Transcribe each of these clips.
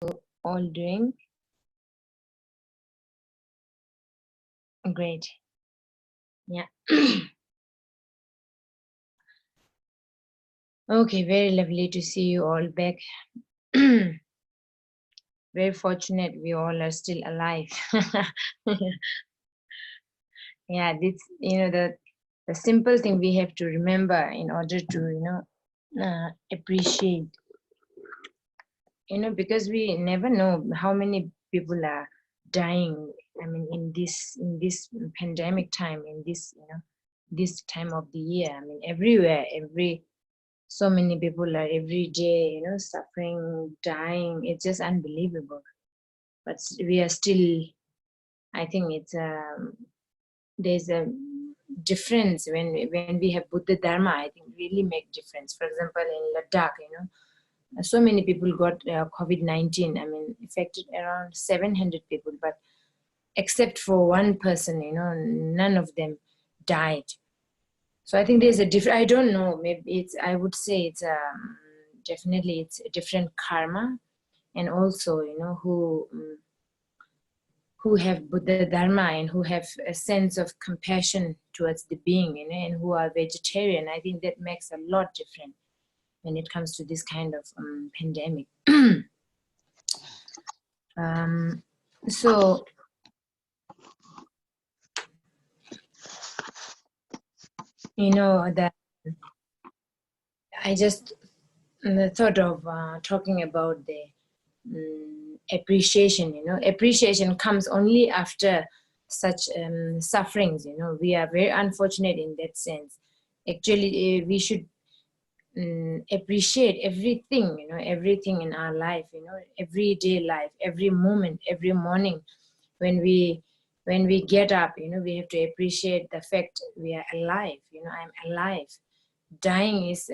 all doing? Great. Yeah. Okay, very lovely to see you all back. Very fortunate we all are still alive. Yeah, this, the simple thing we have to remember in order to, appreciate, because we never know how many people are dying. I mean, in this pandemic time, in this time of the year. I mean, everywhere, so many people are every day, suffering, dying. It's just unbelievable. But we are still. I think there's a difference when we have Buddha Dharma. I think really make difference. For example, in Ladakh, so many people got COVID-19. I mean, affected around 700 people, but except for one person, none of them died. So I think there's a different. I don't know. Maybe I would say it's definitely it's a different karma, and also who have Buddha Dharma and who have a sense of compassion towards the being, and who are vegetarian. I think that makes a lot different when it comes to this kind of pandemic. So that I just thought of talking about the appreciation. Appreciation comes only after such sufferings. We are very unfortunate in that sense. Actually, we should appreciate everything, everything in our life, everyday life, every moment, every morning when we get up, we have to appreciate the fact we are alive. I'm alive. Dying is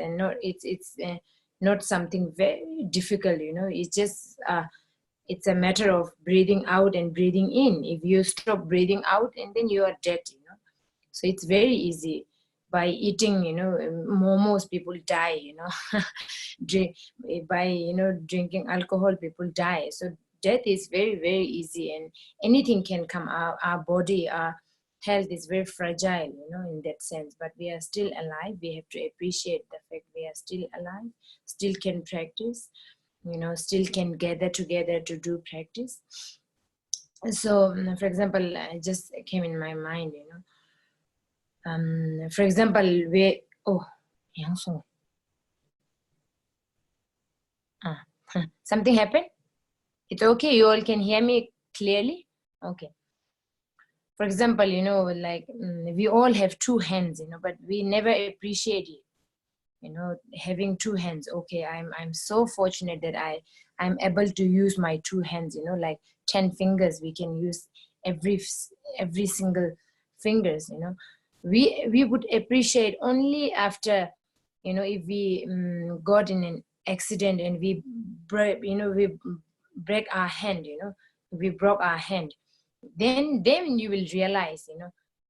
not something very difficult. It's just it's a matter of breathing out and breathing in. If you stop breathing out, and then you are dead. So it's very easy. By eating, momos, people die. By drinking alcohol, people die. So death is very, very easy, and anything can come. Our body, our health is very fragile, in that sense. But we are still alive. We have to appreciate the fact we are still alive, still can practice, still can gather together to do practice. So, for example, it just came in my mind, for example, something happened. It's okay. You all can hear me clearly. Okay. For example, like we all have two hands, but we never appreciate it. Having two hands. Okay, I'm so fortunate that I'm able to use my two hands. Like 10 fingers, we can use every single fingers. We would appreciate only after, if we got in an accident and we break our hand. We broke our hand. Then you will realize.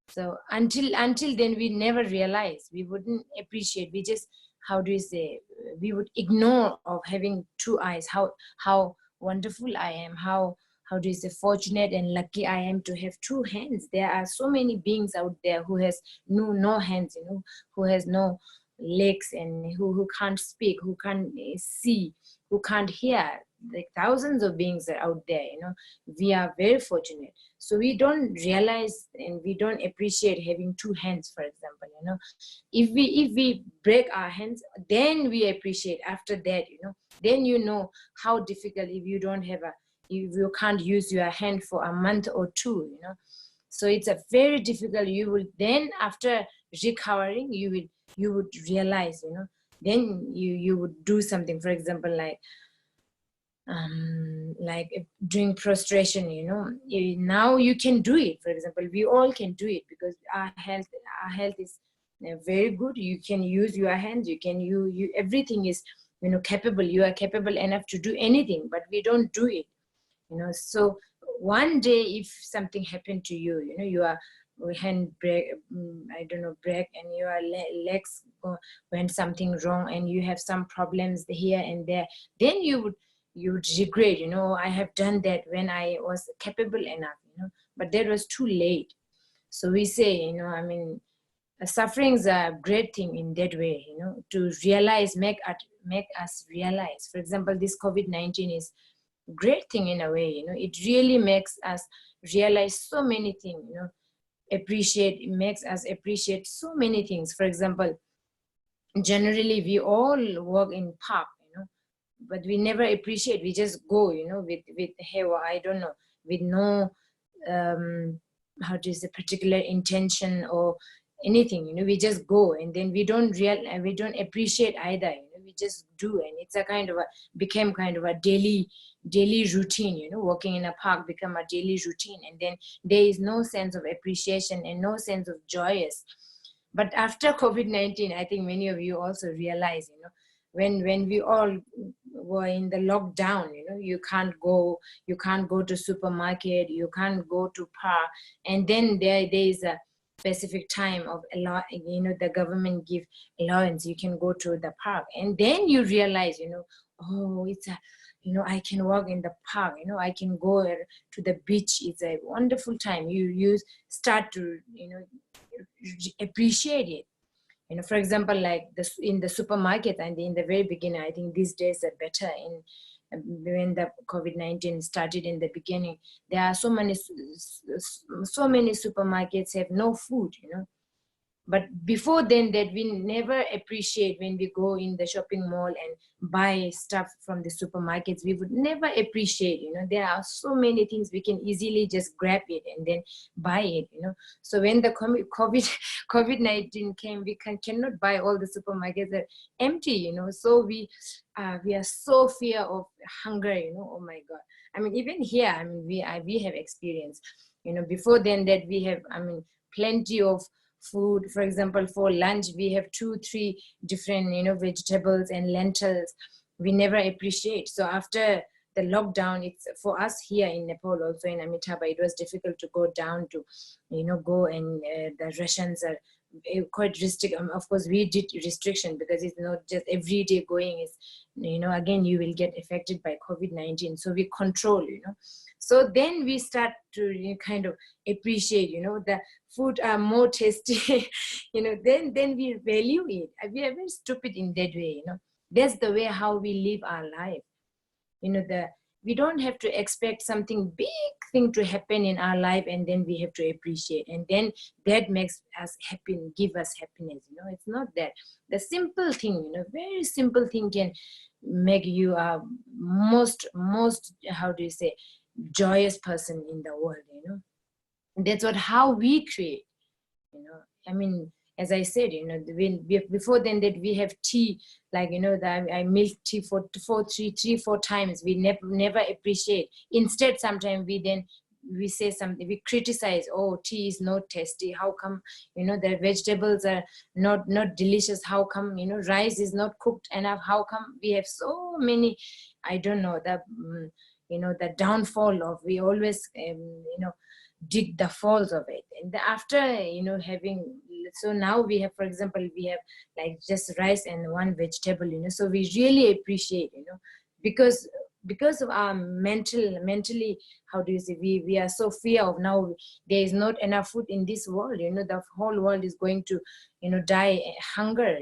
So until then, we never realize. We wouldn't appreciate. We just, how do you say, we would ignore of having two eyes. How wonderful I am. How do you say, fortunate and lucky I am to have two hands. There are so many beings out there who has no hands. Who has no legs, and who can't speak, who can't see, who can't hear. Like thousands of beings are out there. We are very fortunate. So we don't realize and we don't appreciate having two hands, for example. If we break our hands, then we appreciate. After that, then how difficult if you don't have if you can't use your hand for a month or two. So it's a very difficult. You will then, after recovering, you would realize. Then you would do something, for example, like doing prostration. Now you can do it. For example, we all can do it because our health is very good. You can use your hands. You can you everything is capable. You are capable enough to do anything, but we don't do it. So one day, if something happened to you, your hand break, break, and your legs went something wrong, and you have some problems here and there, then you would you would regret, I have done that when I was capable enough, but that was too late. So we say, sufferings are a great thing in that way, to realize, make us realize. For example, this COVID-19 is great thing in a way, it really makes us realize so many things, it makes us appreciate so many things. For example, generally we all work in park, but we never appreciate, we just go, with hey, well, I don't know, with no how to say particular intention or anything, we just go, and then we don't appreciate either, we just do, and it's a kind of a became kind of a daily routine, walking in a park become a daily routine, and then there is no sense of appreciation and no sense of joyous. But after COVID-19, I think many of you also realize, when we all were in the lockdown, you can't go to supermarket, you can't go to park, and then there is a specific time of the government give allowance, you can go to the park, and then you realize, oh, it's a, I can walk in the park, I can go to the beach, it's a wonderful time. You start to appreciate it. For example, like in the supermarket, and in the very beginning, I think these days are better. When the COVID-19 started in the beginning, there are so many supermarkets have no food, But before then, that we never appreciate when we go in the shopping mall and buy stuff from the supermarkets. We would never appreciate, there are so many things we can easily just grab it and then buy it, So when the COVID-19 came, we cannot buy, all the supermarkets are empty, So we are so fear of hunger, Oh my God. I mean, even here, I mean, we have experience, before then that we have, plenty of food. For example, for lunch we have 2-3 different vegetables and lentils we never appreciate. So after the lockdown, it's for us here in Nepal, also in Amitabha, it was difficult to go down to go, and the rations are quite restrict. Of course we did restriction, because it's not just every day going, is again you will get affected by COVID-19, so we control, So then we start to kind of appreciate, the food are more tasty, then we value it. We are very stupid in that way, That's the way how we live our life. We don't have to expect something big thing to happen in our life, and then we have to appreciate, and then that makes us happy, give us happiness. It's not that. The simple thing, very simple thing can make you a most how do you say, joyous person in the world. That's how we create. As I said, before then that we have tea, like that I milk tea for 4 times. We never appreciate. Instead, sometimes we say something, we criticize. Oh, tea is not tasty. How come the vegetables are not delicious? How come rice is not cooked enough? How come we have so many? I don't know, the downfall of, we always dig the falls of it. And after having, so now we have, for example, we have like just rice and one vegetable, so we really appreciate, because of our mentally, how do you say, we are so fear of, now there is not enough food in this world, the whole world is going to die hunger,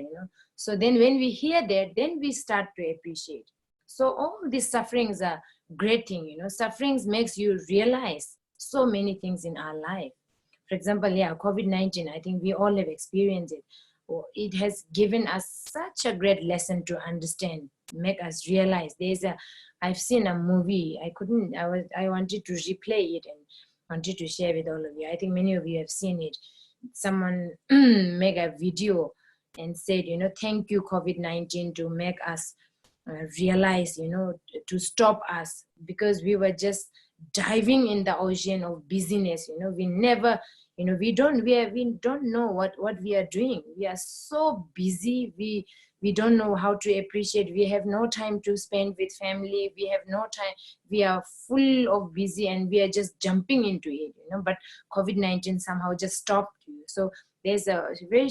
so then when we hear that, then we start to appreciate. So all these sufferings are great thing, sufferings makes you realize so many things in our life. For example, COVID-19, I think we all have experienced it. It has given us such a great lesson to understand, make us realize. I've seen a movie, I wanted to replay it and wanted to share with all of you. I think many of you have seen it. Someone make a video and said, thank you COVID-19 to make us realize, to stop us, because we were just diving in the ocean of busyness. We never, we don't know what we are doing. We are so busy, we don't know how to appreciate. We have no time to spend with family, we have no time, we are full of busy, and we are just jumping into it, but COVID-19 somehow just stopped you. So there's a very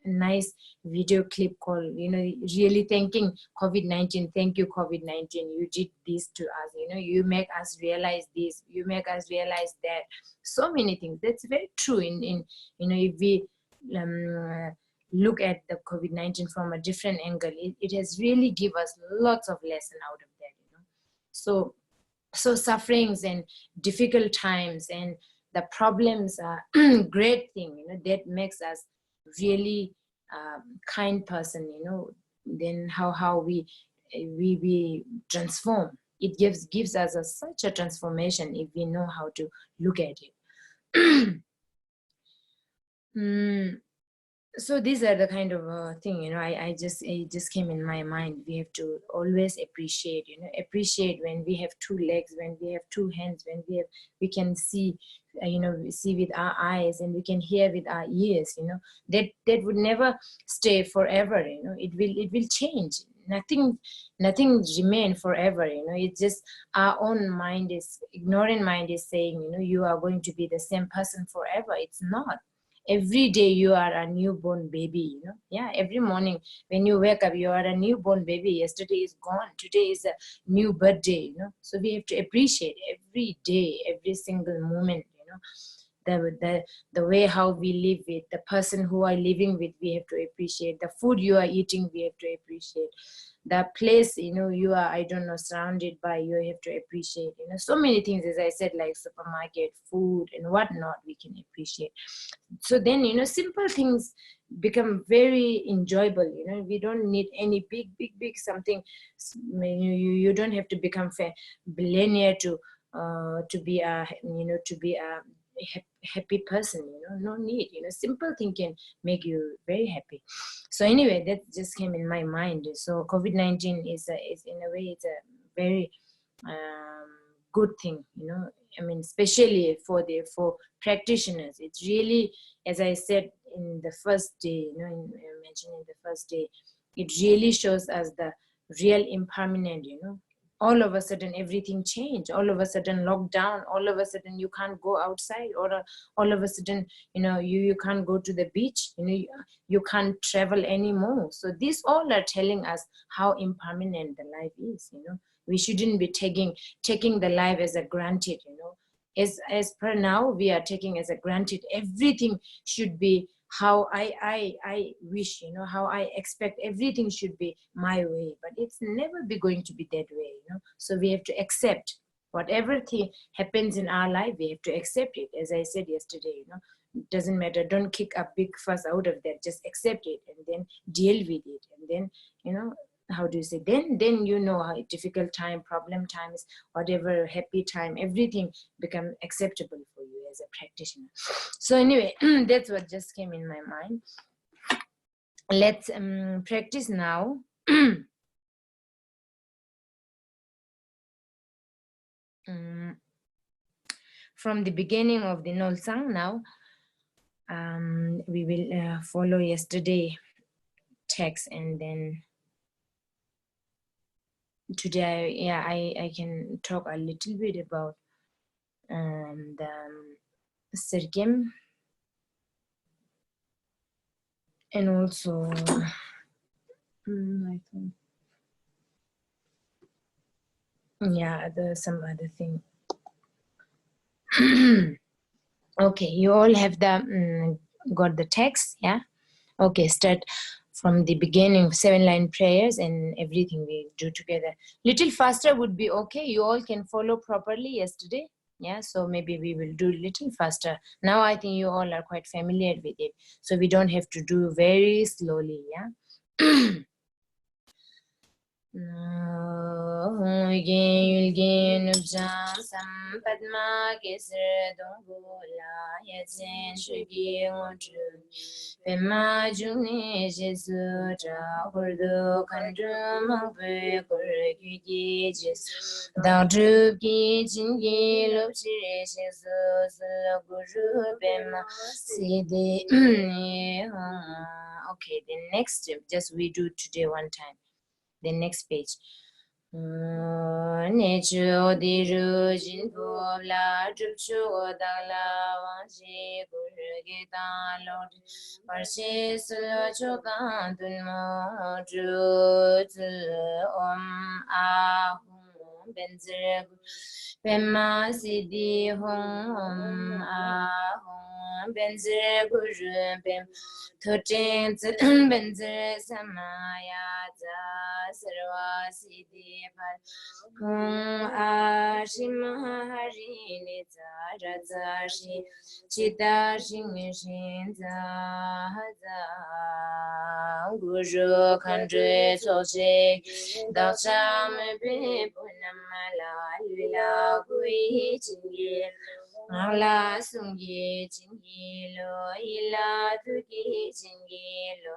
nice video clip called, really thanking COVID-19. Thank you, COVID-19. You did this to us. You make us realize this. You make us realize that. So many things. That's very true. If we look at the COVID-19 from a different angle, it has really give us lots of lesson out of that. So sufferings and difficult times and the problems are great thing, that makes us really kind person, then how we transform. It gives us such a transformation if we know how to look at it. So these are the kind of thing, it just came in my mind. We have to always appreciate when we have two legs, when we have two hands, when we can see, we see with our eyes, and we can hear with our ears. That would never stay forever. It will change. Nothing remain forever. It's just our own mind is ignorant mind is saying, you are going to be the same person forever. It's not. Every day you are a newborn baby, every morning when you wake up, you are a newborn baby. Yesterday is gone. Today is a new birthday, So we have to appreciate every day, every single moment, the way how we live with, the person who are living with, we have to appreciate. The food you are eating, we have to appreciate. The place, you are, I don't know, surrounded by, you have to appreciate, so many things, as I said, like supermarket, food and whatnot, we can appreciate. So then, simple things become very enjoyable. We don't need any big something. You don't have to become billionaire to be a happy person. No need. Simple thing can make you very happy. So anyway, that just came in my mind. So COVID-19 is in a way, it's a very good thing. Especially for practitioners. It's really, as I said in the first day, mentioned in the first day, it really shows us the real impermanent. All of a sudden everything changed. All of a sudden lockdown. All of a sudden you can't go outside, or all of a sudden you can't go to the beach. You can't travel anymore. So these all are telling us how impermanent the life is. We shouldn't be taking the life as a granted. As per now, we are taking as a granted. Everything should be how I wish, how I expect. Everything should be my way, but it's never be going to be that way. So we have to accept whatever thing happens in our life. We have to accept it. As I said yesterday, it doesn't matter. Don't kick a big fuss out of that. Just accept it and then deal with it. And then how do you say, then how difficult time, problem times, whatever, happy time, everything become acceptable for you as a practitioner. So anyway, that's what just came in my mind. Let's practice now. From the beginning of the Nolsang now. We will follow yesterday text, and then today, I can talk a little bit about the Sirkim, and also some other thing. Okay, you all have the got the text, yeah? Okay, start from the beginning, 7-line prayers and everything we do together. Little faster would be okay. You all can follow properly yesterday. Yeah, so maybe we will do little faster. Now I think you all are quite familiar with it. So we don't have to do very slowly, yeah? Okay, the next, just we do today one time. The next page. Nature the Rujin Povla, Juchu, Dala, Wanshi, Gurgita, Lord, Parsis, Chokan, Tunmo, Jut, Ahum, Benzer, Pema, Sidi, Hum, Ahum, Benzer, Gurjum, Pem. Thirteen Benzer Samaya Sarva Siddhi Kung Ashima Harini Razashi Chita Shin Shin Zaza Guru Kandre Soche Daksham Punamala Lila Gui Chingi Ala Sungi Chingi Lo Ila Tuki Chingi Lo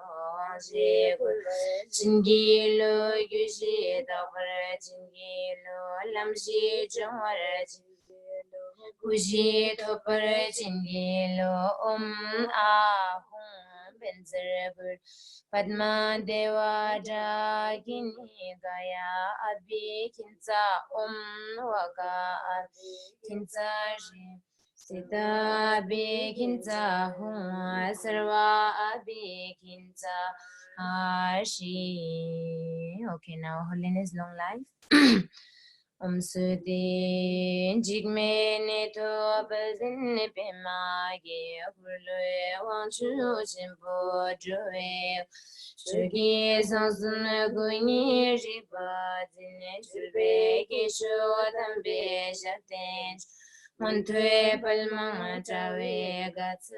Anji Chingi Lo Yushi Dabra Chingi Lo Lamshi Chomara Kuji Topara Chingi Lo Ahum Benzerabur Padma Deva Jagini Gaya Abhi Kinsa Waga Kinsa Sita Abhi Kinsa Hum Sarva Abhi Kinsa Ashi. Okay, now Holiness long life. Sudi Jigme Neto Bazin Pema Ge Hulu Wanchu Chimpo Joe Shugi Sansun Guni Riba Zine Chulbe Kisho Tambe Shaten Montue Palma Trawe Gats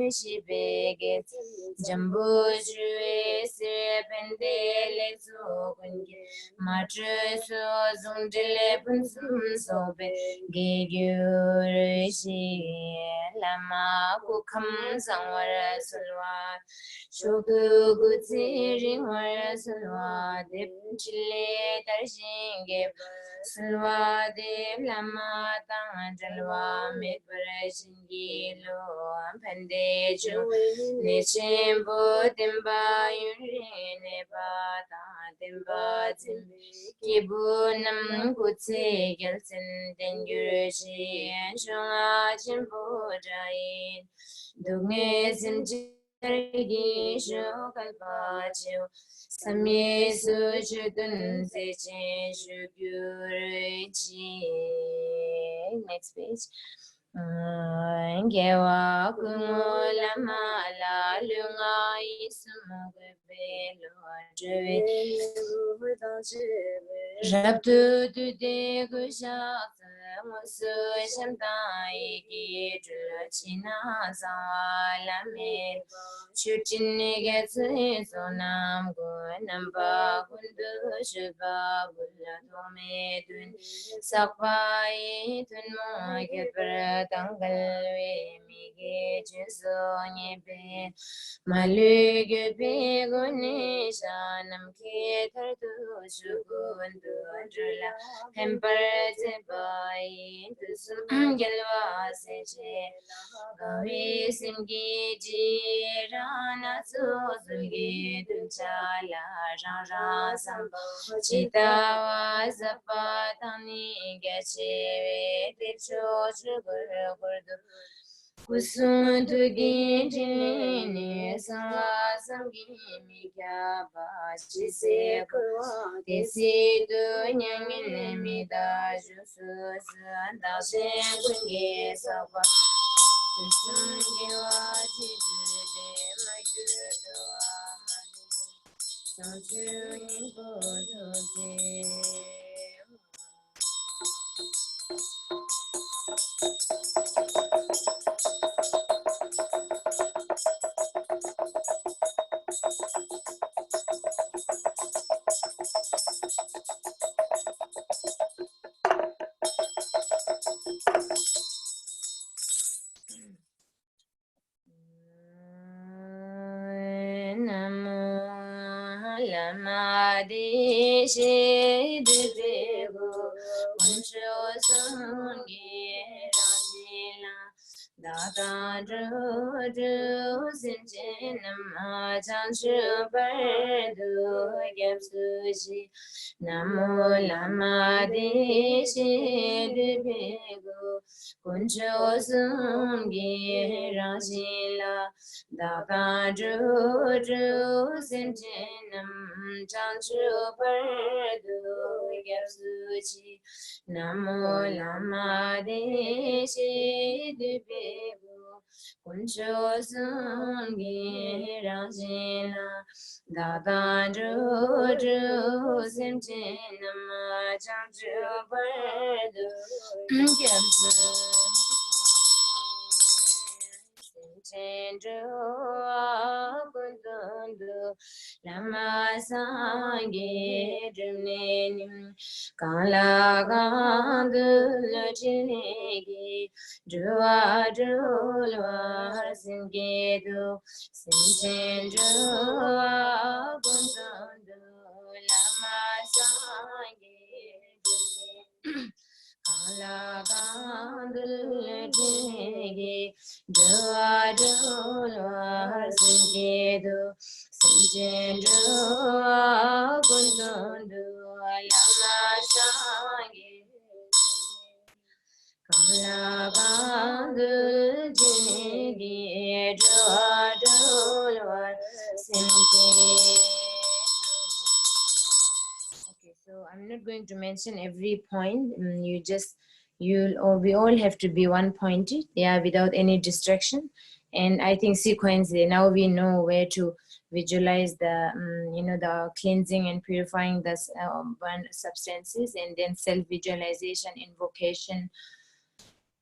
Shibe Get Jambu Jue Serpendele Zogungi Matre so zundile punsum sobe Gegyurishi Lama Kukam Sangwara Sulwa Shoku Gutsi Ringwara Sulwa Dip Chile Tarshinge Sulwa Dip Lama Tang Jalwa Mikvara Shingi Lo Pande Chu Nishimbo Timba Yuri Neba Timba Timbi Kibunam Kutse Gelsen Dengurushi and Shunga Chimbo Jain Dunge Simchirgi Shukalpachu Sami Suchutun Sechen Shukurichi. Next page. Ngewa kumula mala lunga isumuge belo Rabtu tu de gusha musu shamtai ki china sawala me chuchin gets sonam go namba kundu shiva bulla tome dun sakpai tun mo ke pratangal we mi ge chuso nyebe malu ge be gune shanam ke tartu shukundu Jula Temperature by Gelwa Seche Gavi Simgi Jirana Suzugi Dunchala Raja Sam Chitawa Zapatani Gache Ticho Sugar Gurdu Kusum to Gintini Sangi Mika Bachi Sekwa Tesi to Yang Mida Jusus and Dashen Kungi Sapa Sungiwa Jide Magudua Sanju Nimbo Lamadi Shidego Unsho Sungi Rajila Da ru ru sin chin nam chang chu par du gyap su ji namo lama de shi de be go kun cho sum gi ra ji la da ru ru sin chin nam chang chu par du gyap su ji Namo Lama Deshi Dibego Kuncho Sungi Rajina Dada Jojo Simchi Nama Changchu Bardo Gyamsu Lama Sangi Jumnenim Kala Gandu Chinegi Jua Julwa Singedu Sinchen Jua Gundandu Lama Sangi Jumnenim Kala Gandu Chinegi Jua Julwa Singedu Sinchen Jua Gundandu Lama Sangi Kala Gandu Jinigi Jua Julwa Singedu. Okay, so I'm not going to mention every point. We all have to be one pointed, yeah, without any distraction. And I think sequence, now we know where to visualize the, the cleansing and purifying the substances, and then self-visualization, invocation,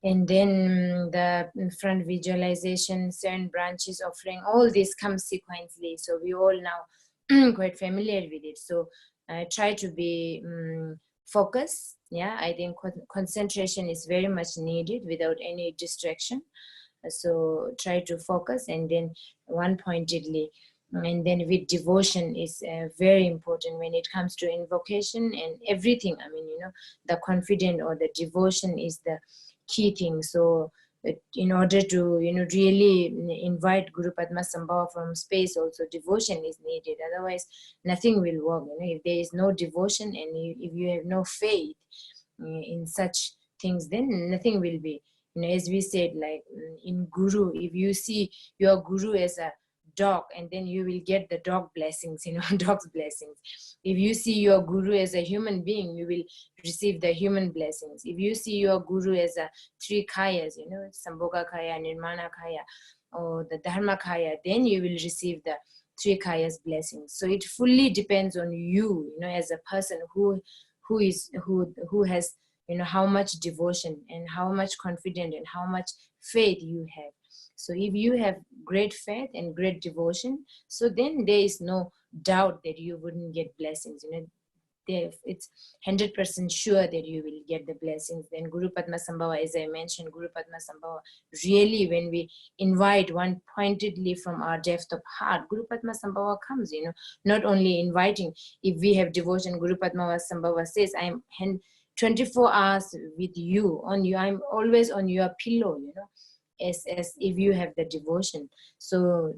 and then the front visualization, certain branches offering, all this comes sequentially. So we all now quite familiar with it. So try to be focused. Yeah, I think concentration is very much needed without any distraction. So try to focus and then one pointedly. And then with devotion is very important when it comes to invocation and everything. I mean, the confident or the devotion is the key thing. So in order to really invite Guru Padma Sambhava from space, also devotion is needed. Otherwise nothing will work. If there is no devotion and if you have no faith in such things, then nothing will be. As we said, like in Guru, if you see your Guru as a dog, and then you will get the dog blessings, dog's blessings. If you see your Guru as a human being, you will receive the human blessings. If you see your Guru as a three kayas, Sambhoga Kaya, Nirmana Kaya, or the Dharma Kaya, then you will receive the three kayas blessings. So it fully depends on you, as a person who has how much devotion and how much confidence and how much faith you have. So if you have great faith and great devotion, so then there is no doubt that you wouldn't get blessings. It's 100% sure that you will get the blessings. Then Guru Padma Sambhava, as I mentioned, Guru Padma Sambhava, really when we invite one pointedly from our depth of heart, Guru Padma Sambhava comes, not only inviting. If we have devotion, Guru Padma Sambhava says, I am 24 hours with you, on you, I'm always on your pillow, as if you have the devotion. So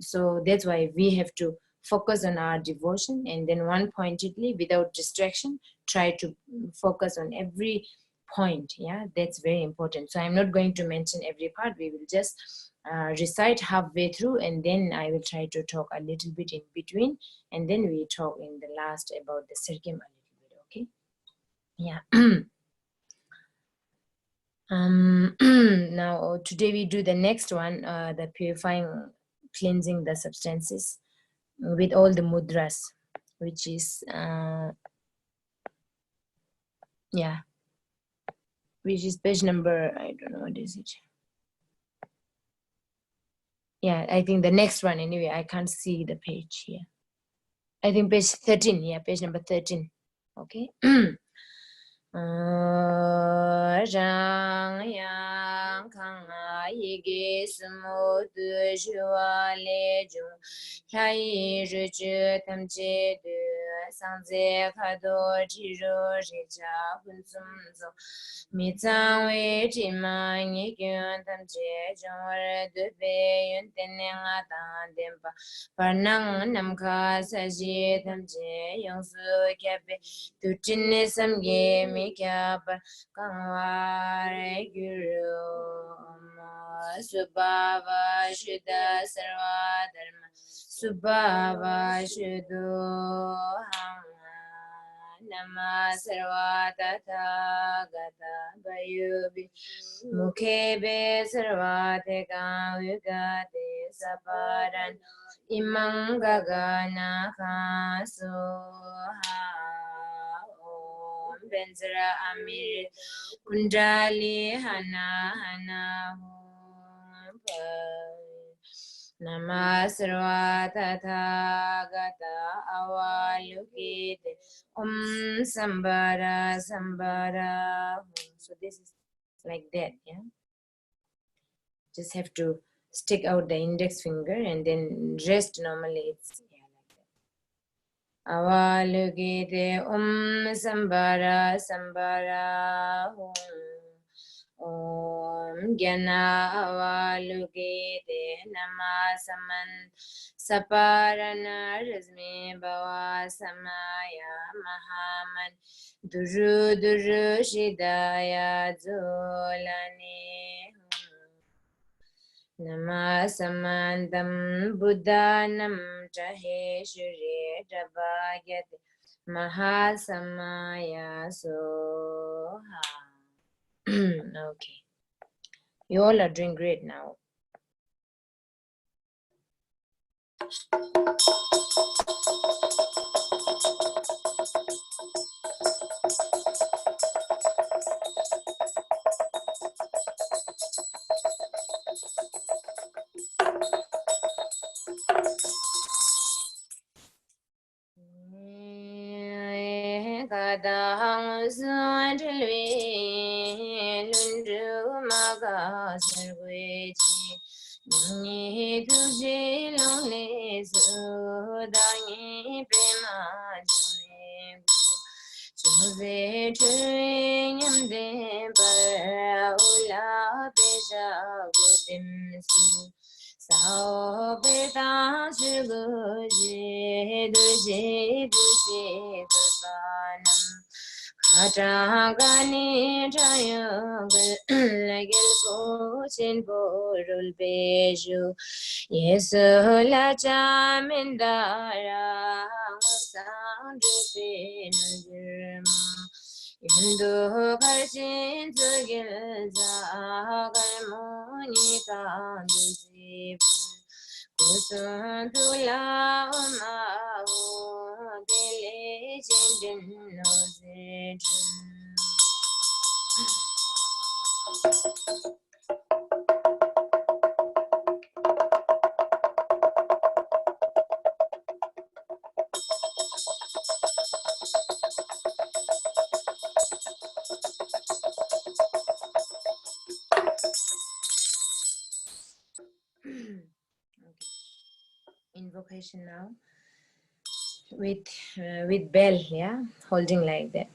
that's why we have to focus on our devotion, and then one pointedly without distraction try to focus on every point. Yeah, that's very important. So I'm not going to mention every part. We will just recite halfway through, and then I will try to talk a little bit in between, and then we talk in the last about the circum a little bit. Okay, yeah. Now today we do the next one, the purifying, cleansing the substances with all the mudras, which is which is page number, I don't know, what is it? Yeah, I think the next one anyway. I can't see the page here. I think page 13. Yeah, page number 13. Okay. Rang yang kang yige sumo de jua le jung hai ri ju tam je de Sangze Kado Jiro Rija Hunsumzo Mitsangwe Jima Nikyun Tamje Jongre Dube Yuntenenga Tandempa Parnang Namka Saji Tamje Yongsu Kyabe Tuchine Samge Mikyapa Kangware Guru Subhava Shuddha Sarva Dharma Subhava Shuddho Nama Sarva Tatha Gata Bayubi Mukhebe Sarva Teka Yugate Saparan Imang Gagana Khasoha Om Benzara Amir Kundali Hana Hana Nama Sarva Tatha Gata Avalokite Om Sambara Sambara. So this is like that, yeah. Just have to stick out the index finger and then rest normally. It's like that. Avalokite Om Sambara Sambara Om Gyana Avalokite Nama Saman Saparana Razmi Bhava Samaya Mahaman Duru Duru Shidaya Zolani Nama Samantam Buddhanam Chaheshuri Dabhagyate Mahasamaya Soha. Okay. You all are doing great now. Kadang suanjali lundu maga sarveji ni tuje lone sudangi prema june Jose Trinyam de Ula Beja Gudim Su Sao Beta Suguji Duji Duji Dubanam Katagani Triangle Legil Pochin Borul Beju Yesula Chamindara Sound Indu Karshin Tugil Zagarmoni Kanduzi Kusun Tula Mao Dele Jindin Nozijin. Invocation now with bell, yeah, holding like that.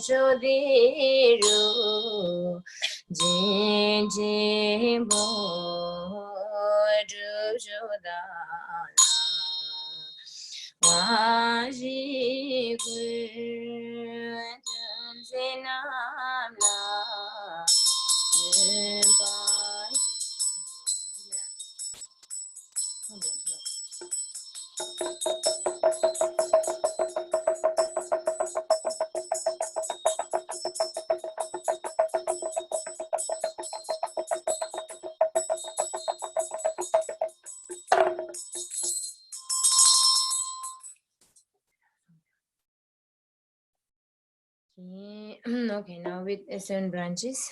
Chodiro Jin Jin Bo Jodana Waji Gun Zenamla Okay, now with 7 branches.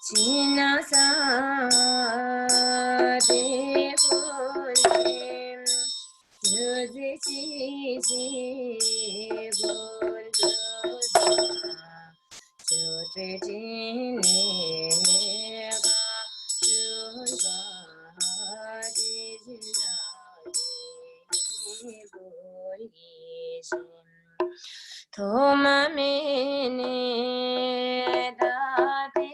China sa de bolim juzi chi chi bol juzi chi ne ga juza di jila bol yishim Thoma mene da de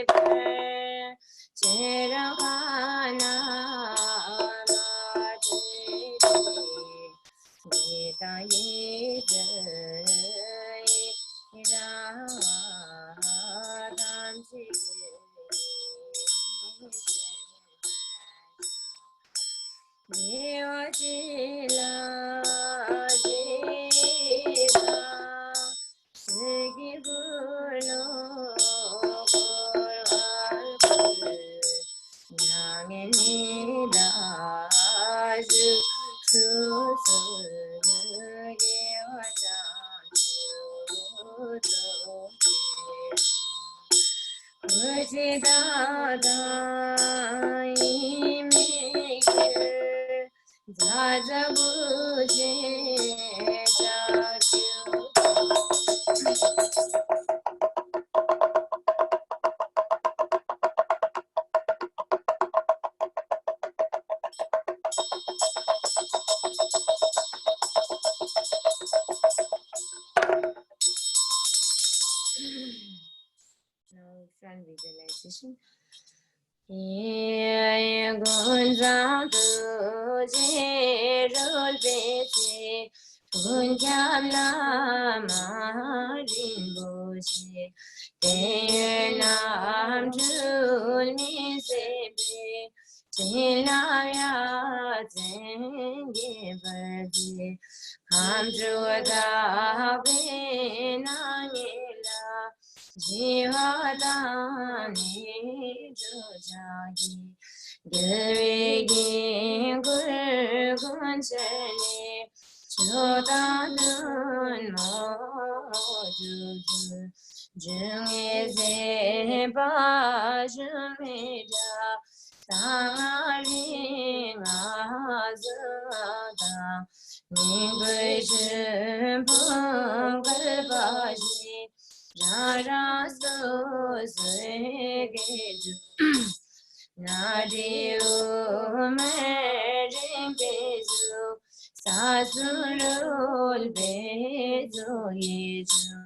per Cherahana ma de ta ye ra dan si Deva Jila Jila Segi Gulo Yang Da Ju Su Su Deva Jila Da Zaza Buje Now front visualization. Gunjam tuje rol bete Gunjam lama rimboje Tenam jul mi sebe Tenaya zenge bade Ham juda bena nila Jivadani jojagi Gilvigi gurgunchani Chodanun mojuju Jungeze bajumida Tari ngazada Ningujum pungalbaji Nara so segeju Nadiu merin beju Sasurul beju yeju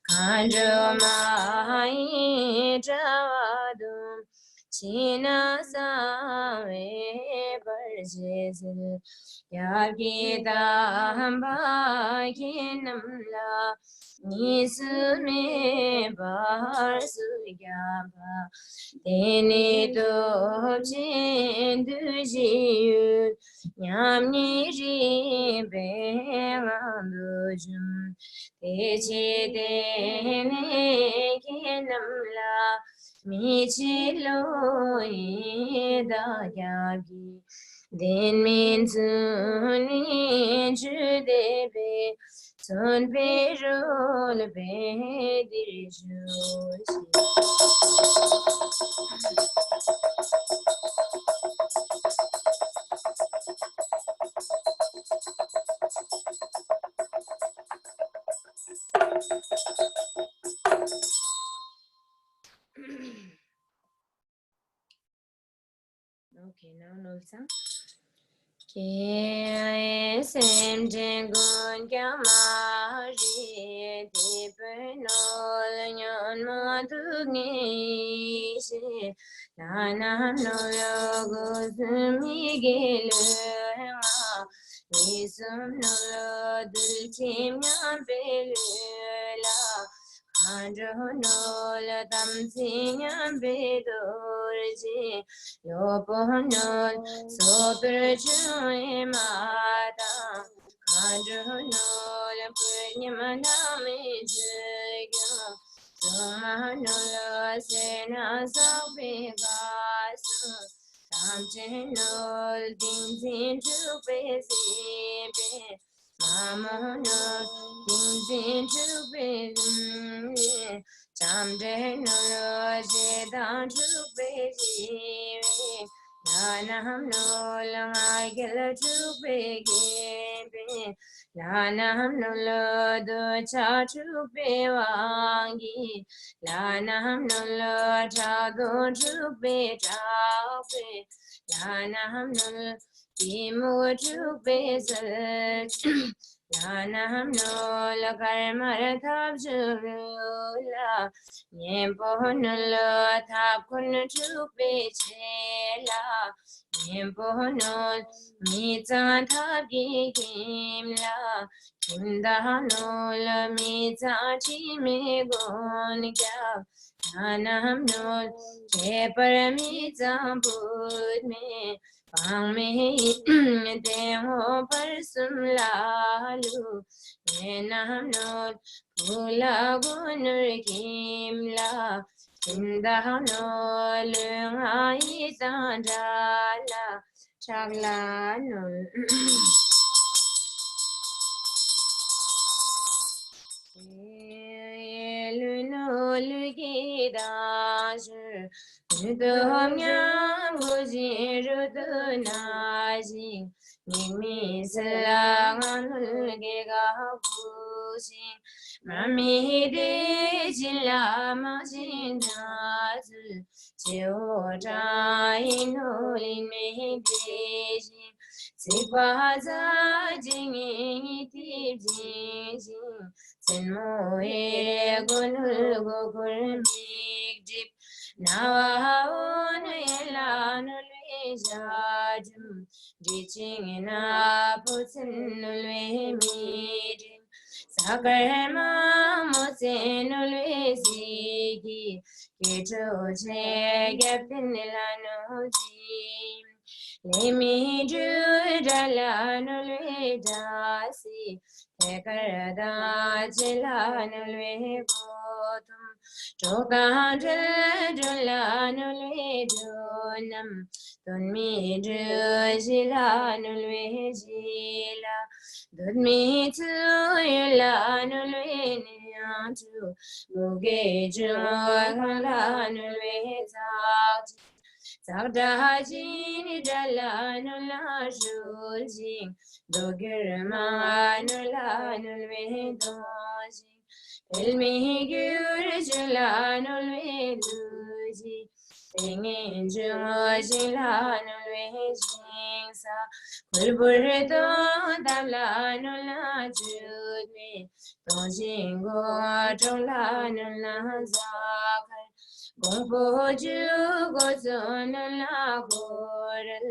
Kanjo mai javadum China same barjezu Yagita hamba kinamla Nisume barsu yaba Deni do chindu jiyu Nyamni ribe ngandujum Teche dene kinamla Michilo ida yagi Den min suni judebe Son perol pedirjusi. Okay, now Nolsang. Ke sem jengun kamari di penol nyon madungi se nana nolo gozmi gelu isum nolo dulcim nyan belula andro nolo tamsi nyan bedorji Yoponol soperchue mata Kadronol punyamanamijya Somanol sena sapegasu Tamchenol dinzin chupesipe Mamonol dinzin chupesipe Chamdenol jedan chupesipe Nanam no langai gela chupe gempe Lanam no lo do cha chupe wangi Lanam no lo cha do chupe chape Lanam no lo timu chupe sal Lanam no lo karmar thap chula Nyempo no lo thap kun chupe chela Nyempohnol mitsan thabgi kimla Kimdahnol mitsan chime gon kya Dhanam nol chepar mitsan put me Pang me deho par sumlalu Nenam nol pula gunur kimla Kimdahnol ngai tandala chaglanol Lunol gidash Nudomyam guzirudunaji Nimi salanganul gigabusi Mami de jilama jindazu Chota inulin mehideji Sipaza jingi tibjiji Senmoe gunul gokul mikdip Nawaun elanul vijajum Diching na putinul vimidim Sakarma musenul vizigi Kito che gapinilanujim Lemi judalanul vidasi Tekarada jilanul vigotum Tokanjalanul vidunam Tunmi jilanul vijila Dunmi tuyalanul vinyatu Muge julanul vizati Sagdajini dalanul ajulji Dogirmanul anul vedoji Ilmi gyurjulanul veduji Singin jujilanul vejingsa Kulburdo dalanul ajudmi Tojingo jolanul nazakar Gongpoju gozonula goral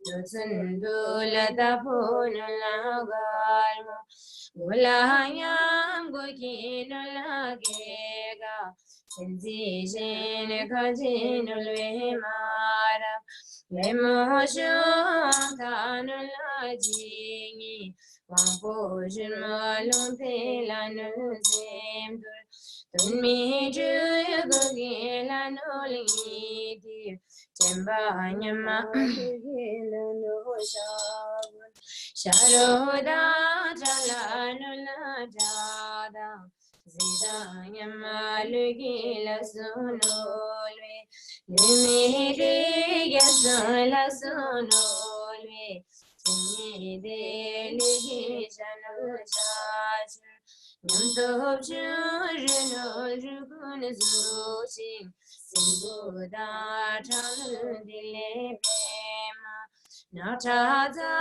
Nusundula tapunula galma Gulahayam gokinula gega Senzijin kajinul vimara Lemoshu kanula jingi Wampojun malum telanul zemdur Tunmi juya gogela noliti Chemba nyama gogela no shagun Sharoda Jalanula Jada Zida Yamalugi la Sunolwe Lumiri Gasula Sunolwe Simide Ligi Janujaj Yamto Jurino Jukun Zushin Simbuda Chalundile Nataza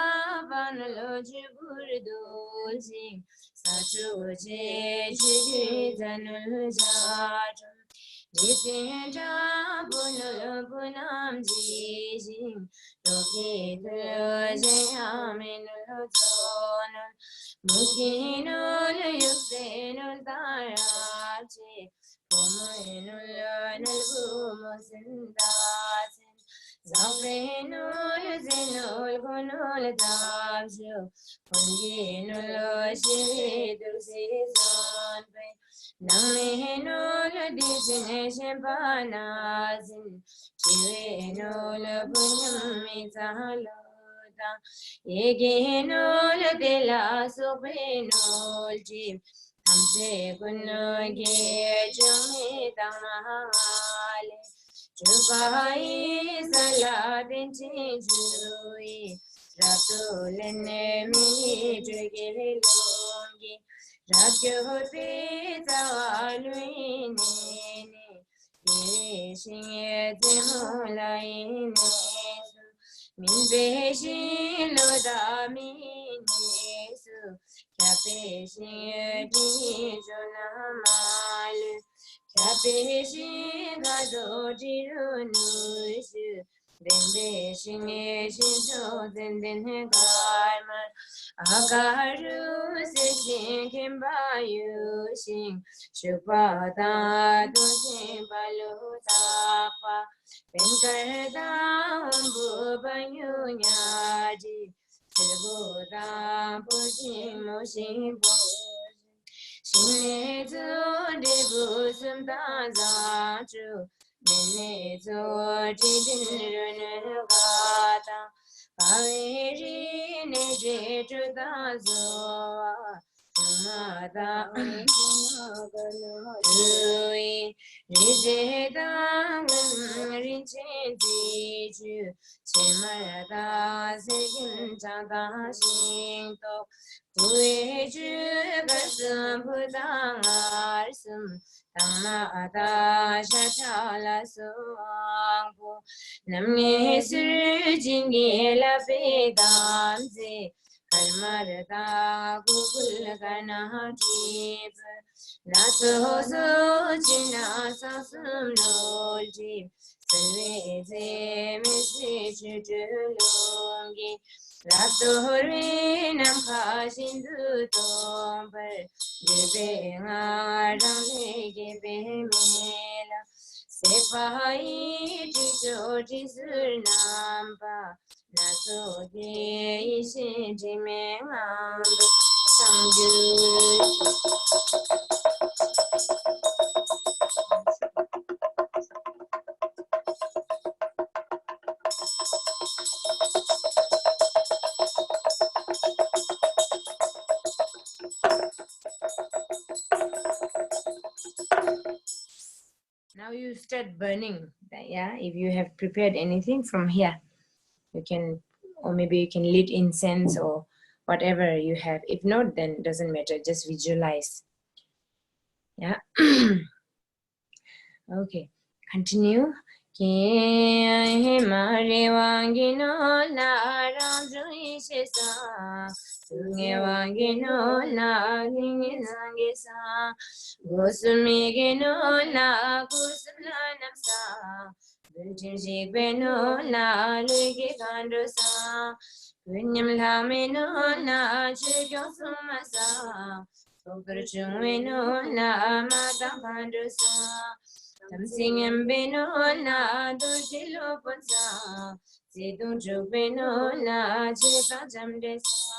Vanaloji Burduzi Satuji Zanujaj Jitinja Bunam Jijin Loki Amin Mukinul Yusinul Tarachi Pominul Nalgumusindasi Zafrinul Zinul Gunul Dabju Punginul Shidur Sizan Naminul Dizination Panazin Chirinul Punyam Mitaloda Yeginul de la Sobrinul Jim Hamse Gunugi Jumi Tamahale Jubai Saladin Chinjui Ratulene Mi Jugilongi Rakyoti Tawaluini Yeshin Yedimulaini Min Beshi Lodami Nesu Kapeshi Dijonamal Kapeshi Gadojirunusu Then Beshi then Garman Akaru Sishin Kimbayushin Shupada Dushin Balutapa Penkarda Bubanyunyadi Silbuda Pushim Moshim Shinezu Debusum Tazatu Minezu Jidinrunugata Kaveri Nejetu Tazoa Mata Lui Rijeda Rincheti Chimarada Sigin Chada Shinto Puiju Basum Pudang Arsum Tamada Shatala Suangpo Namye Surjingela Vedanze Kalmarada Gugul Gana Jeep Nato Sojina Sasum no Jeep Salveze Message Julungi Ratorinam Kashindu Tomber Give Arame Give Mela Sepai Jodi Surnamba Nato Ge Ishijime Sangu. Now you start burning. Yeah, if you have prepared anything from here, you can, or maybe you can lit incense or whatever you have. If not, then it doesn't matter. Just visualize. Yeah. Okay. Continue. Tamsingam beno na dojilo ponsa, sidun jubeno na cheta jamdesa.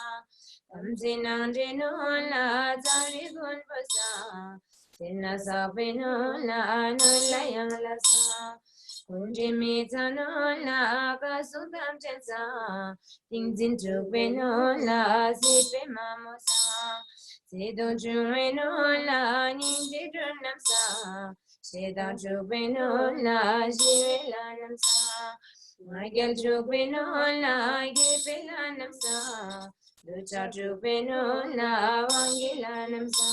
Tamsinang jeno na zari gun posa, sinasa beno na nulayang lasa. Undimi Tanola, Kasudam Jensa, things into Benola, Sipe Mamosa, Sedo Jumenola, Nindranamsa, Seda Jubenola, Jivelanamsa, Michael Jubenola, Gibelanamsa, Lucha Jubenola, Wangilanamsa,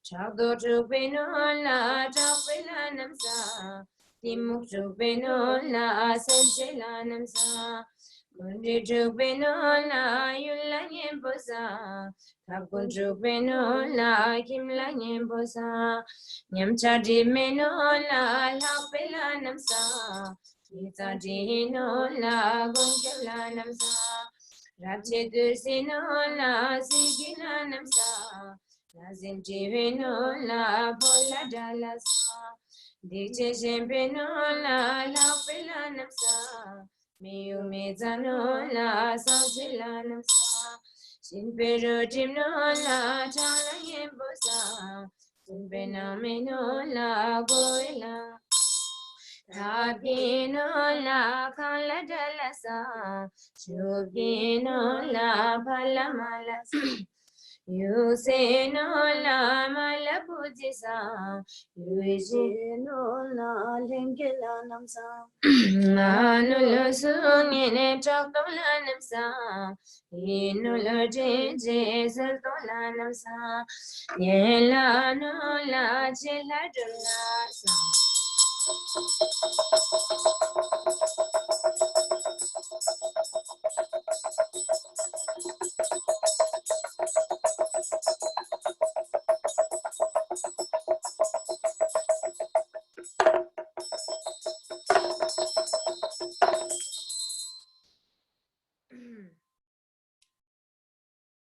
Chado Jubenola, Chapelanamsa. Timuk Jubenola, Sanchelanamsa, Mundi Jubenola, Yulanyembosa, Tapun Jubenola, Kimlanyembosa, Nyamcha Dimenola, Lapelanamsa, Nita Dinola, Gunkelanamsa, Rapche Dursinola, Sigilanamsa, Nazim Jivenola, Bola Dalasa. Dice Shempenola, La Pelanamsa, Miu Mezanola, Sansilanamsa, Shinpero Timnola, Chala Yembosa, Simpenamenola, Goela, Tabinola, Kala Dalasa, Shubinola, Palamala. You say no la malapujisa, you say no la lingila namsa. Anula sungine chakdola namsa, inula jeje sardola namsa, yela no la chela dola.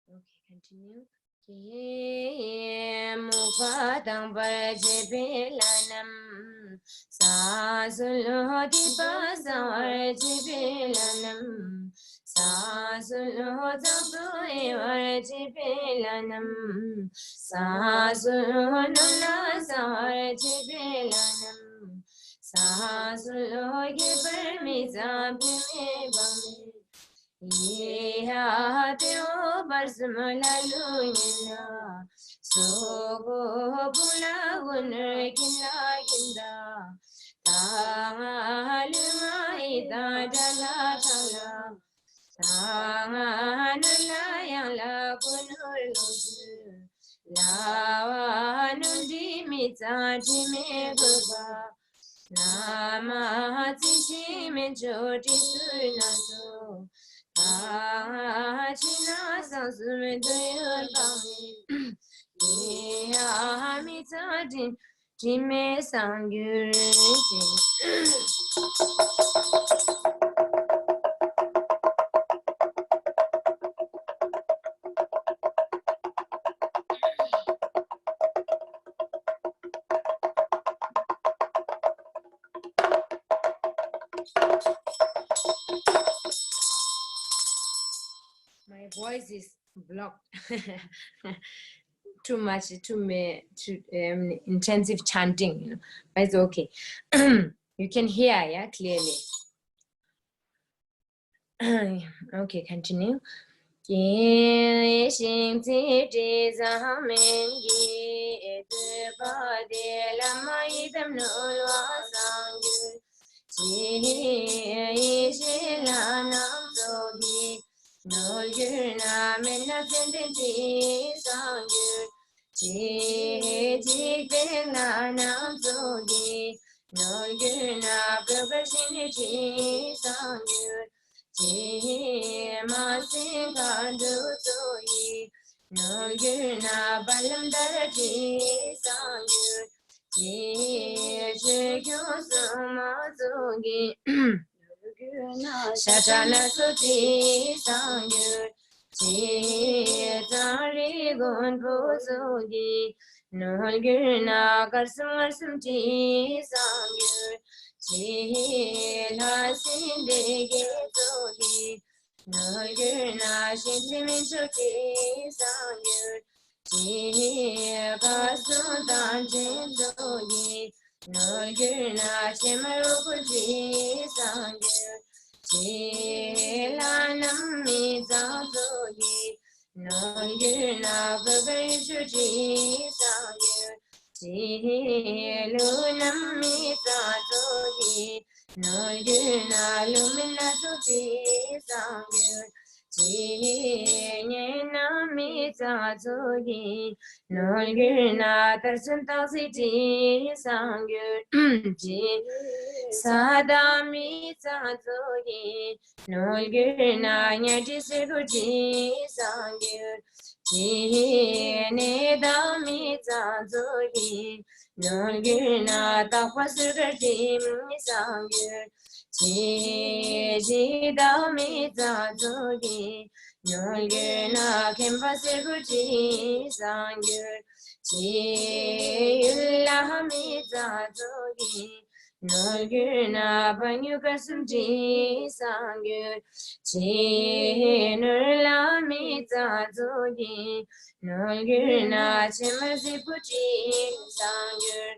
Okay, continue. Mupadang Varjibilanam Sasuloti Pasarjibilanam Sasulota Varjibilanam Sasulona Sarjibilanam Sasulogi Permisa Yeah, Deo Barsmalaluna, so go Pula Gunner Kinda, Tangaluma Ida Dala Tala, Tanganula Gunur, Lava Nundi Mita Jimeguba, Nama Tishimejoti Sunaso. China sounds with the yeah, me touching Jimmy sound good. My voice is blocked. Too much, too intensive chanting, you know. But it's okay. You can hear, yeah, clearly. Okay, continue. Nolguna mena sendenti sangur ji bena nam sogi Nolguna progressini ji sangur ji masin kandu sogi Nolguna balam darati sangur ji shekyo sama sogi Shatana Suti Sangyur Chi Tari Gun Pusugi Nolgurna Karsum Chi Sangyur Chi Lasin Degi Sogi Nolgurna Shintimin Chuti Sangyur Chi Karsum Tanjin Sogi Nolguna Chimarukuji Sangir, Chilanam Mizazogi, Nolguna Babajuji Sangir, Chilunam Mizazogi, Nolguna Lumina Suji Sangir, Chilanam Mizazogi, Nolguna Tarsantasi Sangir, Sadami Sazogi, Nolguna Yadisiguji Sangir, Nedami Sazogi, Nolguna Tapasugaji Sangir, Jidami Sazogi, Nolguna Kempasiguji Sangir, Chilahami Zazogi, Nolguna Banyukasumji Sangir, Chinulami Zazogi, Nolguna Chimasipuji Sangir,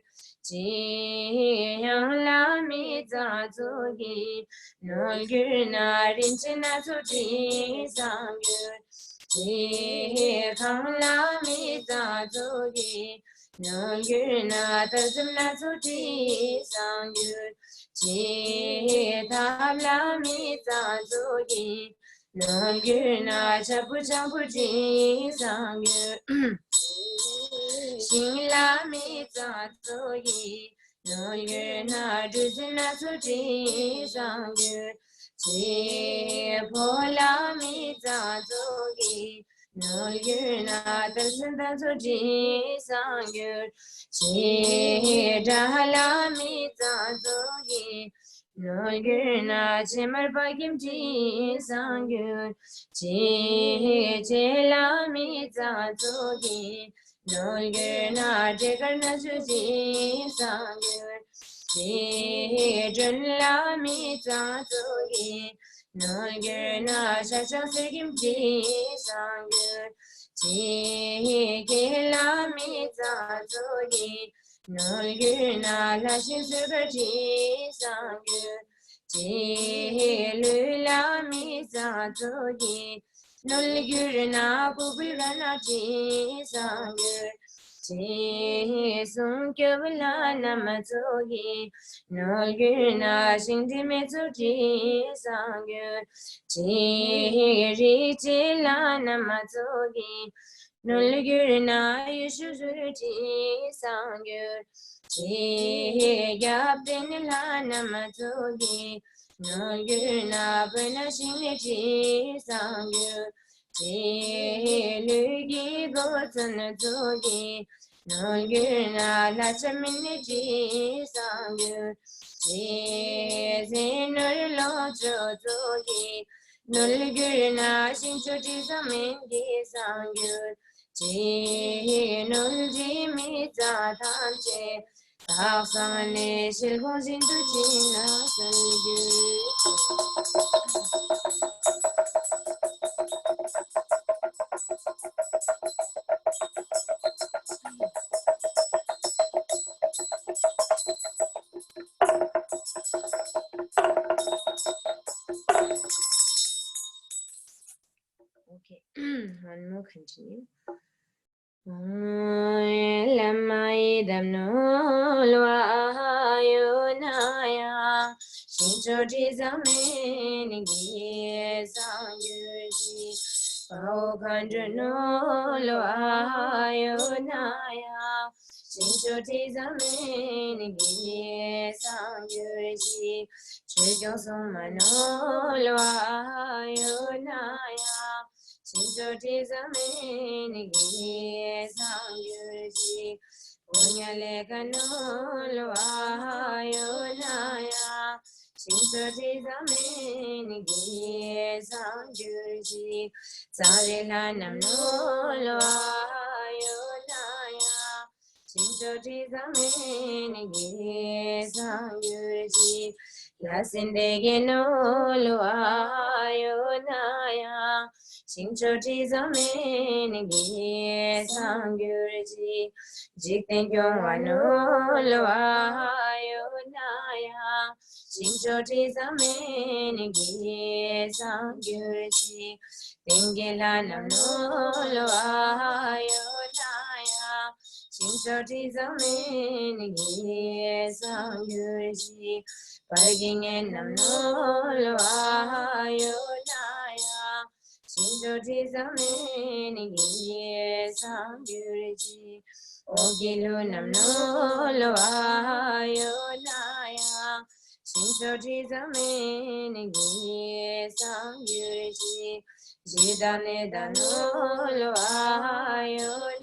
Chiyalami Zazogi, Nolguna Rinchina Suji Sangir, Kamlami Zazogi, Nolguna Tazumna Suji Sangir, Tablami Zazogi, Nolguna Chapuchapuji Sangir, Shinglami Zazogi, Nolguna Duzina Suji Sangir, Polami Zazogi, Nolguna Tasanta Suji Sangir, Dalami Zazogi, Nolguna Chimarpagimji Sangir, Chelami Zazogi, Nolguna Degarna Suji Sangir, Junlami Zazogi, Nolguna Shashasigimji Sangir, Kilami Zazogi, Nolguna Lashinsugaji Sangir, Lulami Zazogi, Nolguna Bubirana Sangir, Sung Kavla Namazogi, Nolguna Shindimetsuji Sangir, Richila Namazogi, Nolguna Yushuji Sangir, Yapinila Namazogi, Nolguna Benashinichi Sangir, Lugi Gotan Zogi, Nolguna Lachaminiji Sangir, Zinur Lojo Zogi, Nolguna Shinchuji Zamindi Sangir, Nolji Mita Tanche, Tafane Shilgozin Tujina Sangir. Okay, one more continue. Lamai damno lwa yunaya, shinchoti zameni gi sangyuji, pao kanjano lwa yunaya, shinchoti zameni gi sangyuji, chugyo somano lwa yunaya, Shinchoti zameni gi sangyuji, punyale kanolo ayonaya. Shinchoti zameni gi sangyuji, sarila namnolo ayonaya. Shinchoti zameni gi sangyuji, Lasindege no luayonaya. Shinchoti zameni gi sangyurji. Jiktengyong wano luayonaya. Shinchoti zameni gi sangyurji. Tingela namno luayonaya. Shinchoti zameni gi sangyurji. Parking and Namno Ayonaya. Shinjoti Zamini Sangyuriji. Ogilu Namno Ayonaya. Shinjoti Zamini Sangyuriji. Jidane Dano Ayonaya.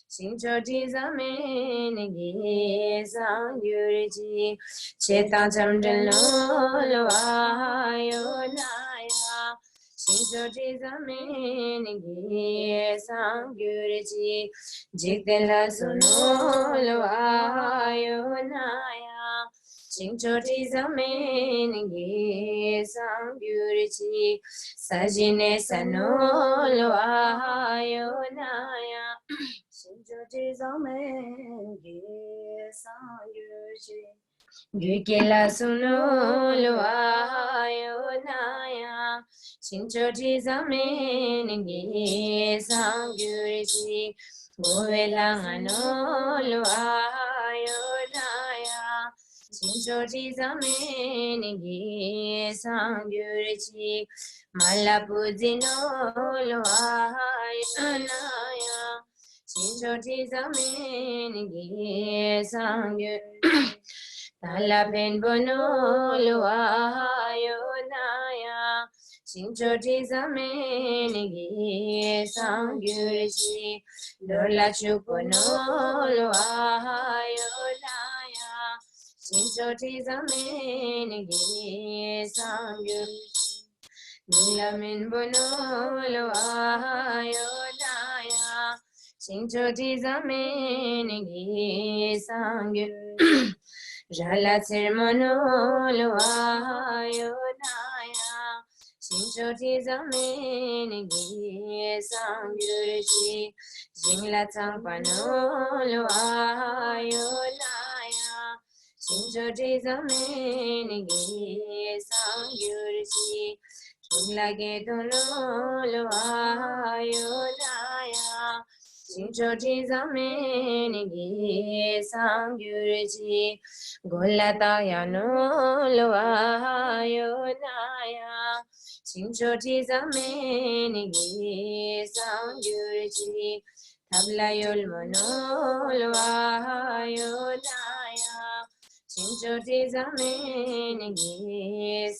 Shinjoti Zamini Sangyuriji. Chetan Chamdalo Ayonaya. Shinjoti Zamini Sangyuriji. Jigdela Suno Ayonaya. Shinjoti Zamini Sangyuriji. Sajine Sano Ayonaya. Shinjoti Zamini Sangyuriji. Gukela suno ayonaya. Shinchoti zameni gi sangyuriji. Govela ngano ayonaya. Shinchoti zameni gi sangyuriji. Malapuzino ayonaya. Shinchoti zameni gi sangyuriji. Talapen bono ayonaya. Shinchoti zameni gi sangyuriji. Lola chupono ayonaya. Shinchoti zameni gi sangyuriji. Nulamin bono ayonaya. Shinchoti zameni gi sangyuriji. Jala sermono ayonaya. Shinchoti zameni gi sangyuriji. Jingla tangpano ayonaya. Shinchoti zameni gi sangyuriji. Jingla gedono ayonaya. Shinchoti zameni gi sangyuriji. Golata yano ayonaya. Shinchoti zameni gi sangyuriji. Tabla yolmono ayonaya. Shinchoti zameni gi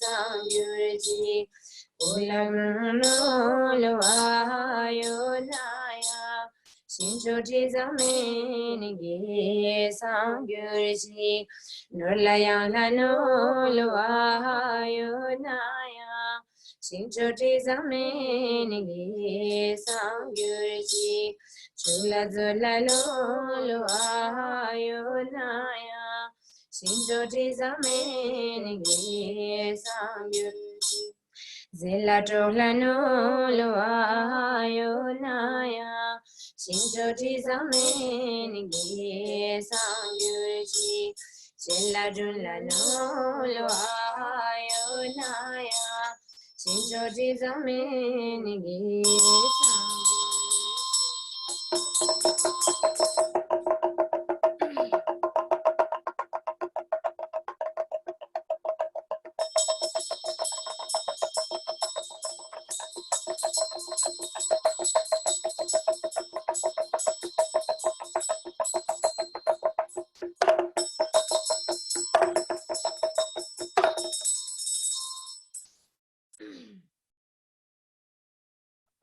sangyuriji. Ulamno ayonaya. Shinchoti zameni gi sangyuriji. Nurlayana no ayonaya. Shinchoti zameni gi sangyuriji. Chula zula lo ayonaya. Shinchoti zameni gi sangyuriji. Zilla Tohlano ayonaya. Shinchoti zameni gi sangyuriji. Zilla Tohlano ayonaya. Shinchoti zameni gi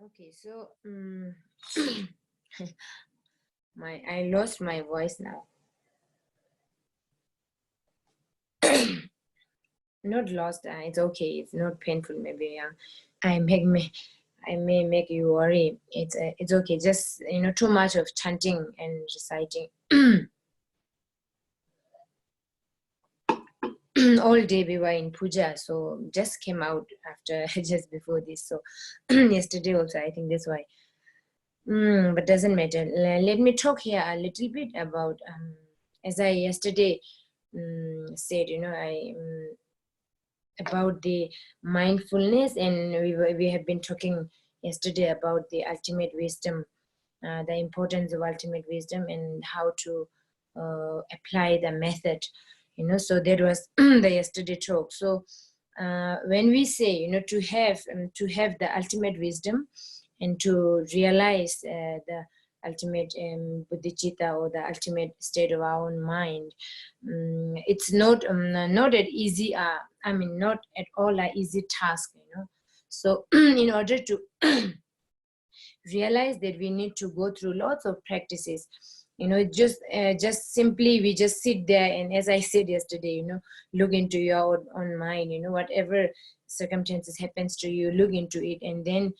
Okay, so I lost my voice now. Not lost. It's okay. It's not painful. Maybe I may make you worry. It's okay. Just too much of chanting and reciting. all day we were in puja, so just came out after just before this. So yesterday also, I think that's why. But doesn't matter. Let me talk here a little bit about, as I yesterday said, about the mindfulness, and we have been talking yesterday about the ultimate wisdom, the importance of ultimate wisdom, and how to apply the method. So that was the yesterday talk. So when we say, to have the ultimate wisdom and to realize the ultimate bodhicitta, or the ultimate state of our own mind, it's not that easy. Not at all an easy task. So in order to realize that, we need to go through lots of practices. Just simply we just sit there, and as I said yesterday, look into your own mind. Whatever circumstances happens to you, look into it, and then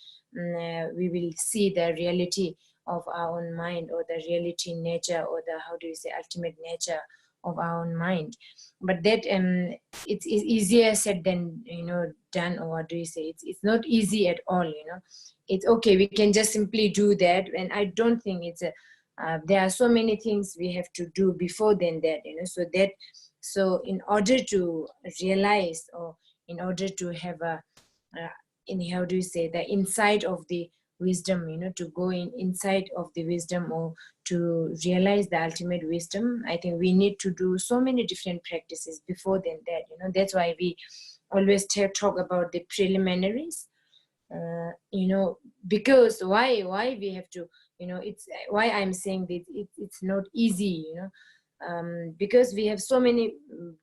we will see the reality of our own mind, or the reality nature, or the, how do you say, ultimate nature of our own mind. But that it's easier said than done, or what do you say, it's not easy at all. It's okay, we can just simply do that, and I don't think it's a there are so many things we have to do before then that, so in order to realize, or in order to have a in, how do you say, the inside of the wisdom, to go inside of the wisdom, or to realize the ultimate wisdom, I think we need to do so many different practices before then that. That's why we always talk about the preliminaries. Because why we have to, it's why I'm saying that it's not easy. Because we have so many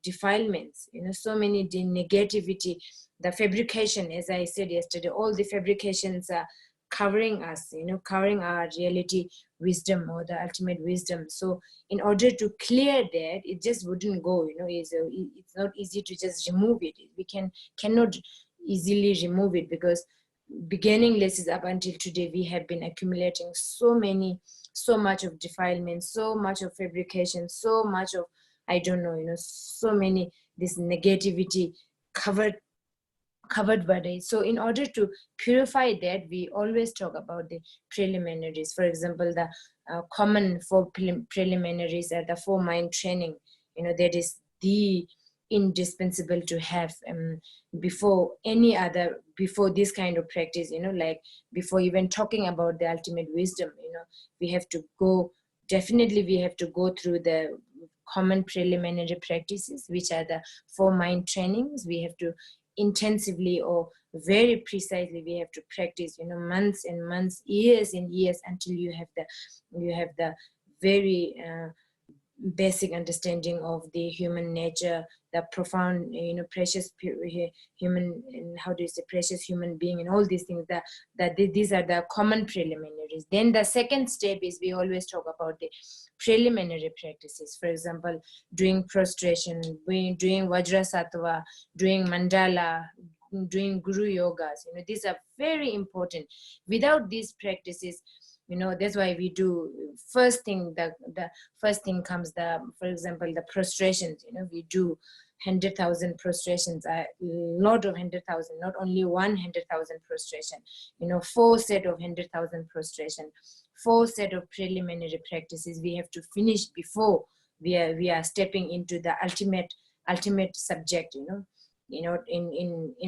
defilements, so many negativity, the fabrication, as I said yesterday, all the fabrications are covering us, covering our reality wisdom, or the ultimate wisdom. So in order to clear that, it just wouldn't go. It's not easy to just remove it. We cannot easily remove it, because beginning lessons up until today, we have been accumulating so much of defilement, so much of fabrication, so much of, I don't know, so many, this negativity covered by it. So in order to purify that, we always talk about the preliminaries. For example, the common four preliminaries are the 4 mind training. That is the indispensable to have before this kind of practice. Like before even talking about the ultimate wisdom, we have to go through the common preliminary practices, which are the 4 mind trainings. We have to intensively, or very precisely, we have to practice, months and months, years and years, until you have the very basic understanding of the human nature, the profound, precious human, and how do you say, precious human being, and all these things. That these are the common preliminaries. Then the second step is, we always talk about the preliminary practices. For example, doing prostration, doing vajrasattva, doing mandala, doing guru yogas. These are very important. Without these practices, that's why we do first thing. The first thing comes for example, the prostrations. We do 100,000 prostrations, a lot of 100,000, not only 100,000 prostration. 4 set of 100,000 prostration, 4 set of preliminary practices we have to finish before we are stepping into the ultimate subject. In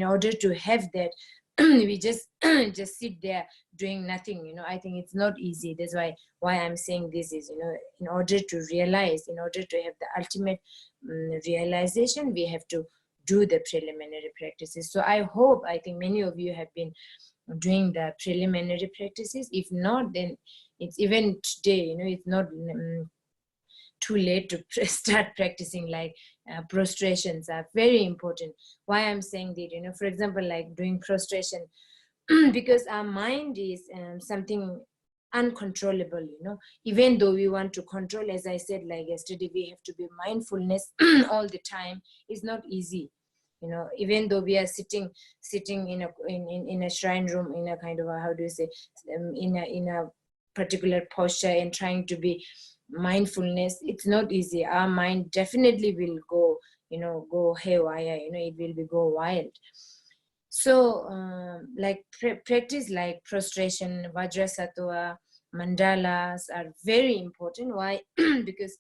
order to have that, we just sit there doing nothing. I think it's not easy. That's why I'm saying this is, in order to realize, in order to have the ultimate realization, we have to do the preliminary practices. So I think many of you have been doing the preliminary practices. If not, then it's even today, it's not too late to start practicing. Like prostrations are very important. Why I'm saying that, for example, like doing prostration, because our mind is something uncontrollable. Even though we want to control, as I said, like yesterday, we have to be mindfulness all the time. It's not easy. Even though we are sitting in a shrine room, in a kind of a, how do you say, in a particular posture, and trying to be mindfulness, it's not easy. Our mind definitely will go go haywire, it will be go wild. So like practice like prostration, vajrasattva, mandalas are very important. Why? Because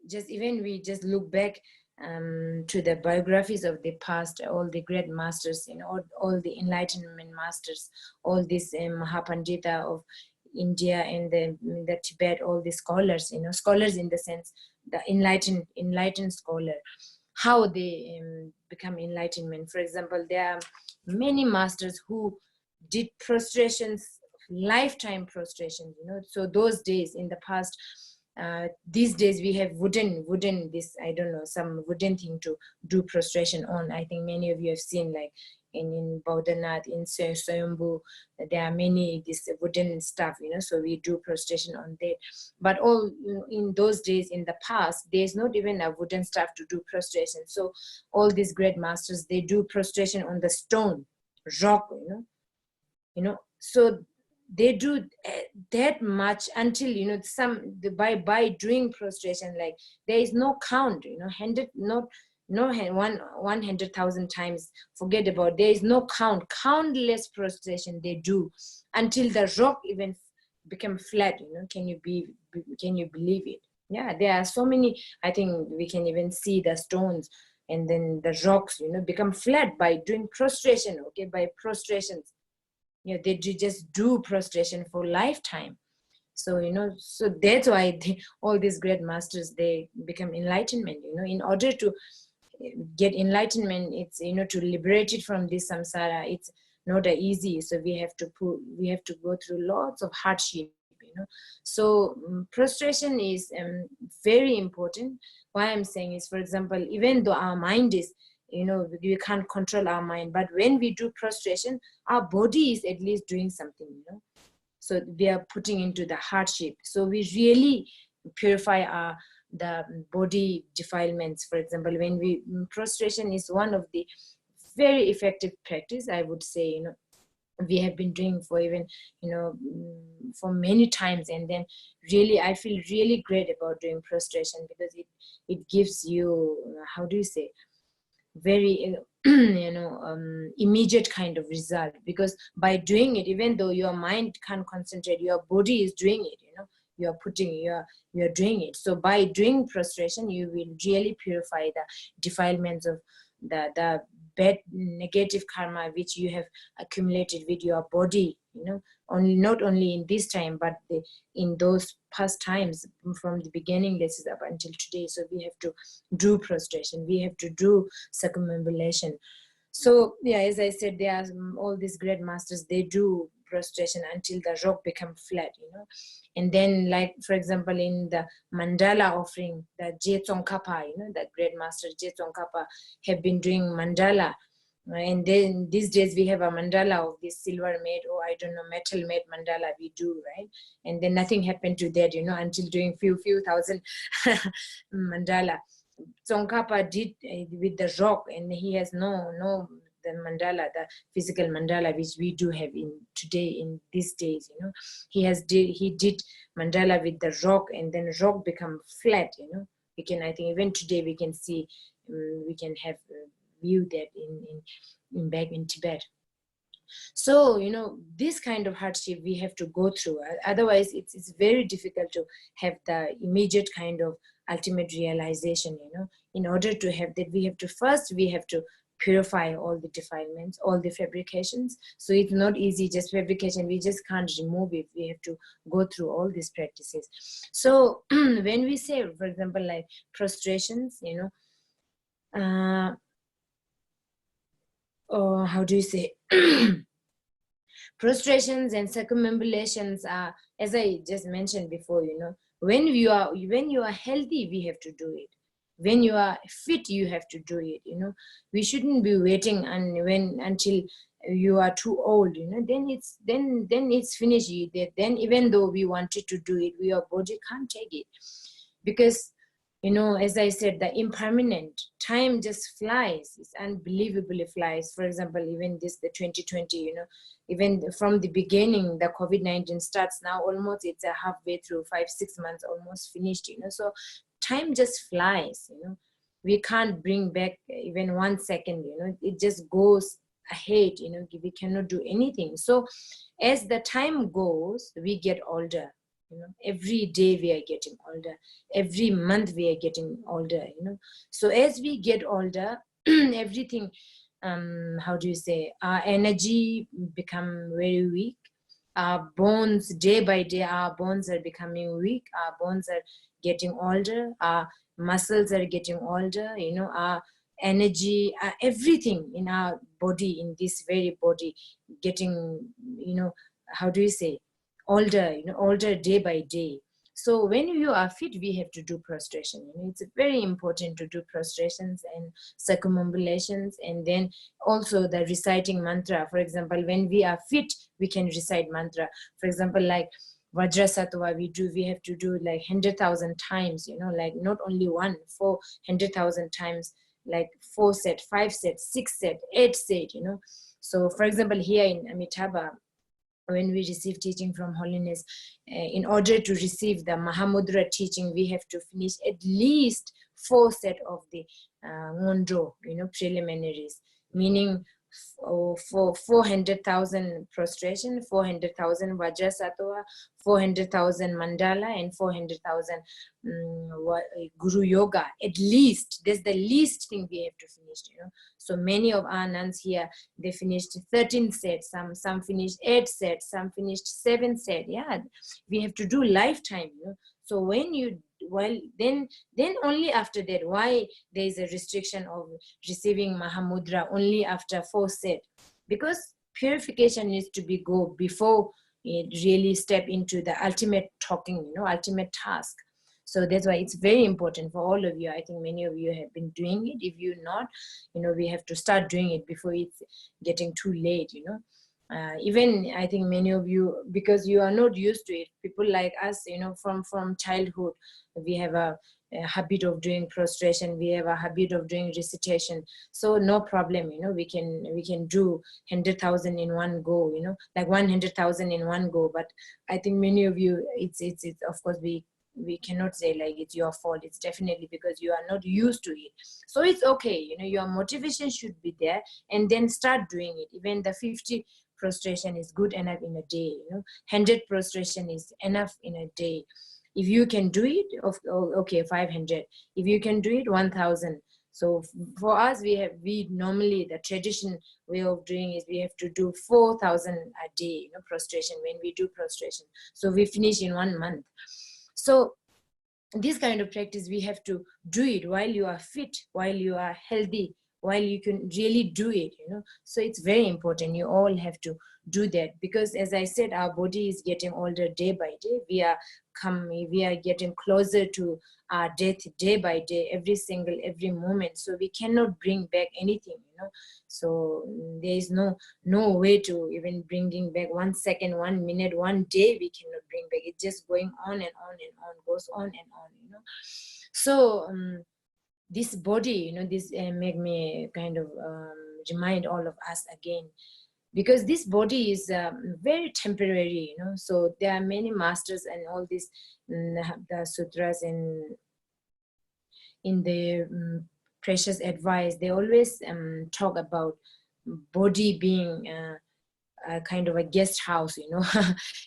just even we just look back to the biographies of the past, all the great masters, all the enlightenment masters, all these Mahapandita of India and the Tibet, all the scholars, scholars in the sense the enlightened scholar, how they become enlightenment. For example, there are many masters who did prostrations, lifetime prostrations, so those days in the past. These days we have wooden this, I don't know, some wooden thing to do prostration on. I think many of you have seen, like in Baudhanath, in Swayambhu, there are many this wooden stuff, so we do prostration on that. But all in those days in the past, there's not even a wooden stuff to do prostration. So all these great masters, they do prostration on the stone, rock, so they do that much until by doing prostration, like there is no count, handed not no 100,000 times, forget about, there is no count, countless prostration they do until the rock even become flat. Can you believe it? Yeah, there are so many. I think we can even see the stones and then the rocks become flat by doing prostration. Okay, by prostrations. They just do prostration for lifetime. So so that's why all these great masters, they become enlightenment. In order to get enlightenment, it's to liberate it from this samsara, it's not easy. So we have to go through lots of hardship. So prostration is very important. Why I'm saying is, for example, even though our mind is, we can't control our mind, but when we do prostration, our body is at least doing something. So we are putting into the hardship, so we really purify the body defilements. For example, when we prostration is one of the very effective practice, I would say. We have been doing for even for many times, and then really I feel really great about doing prostration, because it gives you, how do you say, very immediate kind of result. Because by doing it, even though your mind can't concentrate, your body is doing it. You're doing it. So by doing prostration, you will really purify the defilements of the bad negative karma which you have accumulated with your body, not only in this time, but in those past times, from the beginning, this is up until today. So we have to do prostration, we have to do circumambulation. So yeah, as I said, there are all these great masters, they do prostration until the rock become flat. And then, like for example, in the mandala offering, the Je Tsongkhapa, the great master Je Tsongkhapa have been doing mandala. And then these days we have a mandala of this silver made, or I don't know, metal made mandala we do, right? And then nothing happened to that, until doing few thousand mandala. Tsongkhapa did with the rock, and he has no the mandala, the physical mandala which we do have in today, in these days. He did mandala with the rock, and then rock become flat. We can, I think even today we can see, we can have view that in back in Tibet. So this kind of hardship we have to go through, otherwise it's very difficult to have the immediate kind of ultimate realization. In order to have that, we have to purify all the defilements, all the fabrications. So it's not easy, just fabrication, we just can't remove it. We have to go through all these practices. So when we say, for example, like prostrations, or how do you say, prostrations and circumambulations are, as I just mentioned before, when you are healthy, we have to do it. When you are fit, you have to do it. We shouldn't be waiting until you are too old. Then it's finished. Then even though we wanted to do it, your body can't take it, because as I said, the impermanent time just flies. It's unbelievably flies. For example, even the 2020, even from the beginning, the COVID-19 starts now, almost it's a halfway through, 5-6 months almost finished, so time just flies. we can't bring back even 1 second, it just goes ahead, we cannot do anything. So as the time goes, we get older, every day we are getting older, every month we are getting older, so as we get older, everything, how do you say, our energy become very weak. Our bones, day by day, our bones are becoming weak, our bones are getting older, our muscles are getting older, our energy, everything in our body, in this very body, getting, how do you say, older, older day by day. So when you are fit, we have to do prostration. It's very important to do prostrations and circumambulations, and then also the reciting mantra. For example, when we are fit, we can recite mantra. For example, like Vajrasattva, we have to do like 100,000 times, like not only one, 400,000 times, like 4 set, 5 set, 6 set, 8 set, So for example, here in Amitabha, when we receive teaching from Holiness, in order to receive the Mahamudra teaching, we have to finish at least 4 set of the Ngondo, preliminaries, meaning for 400,000 prostration, 400,000 Vajrasattva, 400,000 mandala, and 400,000 Guru Yoga. At least, that's the least thing we have to finish, So many of our nuns here, they finished 13 sets, some finished 8 sets, some finished 7 sets. Yeah, we have to do lifetime, So when you, then only after that, why there is a restriction of receiving Mahamudra only after 4 set? Because purification needs to be go before it really step into the ultimate talking, ultimate task. So that's why it's very important for all of you. I think many of you have been doing it. If you're not, we have to start doing it before it's getting too late, even I think many of you, because you are not used to it, people like us, from childhood, we have a habit of doing prostration, we have a habit of doing recitation. So no problem, we can do 100,000 in one go, like 100,000 in one go. But I think many of you, it's of course, we cannot say like it's your fault. It's definitely because you are not used to it. So it's okay, your motivation should be there, and then start doing it. Even the 50 prostration is good enough in a day, 100 prostration is enough in a day. If you can do it, okay, 500. If you can do it, 1,000. So for us, we normally, the tradition way of doing is we have to do 4,000 a day, prostration, when we do prostration. So we finish in 1 month. So this kind of practice, we have to do it while you are fit, while you are healthy, while you can really do it, So it's very important. You all have to do that, because as I said, our body is getting older day by day. We are getting closer to our death day by day, every moment. So we cannot bring back anything, So there is no way to even bringing back 1 second, 1 minute, 1 day. We cannot bring back. It's just going on and on and on, goes on and on, So this body, this make me kind of remind all of us again, because this body is very temporary, So there are many masters and all these the sutras and in the precious advice, they always talk about body being a kind of a guest house,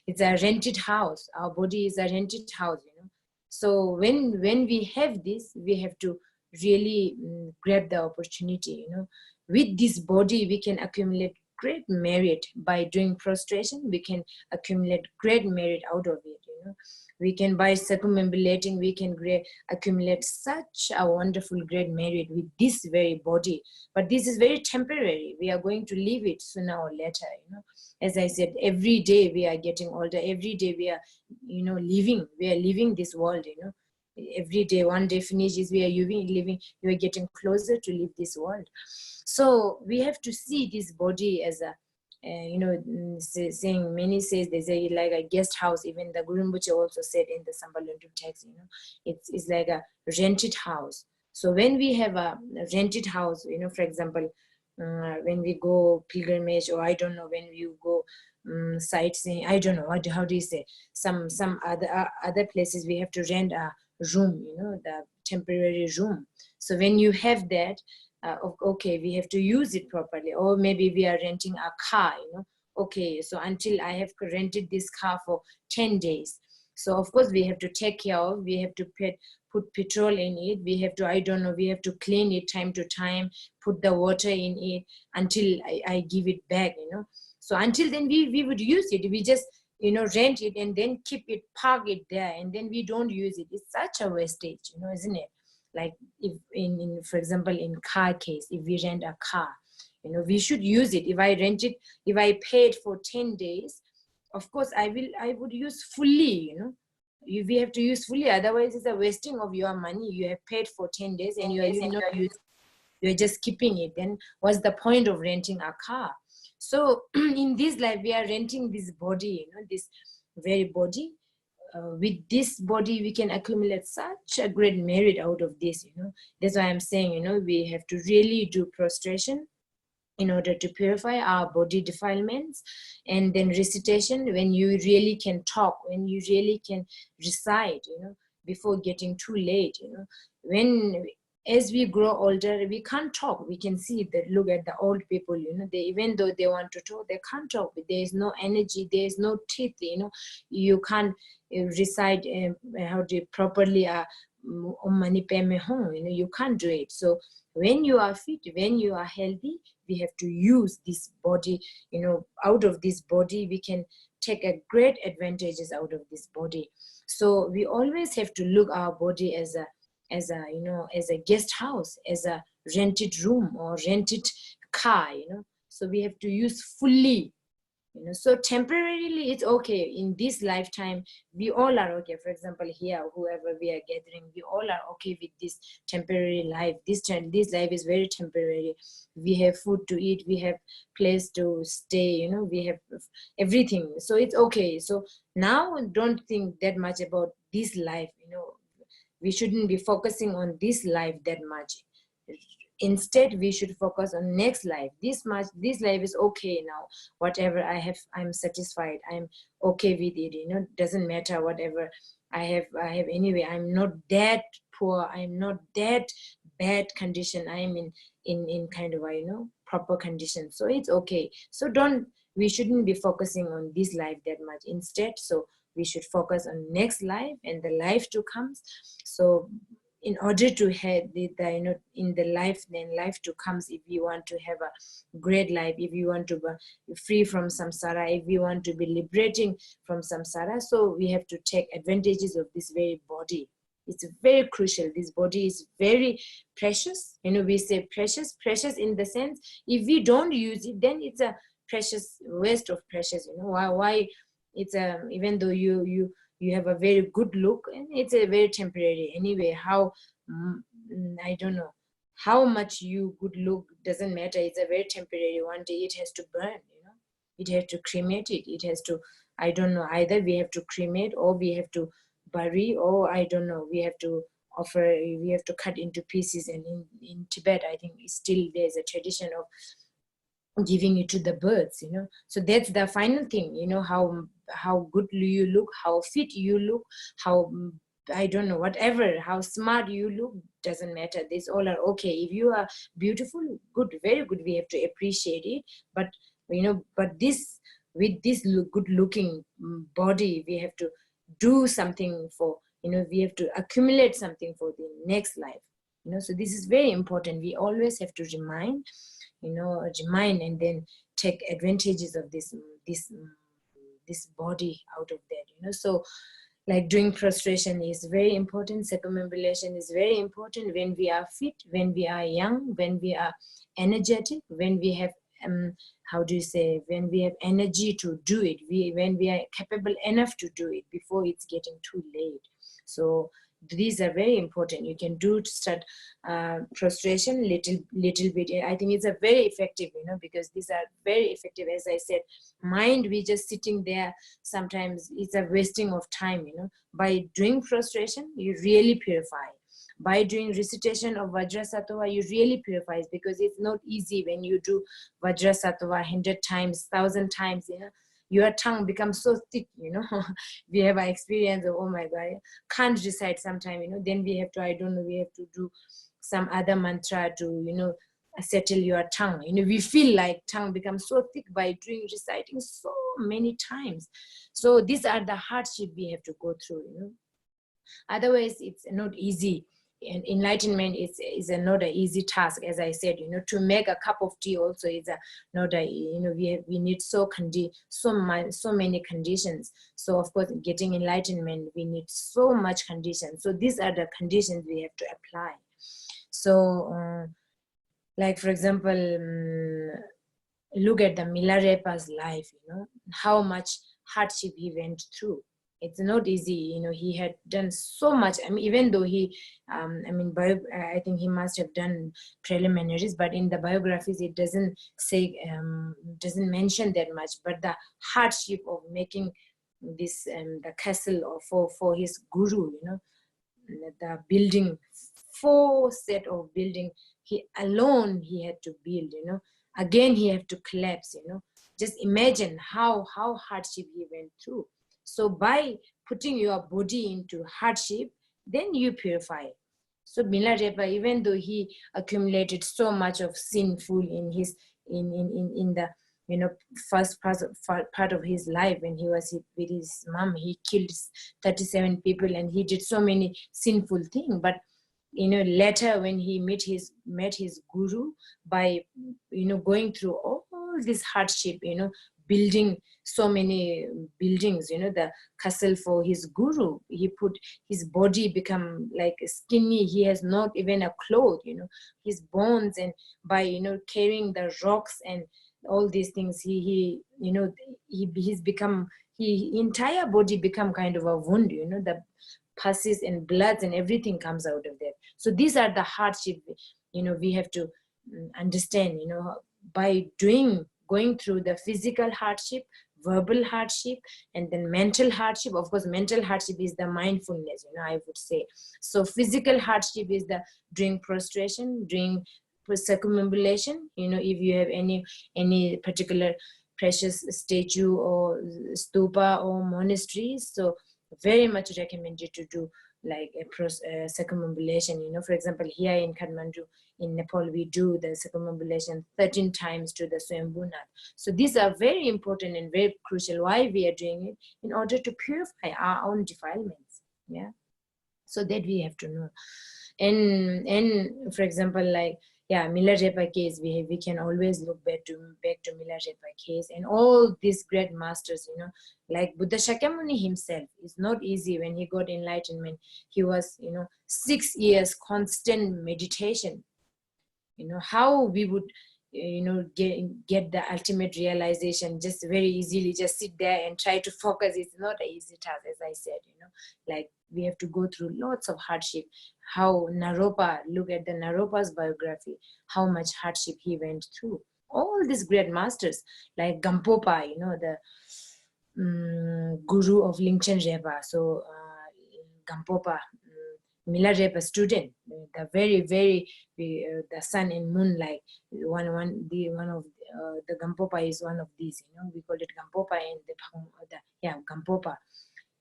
It's a rented house. Our body is a rented house, So when we have this, we have to really grab the opportunity, With this body, we can accumulate great merit. By doing prostration, we can accumulate great merit out of it, We can, by circumambulating, we can accumulate such a wonderful great merit with this very body. But this is very temporary. We are going to leave it sooner or later, As I said, every day we are getting older. Every day we are, leaving this world, Every day, one day finishes, we are living, you are getting closer to leave this world. So we have to see this body as a, saying, many says, they say like a guest house. Even the Guru Rinpoche also said in the Sambalantu text, it's like a rented house. So when we have a rented house, for example, when we go pilgrimage, or I don't know, when you go sightseeing, I don't know, how do you say, some other places, we have to rent a room, the temporary room. So when you have that, okay, we have to use it properly. Or maybe we are renting a car, okay, so until I have rented this car for 10 days, so of course we have to take care of, we have to put petrol in it, we have to, I don't know, we have to clean it time to time, put the water in it until I give it back, so until then we would use it, we just rent it and then keep it, park it there, and then we don't use it. It's such a wastage, isn't it? Like, if in for example, in car case, if we rent a car, we should use it. If I rent it, if I paid for 10 days, of course I would use fully, we have to use fully, otherwise it's a wasting of your money. You have paid for 10 days and you're just keeping it. Then what's the point of renting a car? So in this life we are renting this body, this very body. With this body we can accumulate such a great merit out of this. That's why I'm saying, we have to really do prostration in order to purify our body defilements, and then recitation, when you really can talk, when you really can recite, before getting too late. When, as we grow older, we can't talk. We can see that, look at the old people, they, even though they want to talk, they can't talk. There is no energy, there is no teeth, you can't recite how to properly Om Mani Padme Hum, you can't do it. So when you are fit, when you are healthy, we have to use this body, out of this body we can take a great advantages out of this body. So we always have to look our body as a as a guest house, as a rented room or rented car. So we have to use fully. So temporarily it's okay. In this lifetime we all are okay. For example, here, whoever we are gathering, we all are okay with this temporary life. This life is very temporary. We have food to eat, we have place to stay, we have everything, so it's okay. So now don't think that much about this life. We shouldn't be focusing on this life that much. Instead we should focus on next life. This life is okay now. Whatever I have, I'm satisfied, I'm okay with it. Doesn't matter whatever I have anyway. I'm not that poor, I'm not that bad condition, I'm in kind of a proper condition, so it's okay. So we shouldn't be focusing on this life that much. Instead, so we should focus on next life and the life to come. So in order to have in the life to comes, if you want to have a great life, if you want to be free from samsara, if you want to be liberating from samsara, so we have to take advantages of this very body. It's very crucial. This body is very precious. We say precious in the sense, if we don't use it, then it's a precious waste of precious. Why it's a, even though you have a very good look, and it's a very temporary anyway. How I don't know how much you good look, doesn't matter. It's a very temporary. One day it has to burn. It has to cremate it. It has to, I don't know, either we have to cremate or we have to bury, or I don't know, we have to we have to cut into pieces. And in Tibet, I think still there's a tradition of giving it to the birds. So that's the final thing. How good you look, how fit you look, how I don't know, whatever, how smart you look, doesn't matter. These all are okay. If you are beautiful, good, very good, we have to appreciate it. But but this, with this good looking body, we have to do something for, we have to accumulate something for the next life. So this is very important. We always have to remind and then take advantages of this body out of that. So like doing prostration is very important. Circumambulation is very important when we are fit, when we are young, when we are energetic, when we have when we have energy to do it, when we are capable enough to do it before it's getting too late. So these are very important. You can do start prostration little bit. I think it's a very effective, because these are very effective. As I said, mind, we just sitting there, sometimes it's a wasting of time. By doing prostration, you really purify. By doing recitation of Vajrasattva, you really purify, because it's not easy when you do Vajrasattva 100 times, 1,000 times. your tongue becomes so thick, we have an experience of, oh my God, can't recite sometime, then we have to, I don't know, we have to do some other mantra to, settle your tongue. We feel like tongue becomes so thick by reciting so many times. So these are the hardship we have to go through. Otherwise, it's not easy. And enlightenment is not an easy task, as I said. To make a cup of tea also is not a, we need so many conditions. So of course, getting enlightenment, we need so much conditions. So these are the conditions we have to apply. So like, for example, look at the Milarepa's life, how much hardship he went through. It's not easy, he had done so much. I mean, even though he, I think he must have done preliminaries, but in the biographies, it doesn't say, doesn't mention that much, but the hardship of making this, the castle for his guru, the building, 4 set of building, he had to build, again, he had to collapse, just imagine how hardship he went through. So by putting your body into hardship, then you purify. So Milarepa, even though he accumulated so much of sinful in his in the first part of his life, when he was with his mom, he killed 37 people and he did so many sinful things. But later when he met his guru, by going through all this hardship, building so many buildings, the castle for his guru, he put his body become like skinny, he has not even a cloth, his bones, and by carrying the rocks and all these things, he's become, entire body become kind of a wound, the pusses and bloods and everything comes out of that. So these are the hardship, we have to understand, by going through the physical hardship, verbal hardship, and then mental hardship. Of course, mental hardship is the mindfulness, I would say. So physical hardship is the doing prostration, doing circumambulation, if you have any particular precious statue or stupa or monasteries, so very much recommended to do like a circumambulation. For example, here in Kathmandu, in Nepal, we do the circumambulation 13 times to the Swayambhunath. So these are very important and very crucial. Why we are doing it? In order to purify our own defilements. Yeah. So that we have to know. And for example, like, yeah, Milarepa case, we can always look back to Milarepa case and all these great masters, like Buddha Shakyamuni himself. It's not easy when he got enlightenment. He was, 6 years constant meditation. How we would, get the ultimate realization just very easily, just sit there and try to focus. It's not an easy task, as I said, like we have to go through lots of hardship. How Naropa, look at the Naropa's biography, how much hardship he went through. All these great masters, like Gampopa, the guru of Lingchen Repa. So Gampopa, Milarepa student, the very the sun and moon, like one of the Gampopa is one of these. We call it Gampopa, and Gampopa.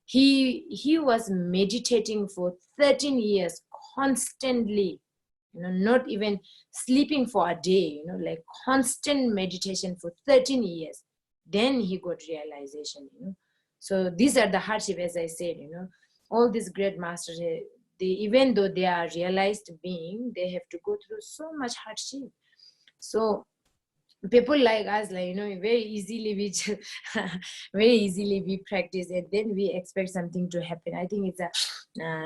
He was meditating for 13 years constantly, not even sleeping for a day, like constant meditation for 13 years. Then he got realization, So these are the hardship, as I said, all these great masters, even though they are realized being, they have to go through so much hardship. So people like us, like, very easily we practice it, then we expect something to happen. I think it's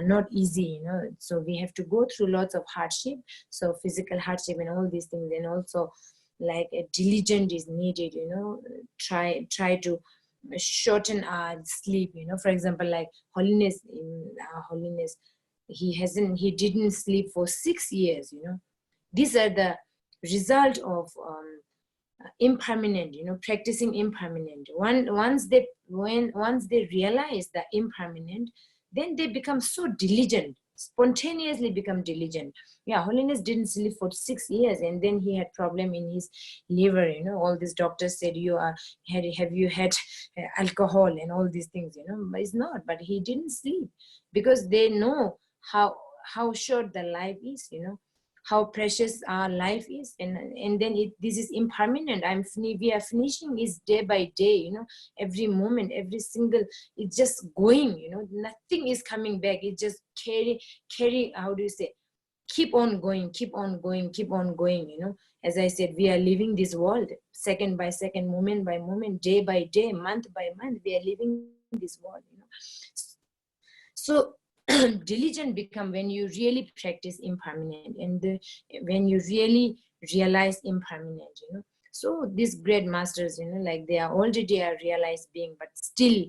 not easy, so we have to go through lots of hardship. So physical hardship and all these things, and also like a diligence is needed, try to shorten our sleep, for example, like Holiness, he didn't sleep for 6 years. These are the result of impermanent, practicing impermanent. Once they realize the impermanent, then they become so diligent. spontaneously become diligent. Yeah, Holiness didn't sleep for 6 years, and then he had problem in his liver. All these doctors said, have you had alcohol and all these things. But it's not. But he didn't sleep because they know how short the life is. How precious our life is, and then this is impermanent. We are finishing is day by day. Every moment, every single, it's just going. Nothing is coming back. It just carry. How do you say? Keep on going, keep on going, keep on going. As I said, we are living this world second by second, moment by moment, day by day, month by month. We are living this world. So diligent become when you really practice impermanent, and when you really realize impermanent. So these great masters, like they are already a realized being, but still,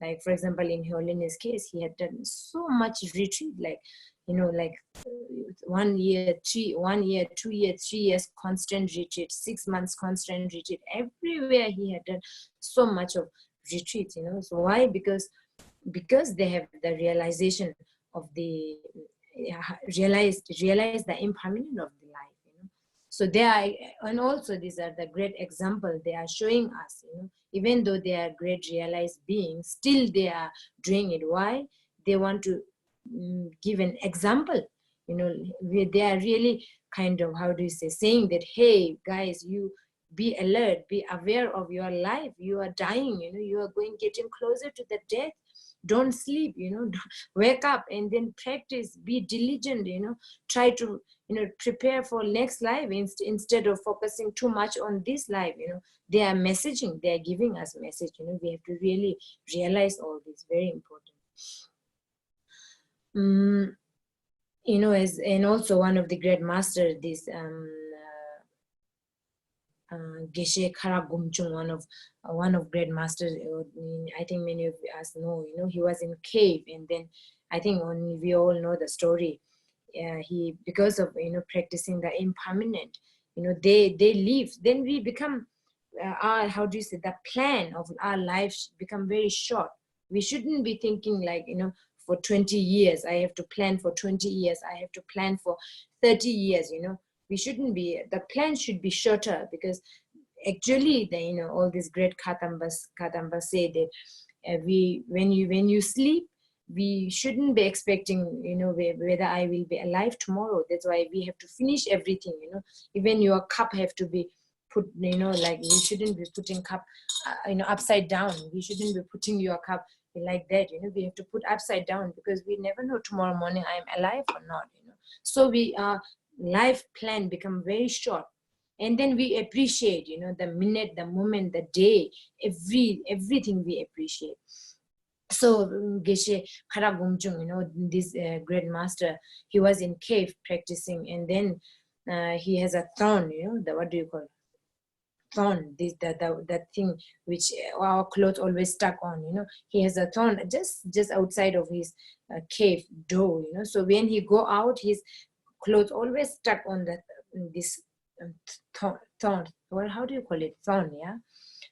like for example, in Holiness case, he had done so much retreat, like 1 year, 2 years, 3 years constant retreat, 6 months constant retreat. Everywhere he had done so much of retreat. So why? Because they have the realization of the realize the impermanence of the life. So they are, and also these are the great example they are showing us. Even though they are great realized beings, still they are doing it. Why? They want to give an example. They are really kind of, how do you say, saying that, hey guys, you be alert, be aware of your life. You are dying. You are getting closer to the death. Don't sleep. Wake up and then practice. Be diligent. Try to prepare for next life instead of focusing too much on this life. They are messaging. They are giving us message. We have to really realize all this. Very important. And also one of the great masters, this Geshe Kara Gumchung, one of great masters. I think many of us know. He was in cave, and then I think we all know the story. He, because of practicing the impermanent, they live. Then we become our, how do you say, the plan of our lives become very short. We shouldn't be thinking like for 20 years I have to plan, for 20 years I have to plan, for 30 years. We shouldn't be. The plan should be shorter, because actually the all these great Katambas say that when you sleep, we shouldn't be expecting whether I will be alive tomorrow. That's why we have to finish everything. Even your cup have to be put, like we shouldn't be putting cup upside down. We shouldn't be putting your cup like that. We have to put upside down, because we never know tomorrow morning I am alive or not. So we life plan become very short, and then we appreciate the minute, the moment, the day, everything we appreciate. So Geshe Khara Gumchung, this great master, he was in cave practicing, and then he has a thorn, what do you call it? Thorn, this that thing which our clothes always stuck on. He has a thorn just outside of his cave door. So when he go out, his clothes always stuck on this thorn. Well, how do you call it? Thorn, yeah,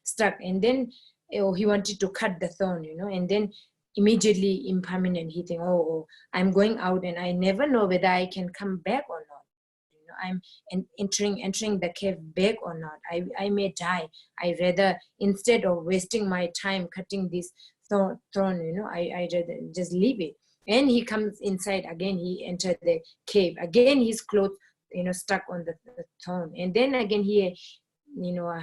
stuck. And then he wanted to cut the thorn, and then immediately impermanent, he think, oh, I'm going out and I never know whether I can come back or not. I'm entering the cave back or not. I may die. I rather, instead of wasting my time cutting this thorn, I rather just leave it. And he comes inside again. He entered the cave again. His clothes stuck on the thorn, and then again he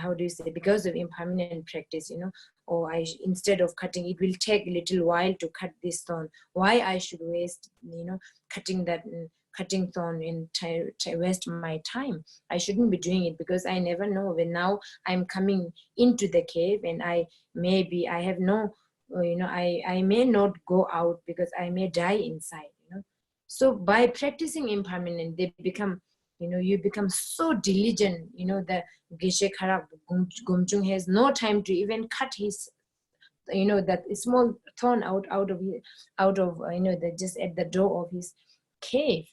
how do you say, because of impermanent practice, or instead of cutting, it will take a little while to cut this thorn. Why I should waste cutting thorn and waste my time? I shouldn't be doing it, because I never know when now I'm coming into the cave, and I have no I may not go out, because I may die inside. So by practicing impermanent, they become you become so diligent. The Geshe Khara Gumchung has no time to even cut his that small thorn out of just at the door of his cave.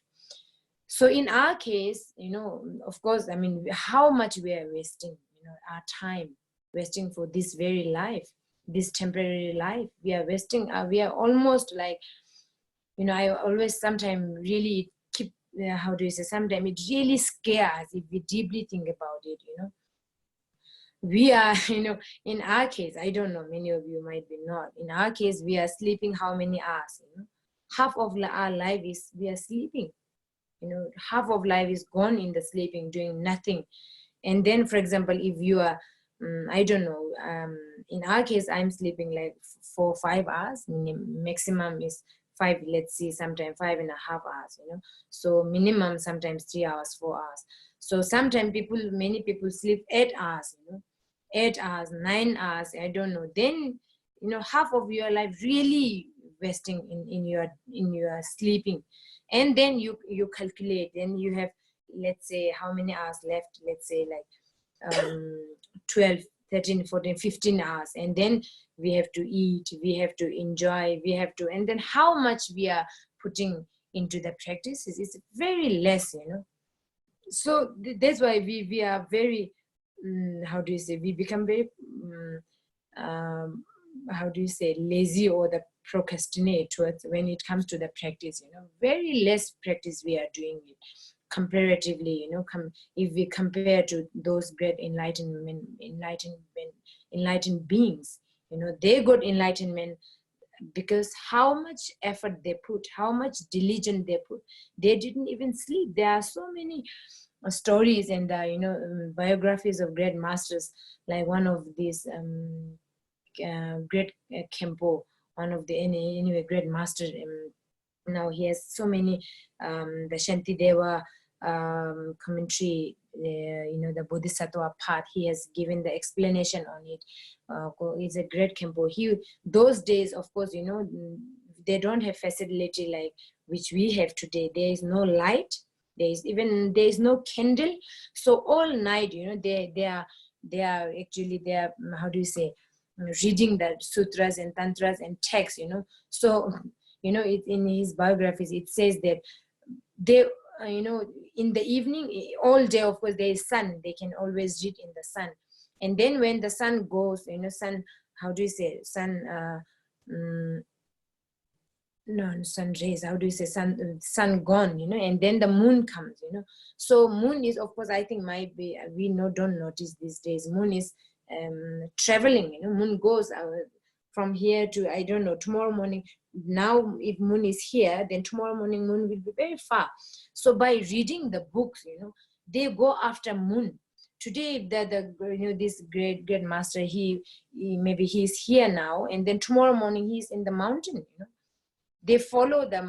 So in our case, of course, I mean, how much we are wasting, our time, wasting for this very life, this temporary life. We are wasting, we are almost like I always sometimes really keep, how do you say, sometimes it really scares if we deeply think about it. We are, in our case, I don't know, many of you might be not. In our case, we are sleeping how many hours? Half of our life is we are sleeping. Half of life is gone in the sleeping, doing nothing. And then, for example, if you are, I don't know, in our case, I'm sleeping like 4 or 5 hours. Maximum is five, let's see, sometimes 5.5 hours, So minimum, sometimes 3 hours, 4 hours. So sometimes many people sleep 8 hours, 8 hours, 9 hours, I don't know. Then, half of your life really wasting in your sleeping. And then you calculate, then you have, let's say, how many hours left, let's say like 12, 13, 14, 15 hours. And then we have to eat, we have to enjoy, and then how much we are putting into the practices is very less. So that's why we are very, how do you say, we become very, how do you say, lazy, or the procrastinate towards when it comes to the practice. Very less practice we are doing it comparatively. If we compare to those great enlightened beings, they got enlightenment because how much effort they put, how much diligence they put. They didn't even sleep. There are so many stories and biographies of great masters, like one of these great Kempo, one of the anyway great master. Now he has so many, the Shanti Deva commentary, the Bodhisattva part, he has given the explanation on it. He's a great Kempo. Those days, of course, they don't have facility like which we have today. There is no light, there is no candle. So all night, they are actually, how do you say, reading the sutras and tantras and texts. So it, in his biographies, it says that they, in the evening, all day, of course, there is sun, they can always read in the sun. And then when the sun goes, sun, how do you say, sun, no, sun rays, how do you say, sun gone, and then the moon comes. So moon is, of course, I think might be, we don't notice these days, moon is traveling. Moon goes from here to, I don't know, tomorrow morning. Now if moon is here, then tomorrow morning moon will be very far. So by reading the books, they go after moon. Today this great master, he maybe he's here now, and then tomorrow morning he's in the mountain. They follow the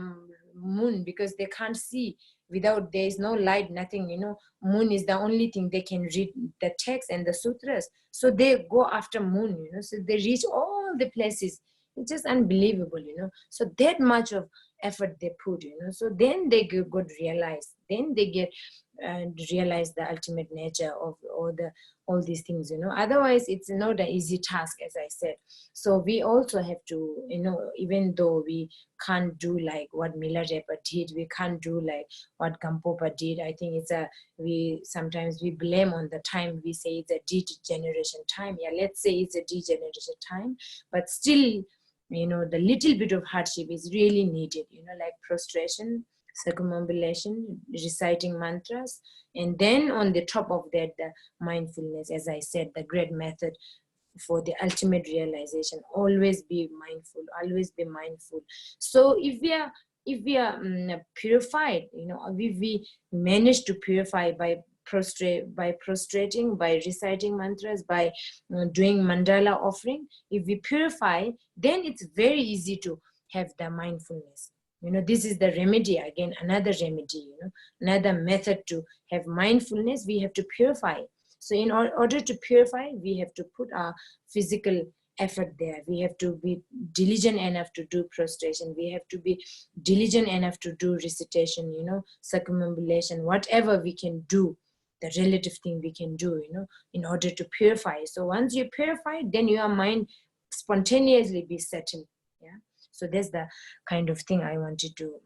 moon because they can't see without, there is no light, nothing. Moon is the only thing they can read, the text and the sutras. So they go after moon. So they reach all the places. It's just unbelievable. So that much of effort they put. So then they got realized, then they get realize the ultimate nature of all these things. Otherwise it's not an easy task, as I said. So we also have to, even though we can't do like what Milarepa did, we can't do like what Gampopa did. I think we sometimes we blame on the time. We say it's a degeneration time. Yeah, let's say it's a degeneration time, but still, the little bit of hardship is really needed, like prostration, circumambulation, reciting mantras, and then on the top of that, the mindfulness, as I said, the great method for the ultimate realization. Always be mindful, always be mindful. So if we are purified, if we manage to purify by prostrating, by reciting mantras, by doing mandala offering, if we purify, then it's very easy to have the mindfulness. This is the remedy, again, another remedy, another method to have mindfulness. We have to purify. So in order to purify, we have to put our physical effort there. We have to be diligent enough to do prostration. We have to be diligent enough to do recitation, circumambulation, whatever we can do, the relative thing we can do, in order to purify. So once you purify, then your mind spontaneously be settled. Yeah. So that's the kind of thing I wanted to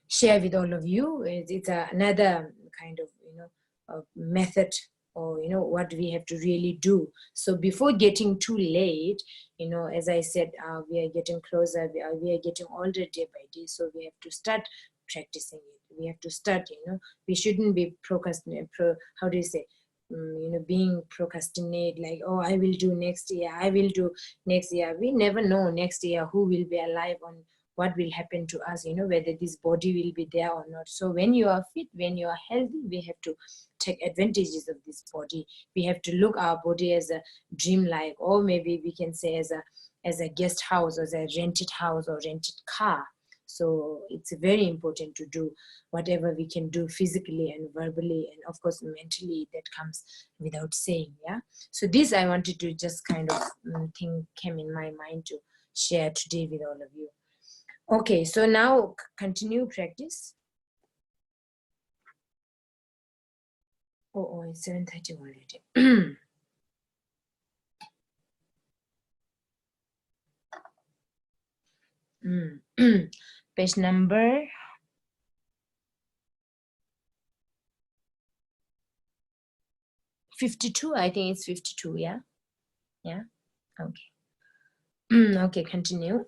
share with all of you. It's another kind of, method or what we have to really do. So before getting too late, as I said, we are getting closer, we are getting older day by day, so we have to start practicing it. We have to start, we shouldn't be how do you say, being procrastinate, like, oh, I will do next year, I will do next year. We never know next year who will be alive, on what will happen to us, whether this body will be there or not. So when you are fit, when you are healthy, we have to take advantages of this body. We have to look our body as a dream life, or maybe we can say as a guest house, or as a rented house or rented car. So it's very important to do whatever we can do physically and verbally, and of course mentally, that comes without saying. Yeah, so this I wanted to just kind of thing came in my mind to share today with all of you. Okay, so now continue practice. Oh, it's 7:30 already. Page number 52. I think it's 52. Yeah. Okay. Okay, continue.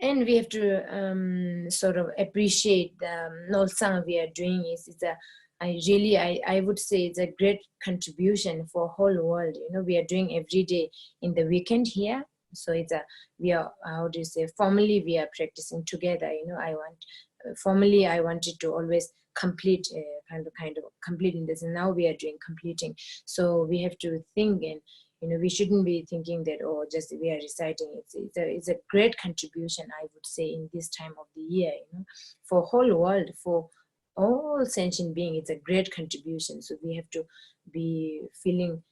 And we have to sort of appreciate the Nolsang we are doing. I would say it's a great contribution for whole world. We are doing every day in the weekend here. So we are, how do you say, formally we are practicing together. Formally I wanted to always complete, kind of completing this, and now we are doing completing. So we have to think, and we shouldn't be thinking that, oh, just we are reciting. It's a great contribution, I would say, in this time of the year, for whole world, for all sentient being. It's a great contribution. So we have to be feeling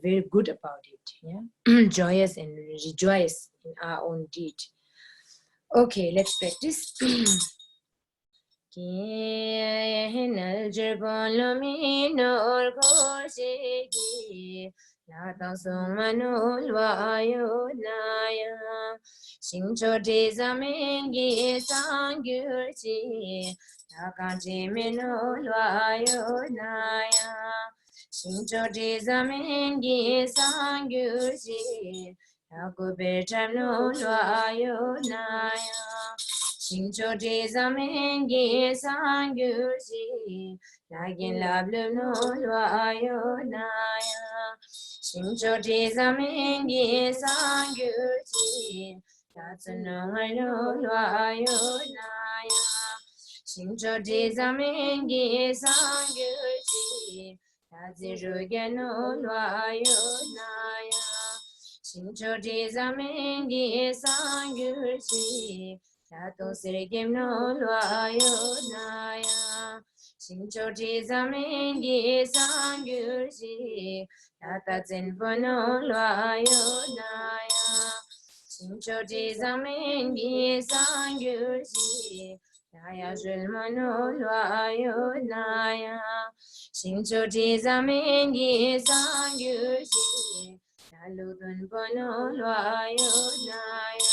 very good about it. Yeah, joyous and rejoice in our own deed. Okay, let's practice. Shincho de zamengi sangyuji, nagin lablu no lwayo naya. Shincho de zamengi sangyuji, tatsuno no lwayo naya. Shincho de zamengi sangyuji, tatsiru no lwayo naya. Shincho de zamengi sangyuji, Tato Sergim no Lwayo Naya, Shincho Tizamengi Sangyushi, Tata Zenpo no Lwayo Naya, Shincho Tizamengi Sangyushi, Naya Zulma no Lwayo Naya, Shincho Tizamengi Sangyushi, Naludun Pono Lwayo Naya.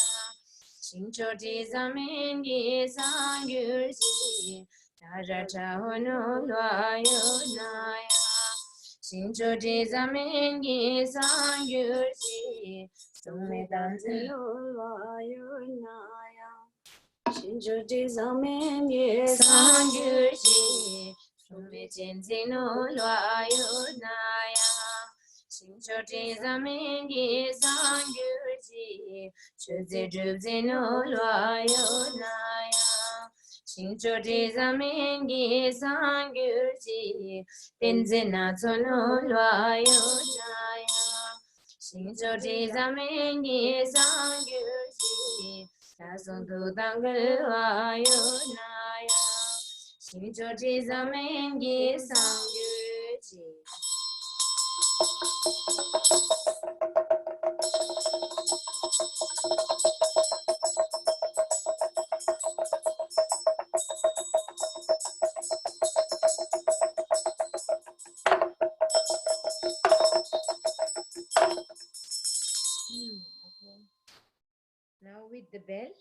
Shincho Tizamengi Sangyushi, Tarata Hono Lwayo Naya. Shincho Tizamengi Sangyushi, Sumetanzi Lwayo Naya. Shincho Tizamengi Sangyushi, Sumetanzi Lwayo Naya. Shincho Tizamengi Sangyushi, Shuzi Drubzi no Lwayo Naya. Shincho Tizamengi Sangyushi, Tenzi Natsu no Lwayo Naya. Shincho Tizamengi Sangyushi, Tasun Tutangal Lwayo Naya. Shincho Tizamengi Sangyushi. Okay. Now with the bell.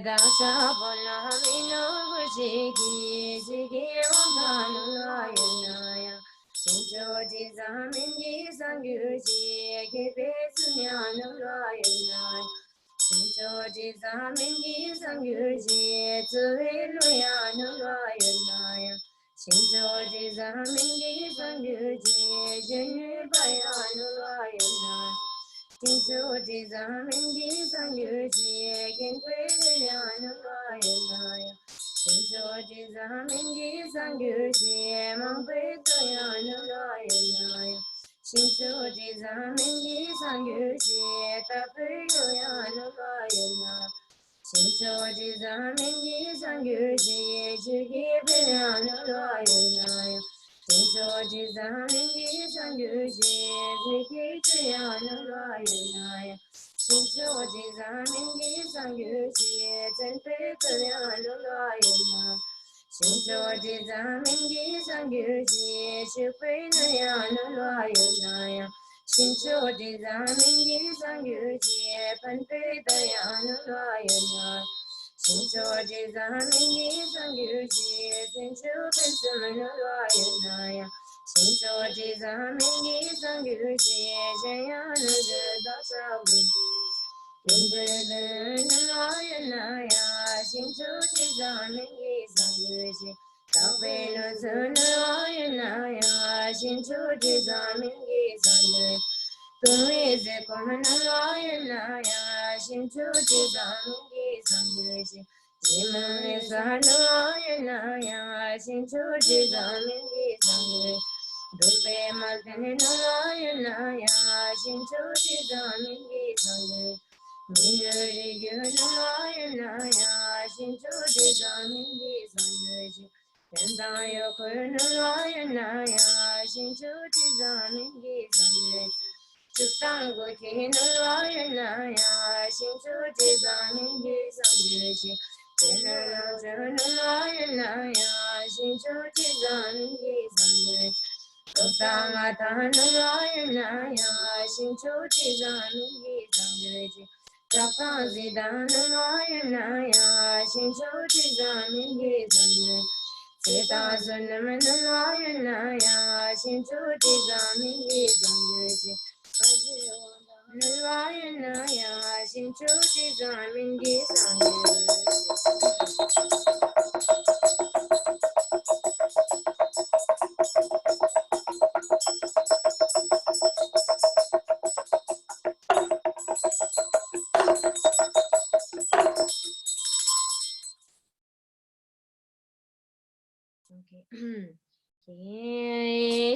Dasha Jigi Jigi Wanganaya Sinjoti Zamingi Sangyuji Kipe Sunyanaya Sinjoti Zamingi Sangyuji Tuiluyanaya Sinjoti Zamingi Sangyuji Junibayanaya Sinjoti Zamingi Sangyuji Kinkwiliyanaya Sinjoti Zamingi Sangyuji Mangpitoyanaya Sinjoti Zamingi Sangyuji Tapiyoyanaya Sinjoti Zamingi Sangyuji Jikipiyanaya Sinjoti Zamingi Sangyuji Jikipiyanaya Sinjoti Zamingi Sangyuji Tenpitoyanaya Sinjoti Zamingi Sangyuji Shukinayanaya Sinjoti Zamingi Sangyuji Panpitayanaya Sinjoti Zamingi Sangyuji Sinjupinsumanaya Sinjoti Zamingi Sangyuji Jayanudadasabu Sinjupinsumanaya Sinjoti Zamingi Sangyuji Tapenusunayanaya Sinjoti Zamingi Sangyuji Tumeze Komanaya Sinjoti Zamingi Sangyuji Jimane Sahanaya Sinjoti Zamingi Sangyuji Dupe Malkanaya Sinjoti Zamingi Sangyuji Minuri Yunaya Sinjoti Zamingi Sangyuji Yandayo Kurunaya Sinjoti Zamingi Sangyuji Chutango Kinaya Sinjoti Zamingi Sangyuji Yanaya Sinjoti Zamingi Sangyuji Kaptangatanaya Sinjoti Zamingi Sangyuji Kaptanzidanaya Sinjoti Zamingi Sangyuji Sitasunnamanaya Sinjoti Zamingi Sangyuji Nalvayanaya Sinjoti Zamingi Sangyuji.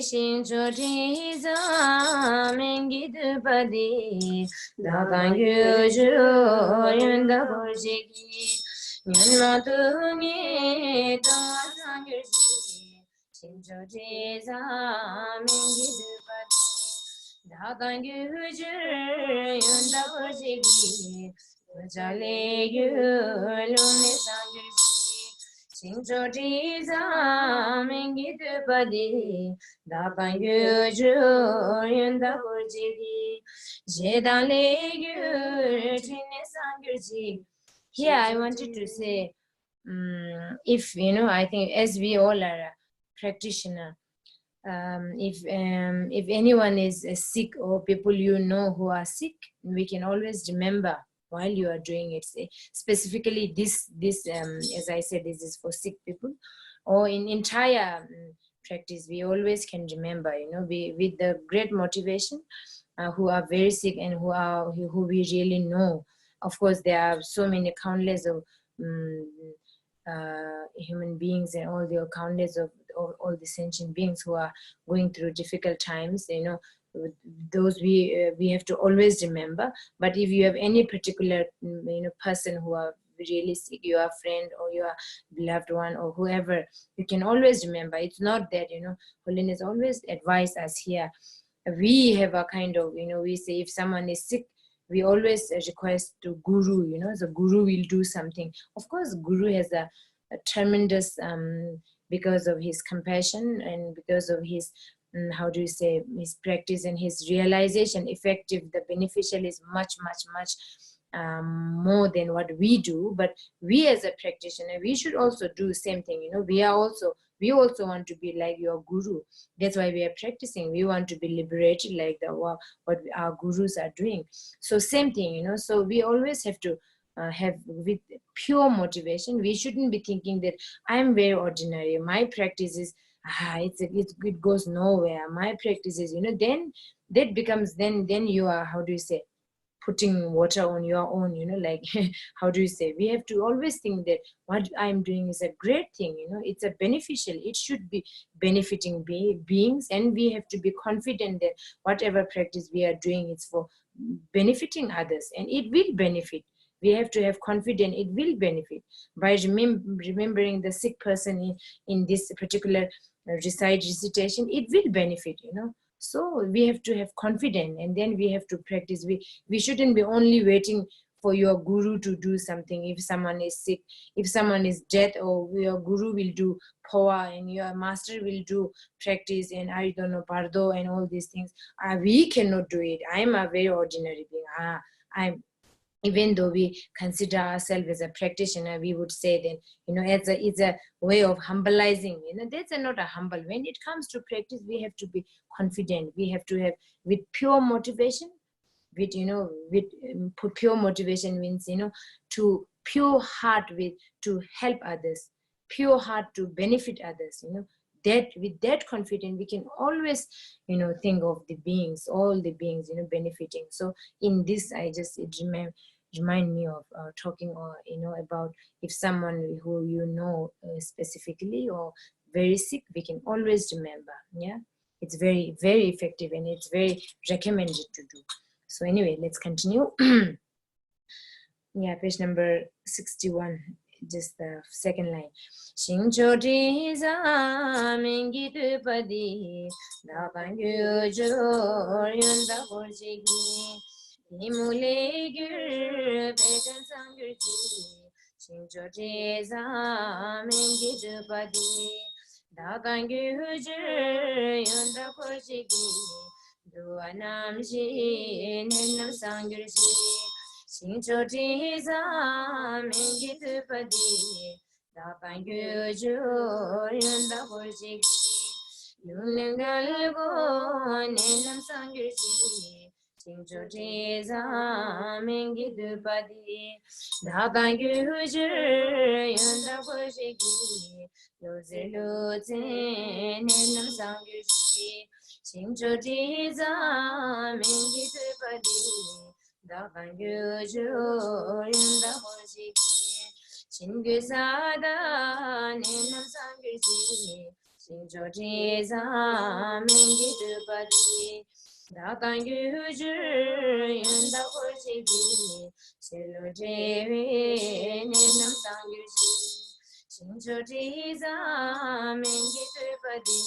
Sinjoti Zamingi Dupadi Dakangyuju Yundabujiki Nyanmatungi Dakangyuji Sinjoti Zamingi Dupadi Dakangyuju Yundabujiki Vajale Yulumi Sangyuji Sinjoti Zamingi Dupadi Dakangyuju Yundabujiki Jedale Yutine Sangyuji. Here I wanted to say, if I think as we all are a practitioner, if anyone is sick or people who are sick, we can always remember while you are doing it. Specifically, this as I said, this is for sick people, or in entire practice, we always can remember, with the great motivation, who are very sick and who we really know. Of course, there are so many countless of human beings and all the countless of all the sentient beings who are going through difficult times. Those we have to always remember. But if you have any particular person who are really sick, your friend or your beloved one or whoever, you can always remember. It's not that Holiness always advise us here. We have a kind of we say if someone is sick, we always request to Guru. The Guru will do something. Of course, Guru has a tremendous because of his compassion and because of his his practice and his realization effective, the beneficial is much more than what we do, but we as a practitioner, we should also do the same thing. We also want to be like your guru. That's why we are practicing. We want to be liberated like what our gurus are doing. So same thing. So we always have to have with pure motivation. We shouldn't be thinking that I'm very ordinary, my practice is it goes nowhere, my practice is, then that becomes, then you are, how do you say, putting water on your own, like how do you say, we have to always think that what I'm doing is a great thing, it's a beneficial, it should be benefiting beings, and we have to be confident that whatever practice we are doing is for benefiting others, and it will benefit. We have to have confidence it will benefit. By remembering the sick person in this particular recitation, it will benefit, so we have to have confidence, and then we have to practice. We shouldn't be only waiting for your guru to do something. If someone is sick, if someone is dead, or your guru will do power and your master will do practice and I don't know bardo and all these things, we cannot do it. I am a very ordinary being. I'm Even though we consider ourselves as a practitioner, we would say that, it's a way of humbleizing. That's not a humble. When it comes to practice, we have to be confident. We have to have with pure motivation. Pure motivation means, to pure heart to help others, pure heart to benefit others. That with that confidence, we can always, think of the beings, all the beings, benefiting. So in this, it remind me of talking, or about if someone who specifically or very sick, we can always remember. Yeah, it's very, very effective, and it's very recommended to do. So anyway, let's continue. Yeah, page number 61, just the second line. Shingchoti mingi tu padi da bangyu jor yunda borjigi nimule gyur bejan sangyurji Shingchoti mingi tu padi da bangyu jor yunda borjigi duanam shi nenam sangyurji Shingchoti mingi tu padi Da bangyu jor yunda borjigi Yunengal go nenam sangyurji Shingchoti mingi tu padi Da bangyu jor yunda borjigi Lozilu nenam sangyurji Shingchoti mingi tu padi Da bangyu jor yunda borjigi Chingu sada nenam sangyurji Shingchoti mingi tu padi Da bangyu jor yunda borjigi Shilu devi nenam sangyurji Shingchoti mingi tu padi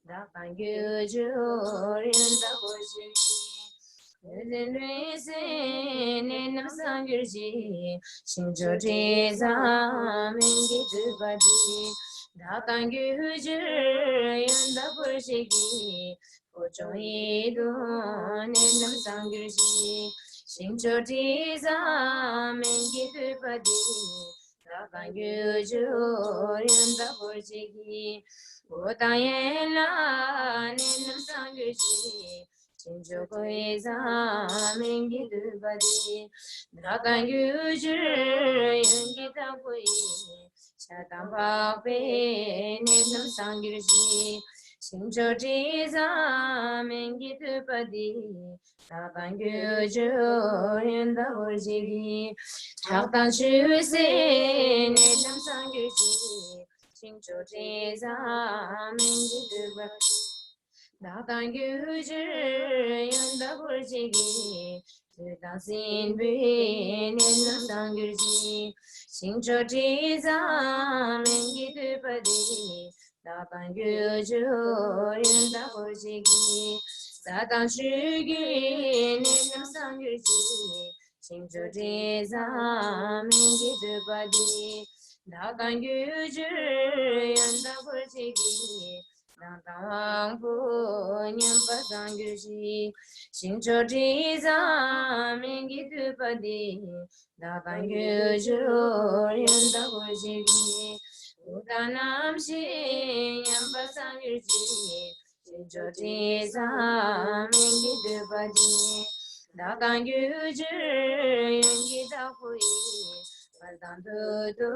Da bangyu jor yunda borjigi Nenam sangyurji Shingchoti mingi tu padi Da bangyu jor yunda borjigi Pochoi do nenam sangyurji Shingchoti mingi tu padi Da bangyu jor yunda borjigi Otayela nenam sangyurji Shingchoti mingi tu padi Da bangyu jor yunda borjigi Shatam pe nenam sangyurji Shingchoti mingi tu padi Da bangyu jor yunda borjigi Shatam shu se nenam sangyurji Shingchoti mingi tu padi Da bangyu jor yunda borjigi Zidang sin bui nenam sangyurji Shingchoti mingi tu padi Da bangyu jor yunda borjigi Zadang shugi nenam sangyurji Shingchoti mingi tu padi Da bangyu jor yunda borjigi Tang pu nyam pa sang gyu shi sing cho tri za ming gi tu pa di da tang gyu ju yin da gu shi gi u da nam shi nyam pa sang gyu shi sing cho tri za ming gi tu pa di da tang gyu ju yin gi da gu yi pa tang tu tu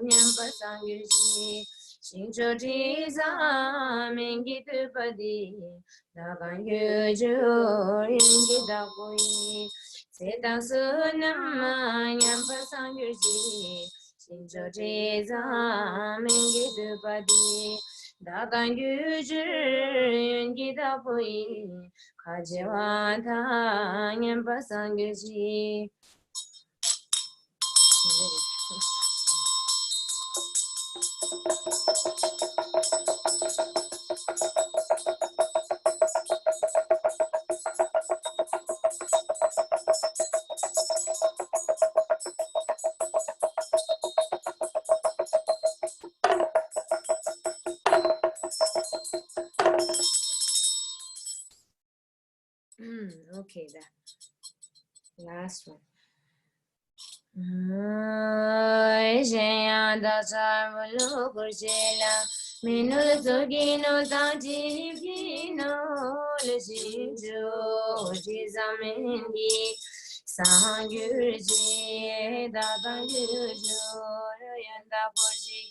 nyam pa sang gyu shi sing cho tri za ming gi tu pa di da gang yu ju yin gi da gu yi se dang su nam ma nyam pa sang yu ji sing cho tri za ming gi tu pa di da gang yu ju yin gi da gu yi ka je wa ta nyam pa sang yu ji. Okay, the last one. Da sa lu ku la minul zogino tangino le sinjo ji zamengi sangurji da bangujo yanda porji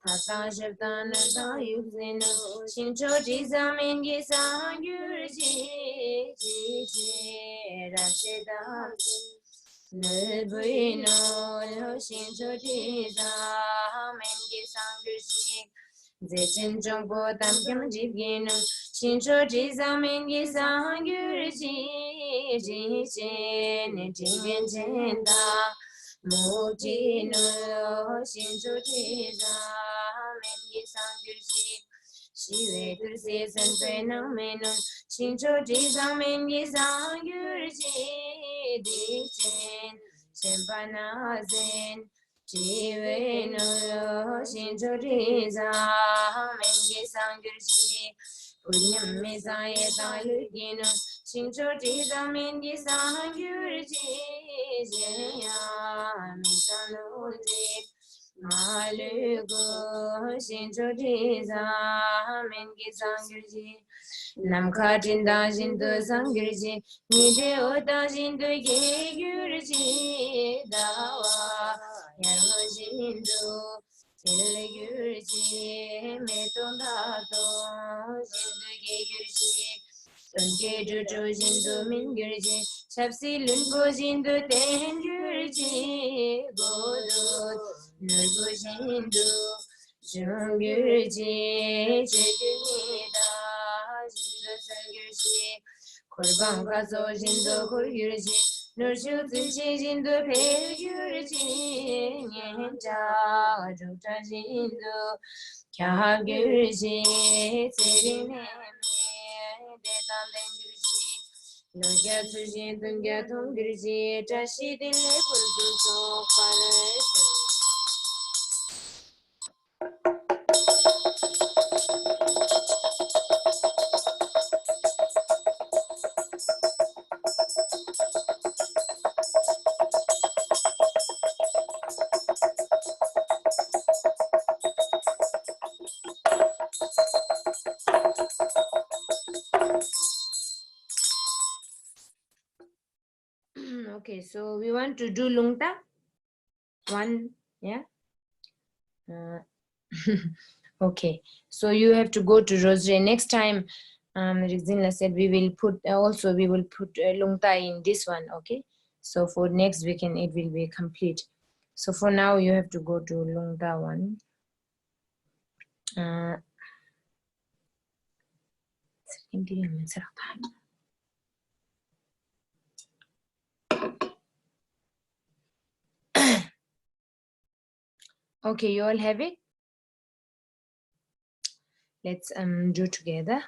Tata Shivdan da yuzino shincho ji zamengi sangurji ji rashida Nebuino shincho ji zamengi sangurji Zechin Jongbo Tam Kim Jibgino Shincho Jizamengi Sangurji Jichin Jingen Jenda Mujino Shincho Jizamengi Sangurji Shive Durse Senpe Nameno Shincho Jizamengi Sangurji Dichin Shempanazen Jive no shincho riza mengi sangurji punyam me saye talugino shincho riza mengi sangurji jeya misanuji malugo shincho riza mengi sangurji Namkha Jinda Jindu Sangirji, Nide Oda Jindu Gegurji, Dawa Yarmo Jindu, Tilgurji, Metondato, Jindu Gegurji, Tunke Juju Jindu Mingurji, Chapsi Lungo Jindu Tengurji, Godo, Nurgo Jindu, Jungurji, Chedunida. Kurban kazo jindo kurgürji Nurshu tüçi jindo pergürji Nyenca juta jindo Kya gürji Serine Dedan dengürji Nurga tüçi dunga tungürji Taşı dinle kurdu sokarısı Okay, so we want to do lungta. One, yeah. Okay, so you have to go to Rosary. Next time, Rizina said we will put lungta in this one. Okay, so for next weekend it will be complete. So for now you have to go to lungta one. Okay, you all have it. Let's do together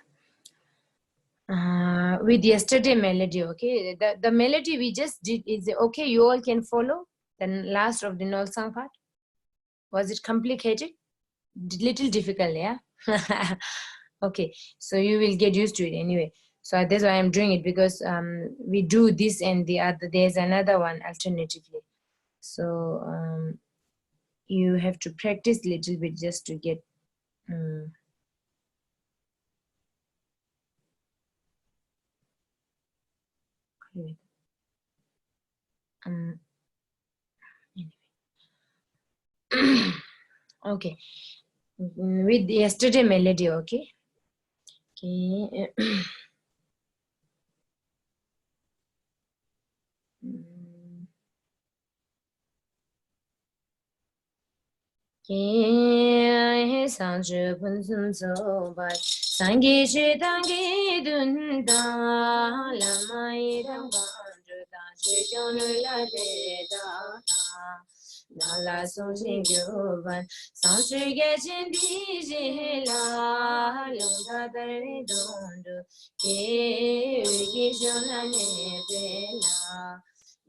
with yesterday melody. Okay, the melody we just did is okay. You all can follow the last of the Nolsang part. Was it complicated? Little difficult, yeah. Okay, so you will get used to it anyway. So that's why I'm doing it, because we do this and the other, there's another one alternatively. So you have to practice a little bit just to get okay, with yesterday melody. Okay. Okay. Ke sang zhe bun sun zhou bai, san gi zhi dang gi dun da, la ma yi dang gang zhe da zhi jiao nu la de da da. La la song xin jiu ban, sang zhi ge jin di zhi la, long da da ri dong zhe, ke yu gi zhou la ne de la.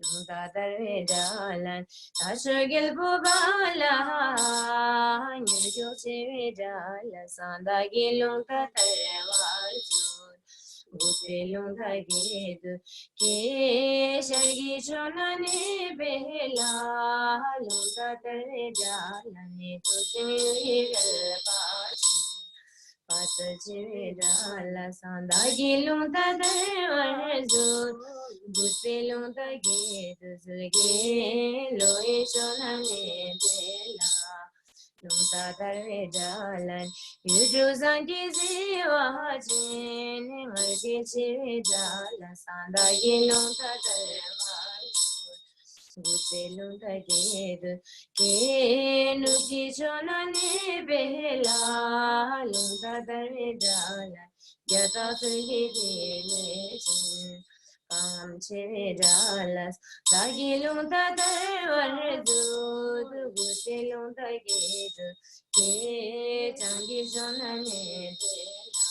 Long da da ri da lan, ta shi gil bu ba la, nyu jiu chi ri da la, san da gi long da da re wa zu, gu zi long da gi du, ke shar gi chou na ne be la, long da da re da la, ne tu zi ri re ba zu. Pata chi da la san da gi lung da da wa zu, gu se lung da gi du zu gi lo e cho na ne de la, lung da da re da lan, yu ju san gi zi wa jin, ngar gi chi da la san da gi lung da da wa zu. Gute lung da ge du, ke nu ki chona ne be la, lung da da re da la, ya da su ge de le jin, kam che re da la, da gi lung da da wa re du, du gute lung da ge du, ke chang gi chona ne be la,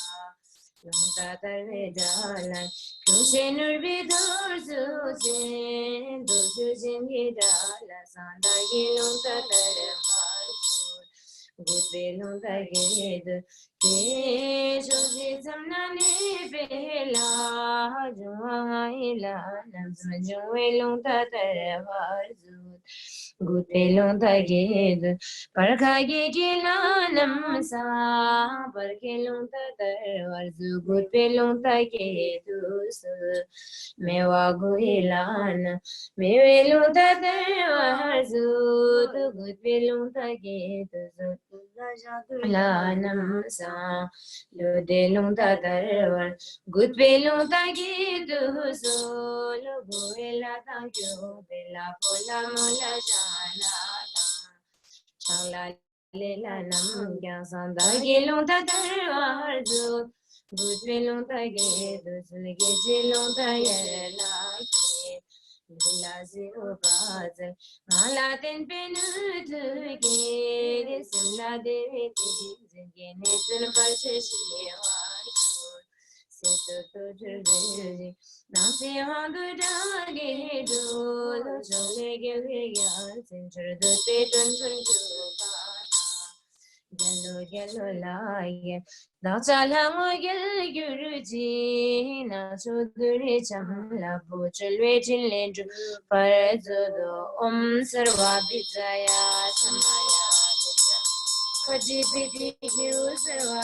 lung da da re da la. Kushe nurbi dorsu jen, dorsu jen gida la sanda gilong ta tere marjur, gudbe long ta gidu, ke shoji samna ne pehla, jungwa ila namsma jungwe long ta tere marjur, gudbe long ta gidu, parkha gi gila namsa, parke long ta tere marjur, gudbe long ta gidu. Mewa guilana, mewelung ta dewa zut, good belung ta get lanam sa, ludelung ta darwar, good belung ta get so, luguela ta kyo, bella pola mola jala chala lela nam kya sanda gilung ta darwar zut. Good belong together, so the kids belong together like La zero buzzer, Malatin Penu to get Simla David again, it's in a purchase. Set to the Nancy on the doggy do, so they give the yards into the pit and Yellow, yellow lion. Now tell him yell guruji. Now so the chamla butchel waiting lendru. Parazodo sarva bijaya samaya. Pati piti hiu sarva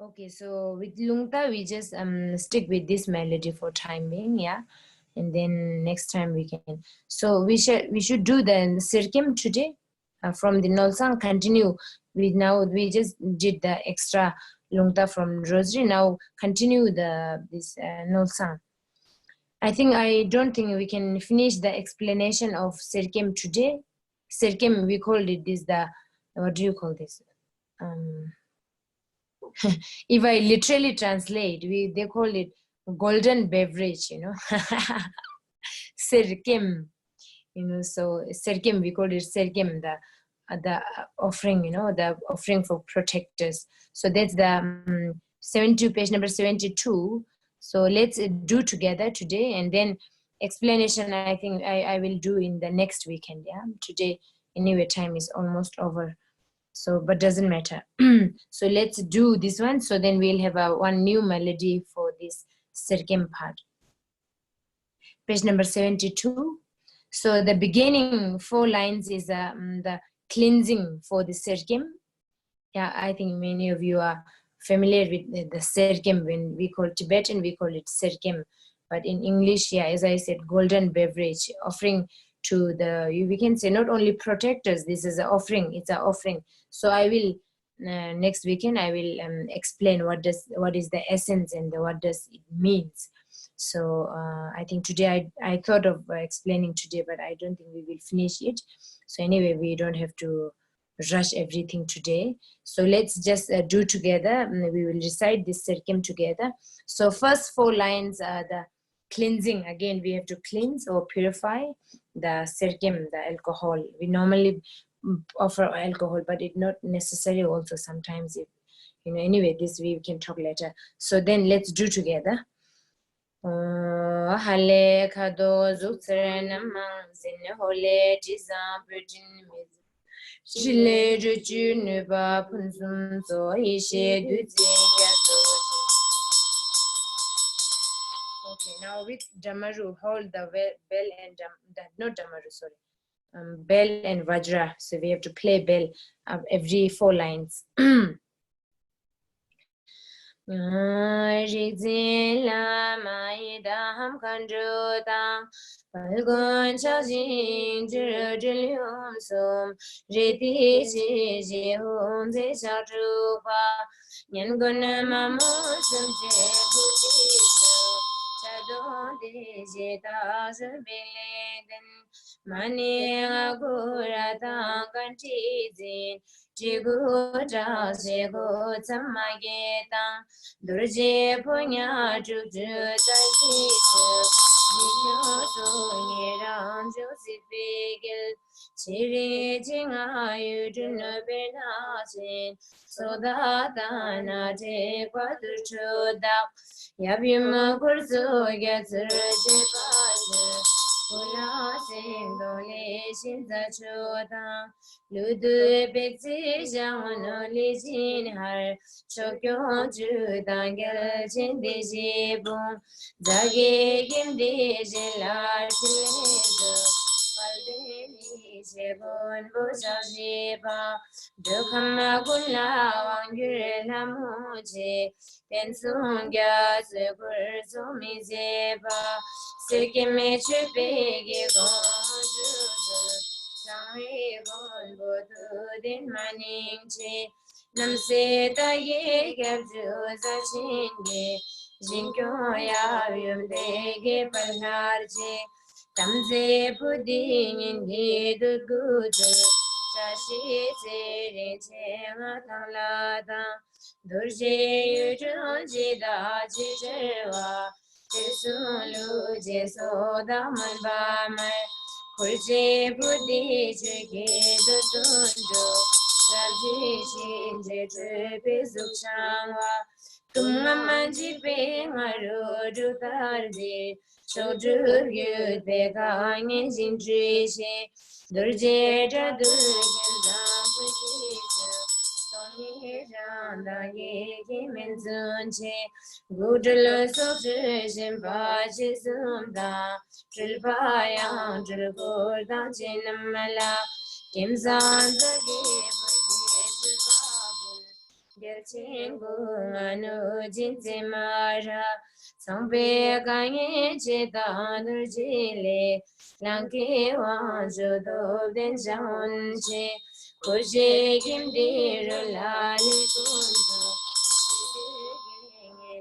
Okay, so with Lungta, we just stick with this melody for time being, yeah, and then next time we can. So we should do the Sirkim today from the Nolsang. Continue. We just did the extra Lungta from Rosary. Now continue this Nolsang. I don't think we can finish the explanation of Sirkim today. Sirkim, we called it this what do you call this? If I literally translate, they call it golden beverage, Sirkim, so Sirkim, we call it Sirkim, the offering, the offering for protectors. So that's the 72, page number 72. So let's do together today, and then explanation I think I will do in the next weekend. Yeah, today Anyway, time is almost over. So, but doesn't matter. So let's do this one. So then we'll have one new melody for this second part. Page number 72. So the beginning 4 lines is the cleansing for the serkim. Yeah, I think many of you are familiar with the serkim. When we call Tibetan, we call it serkim. But in English, yeah, as I said, golden beverage, offering to we can say not only protectors, this is an offering, it's an offering. So I will, next weekend, I will explain what is the essence and what does it means. So I think today I thought of explaining today, but I don't think we will finish it. So anyway, we don't have to rush everything today. So let's just do together. We will recite this serkim together. So first 4 lines are the cleansing. Again, we have to cleanse or purify the serkim, the alcohol. We normally offer alcohol, but it's not necessary also sometimes. If, anyway, this we can talk later. So then let's do together. Hale kado zutsere namang zin hole jizam virgin miz chile ju ne ba punsum so ishe du Okay, now with Damaru, hold the bell and not Damaru, sorry, bell and Vajra. So we have to play bell every 4 lines. Rizila Maidam Kandruta Palgon Chajin Jilium Sum Riti Jihum Zishatrupa Yanguna Mamusum Jebutis Chadon Dijita Bileden Mani Agurata Kantizin Jiguja Sego Samageta Durje Punya Juju Tajisu Jino Niran Joseph Chiri Jinga Yuduna Benasin Sodata Te Quatuchuda Yabima Kurzu gets Rajipaz Ula Sindole Shinzachuda Ludu Betsy Jano Lizin Har Chokyo Judangel Chindijibum Zagi Gimdi Jilar Chizo Paldeni Sebun Busajiba Dukama Gula Wangir Lamuji Pensungya Sekur Sumizeba Sikime Chupegi Gonjuzu Sangri Gon Bodu Din Maningchi Namse Taye Gabju Zachingi Jinkyo Yayum Dege Palharji Tamze Pudin Indi Dugudu Chashi Tere Chema Tanglada Durje Yujo Jida Jijerwa Tirsunlu Jesoda Malbamai Kurje Budi Chike Dutunjo Raji Shinje Trepe Sukshangwa Tumama Jipe Maru Dutardi Shodur Gyute Kange Jindrishi Durje Jadurgen Zampujisu Toni Janda Yeki Menzunche Gudula Sokrishin Pachi Sumda Trilpayang Trilkurda Chinamala Kimzan Zagi Pajisu Babul Gelchingu Anu Jinsimara Sampe Kanye Cheta Nurjile Lanki Wanju Dobden Janche Kuje Kimdi Rulali Kundu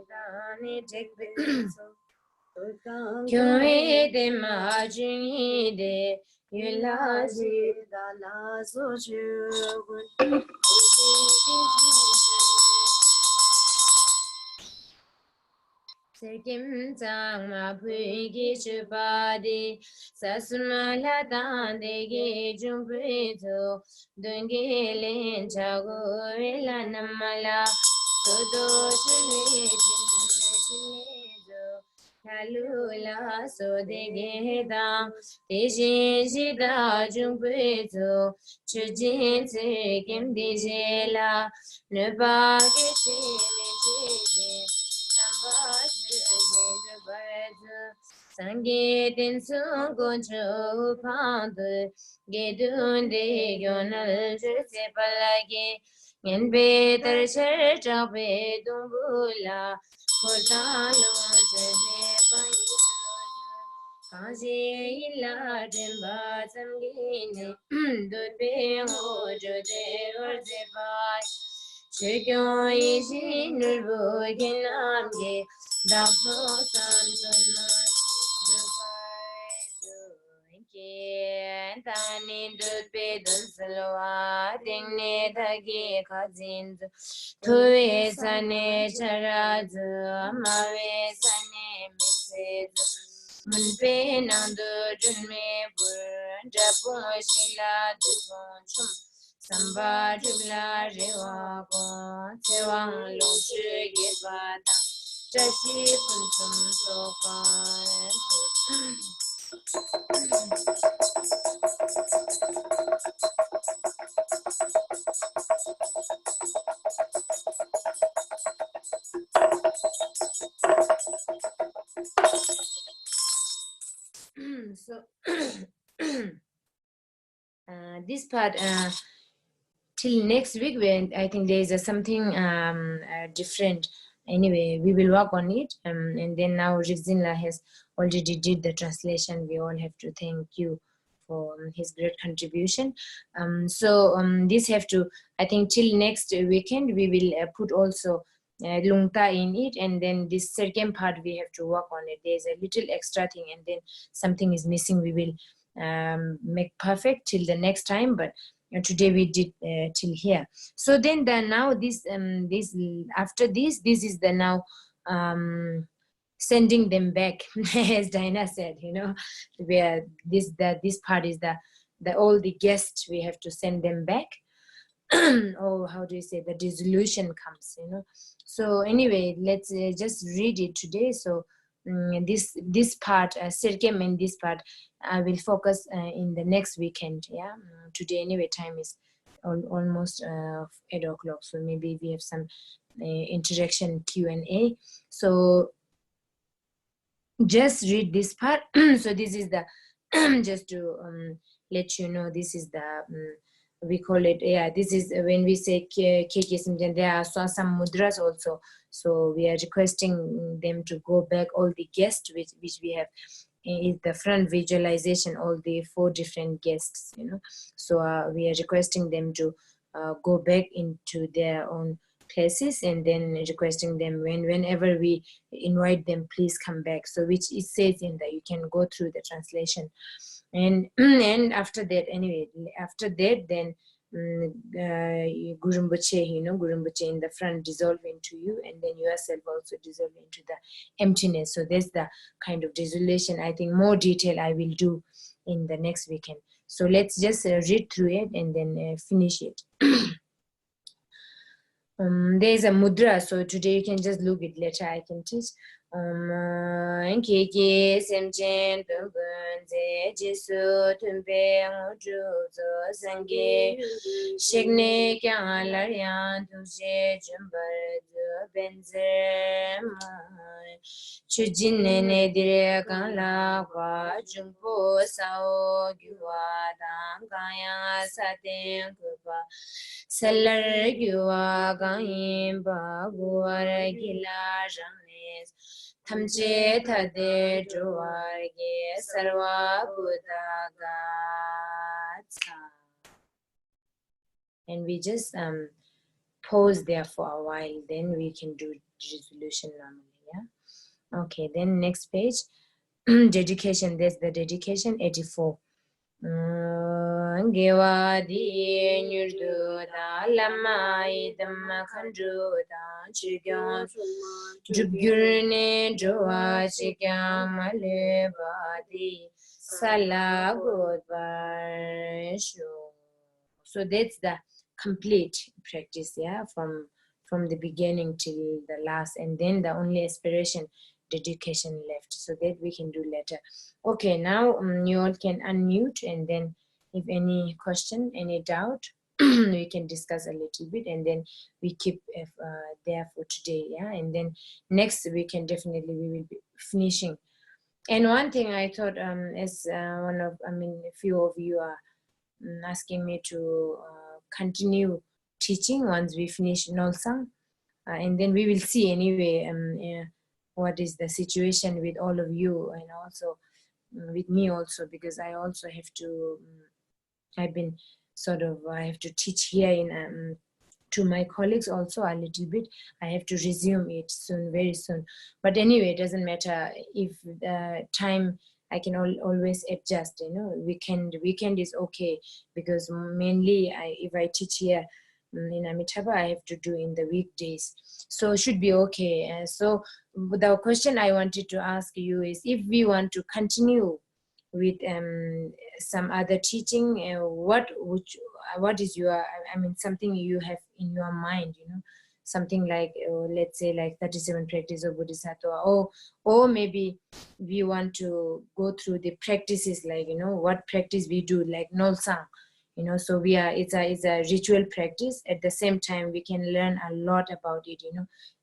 Dani Tekbeso Kyoe de Majuni de Yulaji Dala Soju Serkim Tang Ma Pugi Chupadi Sasma Latan de Gi Jumbrito Dungilin Chago Vilanamala Todo Chile Halula so de geda, Tejin Sida Jumpezo, Chujin Kim Dijela, Neba Gete, Samba Jubaz, Sangit in Sungoncho Pand, Gedun de Yonal Sepalage, and better church of Dumbula. Kazi illa demba samgine dudbe hojo de orze bai Shekyo ishi nurbu kinamge dapso santunan dubai duinke tani dudbe dunsalwa tingne thagi khazinzu tuwe sane charazu amawe sane misezu Munpe nandu junme bur jabu shila dubon chum samba jubla rewa ko sewang long shi ge bata jashi punchum sokan so this part till next week when I think there is something different. Anyway, we will work on it and then now Rizzinla has already did the translation. We all have to thank you for his great contribution. This have to, I think till next weekend we will put also lungta in it, and then this second part we have to work on it. There's a little extra thing and then something is missing. We will make perfect till the next time, but today we did till here. So then now this after this is the now sending them back as Dinah said, where this part is the all the guests we have to send them back. Or how do you say, the dissolution comes, so anyway, let's just read it today. So this part Sirkem, and this part I will focus in the next weekend. Today anyway time is almost 8 o'clock, so maybe we have some interaction Q&A. So just read this part. So this is the just to let you know, this is the we call it, this is when we say Kekisim, there are some mudras also. So we are requesting them to go back, all the guests which we have is the front visualization, all the 4 different guests, so we are requesting them to go back into their own places, and then requesting them whenever we invite them, please come back. So which it says in that you can go through the translation, and after that, anyway, after that then Gurumbache, Gurumbache in the front dissolve into you, and then yourself also dissolve into the emptiness. So there's the kind of dissolution. I think more detail I will do in the next weekend. So let's just read through it and then finish it. There is a mudra, so today you can just look it, later I can teach. Kiki Semchen Tumbun Ze Jisu Tumpe Muju Zo Sangi Shikne Kyan Laryan Tuje Jumbar Zo Benzer Chujin Nene Dire Kan La Kwa Jumpo Sao Gyua Dam Kaya Saten Kupa Salar Gyua Kayin Ba Guar Gila Jamnes Tamche Tade Joarge Sarva Buddha Gatsa. And we just pause there for a while, then we can do resolution normally. Okay, then next page. Dedication, there's the dedication 84. Gewa di nyurdu da lama idam khandu da chigyan jugyurne jowa chigyan male badi sala godbar shu. So that's the complete practice, from the beginning till the last, and then the only aspiration dedication left, so that we can do later. Okay, now you all can unmute, and then if any question, any doubt, we can discuss a little bit, and then we keep there for today. Yeah, and then next week we will be finishing. And one thing I thought, as a few of you are asking me to continue teaching once we finish Nolsang, and then we will see anyway what is the situation with all of you, and also with me also, because I also have to I have to teach here in to my colleagues also a little bit. I have to resume it soon, very soon. But anyway, it doesn't matter. If time, I can always adjust. Weekend is okay, because mainly if I teach here in Amitabha, I have to do in the weekdays, so it should be okay. So the question I wanted to ask you is, if we want to continue with some other teaching, what is your, something you have in your mind, something like, let's say, like 37 practice of Bodhisattva, or maybe we want to go through the practices, like, what practice we do, like Nolsang, so it's a ritual practice. At the same time, we can learn a lot about it,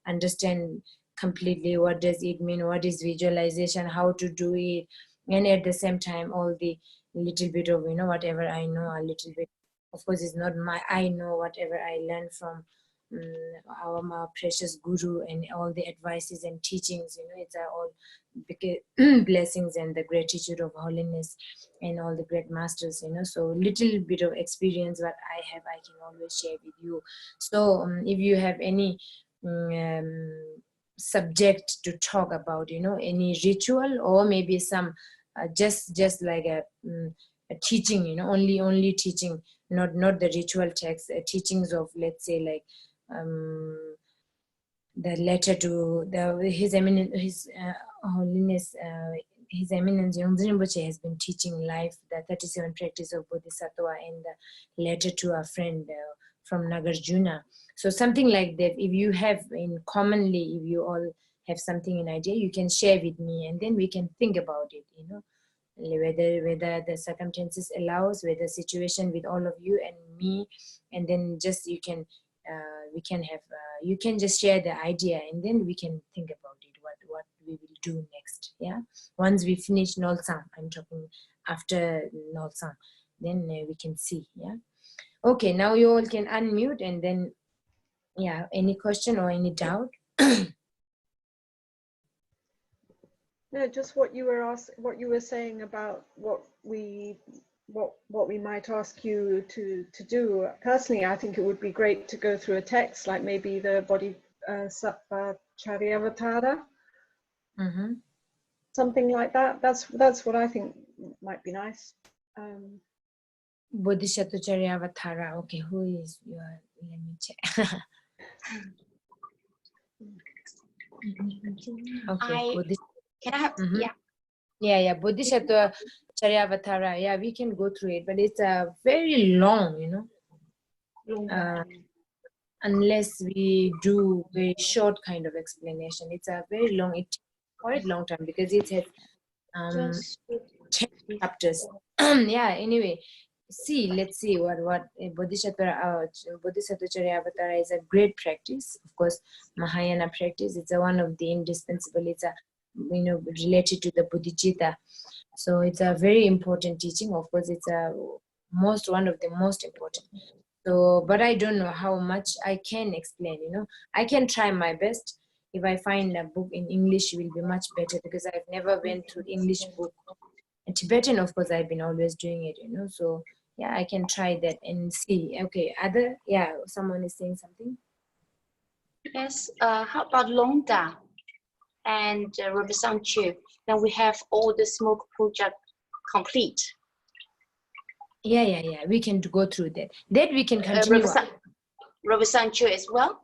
understand completely what does it mean, what is visualization, how to do it, and at the same time, all the little bit of, whatever I know, a little bit, of course, it's not I know whatever I learned from our precious guru, and all the advices and teachings, it's all blessings and the gratitude of holiness and all the great masters, so little bit of experience what I have, I can always share with you. So if you have any subject to talk about, any ritual, or maybe some just like a teaching, only teaching, not the ritual text, teachings of, let's say, like the letter to His Holiness, His Eminence Yongdzin Rinpoche has been teaching life, the 37 practice of Bodhisattva, and the letter to a friend from Nagarjuna. So something like that, if you have commonly, if you all have something in idea, you can share with me, and then we can think about it, whether the circumstances allows, whether situation with all of you and me, and then just we can have you can just share the idea, and then we can think about it, what we will do next. Yeah, once we finish Nolsang, I'm talking after Nolsang, then we can see. Yeah, okay, now you all can unmute, and then any question or any doubt. No, just what you were saying about what we might ask you to do. Personally, I think it would be great to go through a text, like maybe the Bodhisattva Charyavatara, something like that. That's what I think might be nice. Bodhisattva Charyavatara. Okay, who is your? Let me check. Okay, can I have? Yeah, Bodhisattva Charyavatara. Yeah, we can go through it, but it's very long, unless we do very short kind of explanation. It's a very long, it takes quite long time, because it has 10 chapters. Yeah, anyway, let's see what Bodhisattva Charyavatara is a great practice. Of course, Mahayana practice, it's one of the indispensable. It's related to the Bodhicitta. So it's a very important teaching. Of course, it's one of the most important. So, but I don't know how much I can explain, I can try my best. If I find a book in English, it will be much better, because I've never went through English book. And Tibetan, of course, I've been always doing it, so yeah, I can try that and see. Okay, someone is saying something. Yes, how about Longda and Robinson Chu? Then we have all the smoke project complete. Yeah, we can go through that. That we can continue. Robinson Chu as well.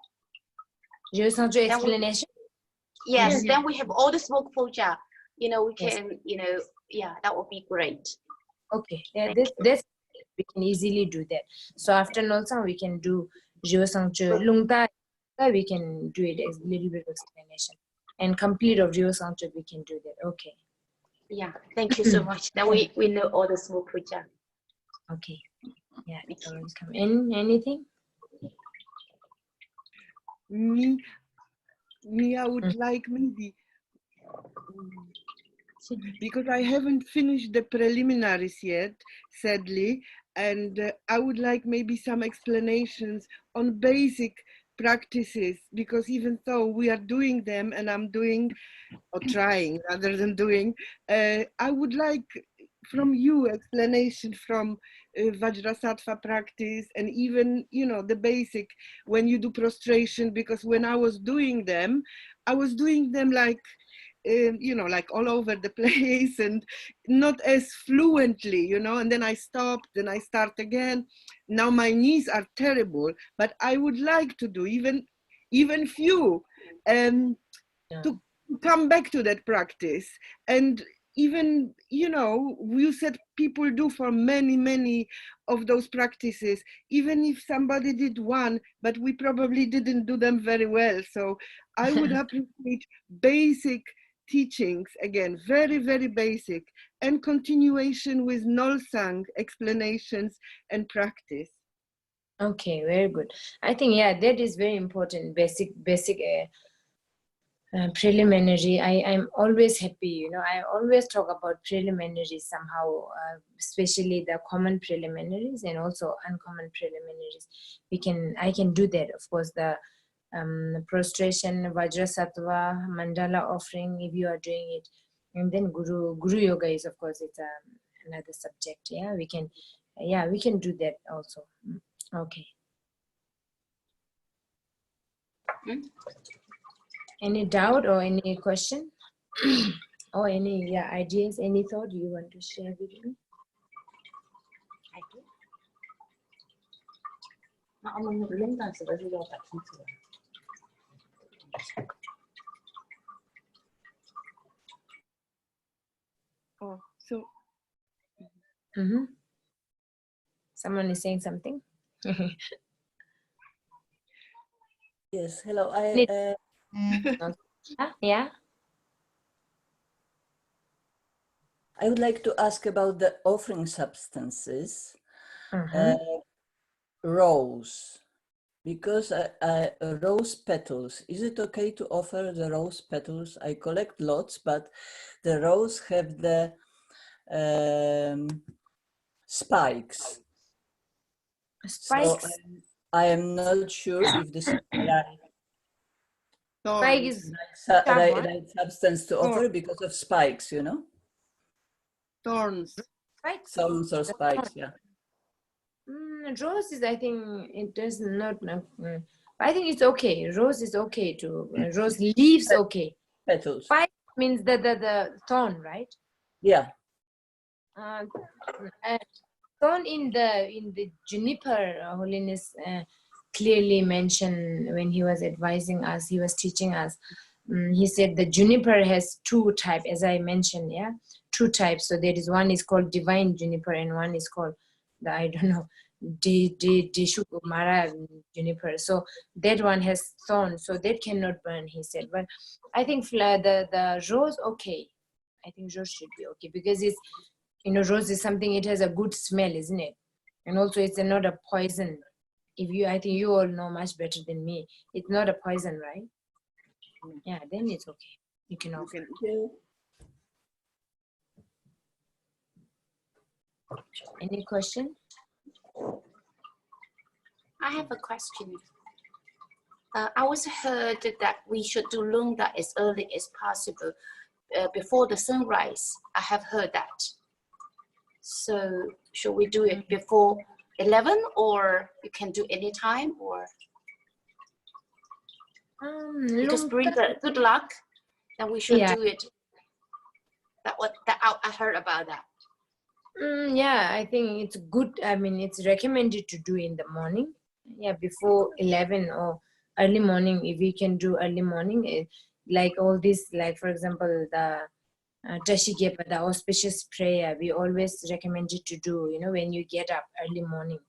Robinson Chu explanation. Yes, then we have all the smoke project. We can, that would be great. Okay, this we can easily do that. So after Nolsang, we can do Robinson Chu Lungta. We can do it as a little bit of explanation. and complete of Rio Soundtrack, we can do that. Okay. Yeah, thank you so much. Now we know all the small project. Okay. Yeah, you're welcome. Anything? Me, I would like maybe, because I haven't finished the preliminaries yet, sadly, and I would like maybe some explanations on basic practices, because even though we are doing them and I'm doing, or trying rather than doing, I would like from you explanation from Vajrasattva practice, and even, you know, the basic when you do prostration, because when I was doing them like, you know, like all over the place and not as fluently, you know, and then I stopped, then I start again. Now my knees are terrible, but I would like to do even few, to come back to that practice. And even, you know, you said people do for many of those practices, even if somebody did one, but we probably didn't do them very well. So I would appreciate basic teachings, again, very basic, and continuation with Nolsang explanations and practice. Okay, very good. I think, yeah, that is very important. Basic preliminary. I'm always happy, you know, I always talk about preliminaries somehow, especially the common preliminaries and also uncommon preliminaries. I can do that. Of course, the prostration, Vajrasattva, mandala offering, if you are doing it, and then Guru Yoga is, of course, it's another subject. Yeah, we can do that also. Okay. Any doubt or any question? Or any ideas, any thought you want to share with me? Oh, so. Someone is saying something? Yes, hello. Yeah. I would like to ask about the offering substances, rose, because rose petals. Is it okay to offer the rose petals? I collect lots, but the rose have the spikes. Spikes. So I am not sure if this is right. Spike is Right substance to offer because of spikes, you know? Thorns. Spikes? Thorns or spikes, yeah. Rose is, I think, it does not. I think it's okay. Rose is okay too. Rose leaves okay. Petals. Spike means the thorn, right? Yeah. Thorn in the juniper, Holiness clearly mentioned when he was advising us, he was teaching us. He said the juniper has two types, as I mentioned, yeah, two types. So there is one is called divine juniper and one is called the, I don't know, Dishukumara juniper. So that one has thorns, so that cannot burn, he said. But I think the rose, okay. I think rose should be okay because it's, you know, rose is something, it has a good smell, isn't it? And also it's not a poison. I think you all know much better than me. It's not a poison, right? Yeah, then it's okay. You can offer. Any question? I have a question. I always heard that we should do Lungda as early as possible, before the sunrise. I have heard that. So should we do it before 11, or you can do any time, or because bring the good luck, then we should do it. That I heard about that. Yeah, I think it's good. I mean, it's recommended to do in the morning. Yeah, before 11 or early morning. If we can do early morning, like all this, like for example, the Tashigepa, the auspicious prayer, we always recommend it to do, you know, when you get up early morning.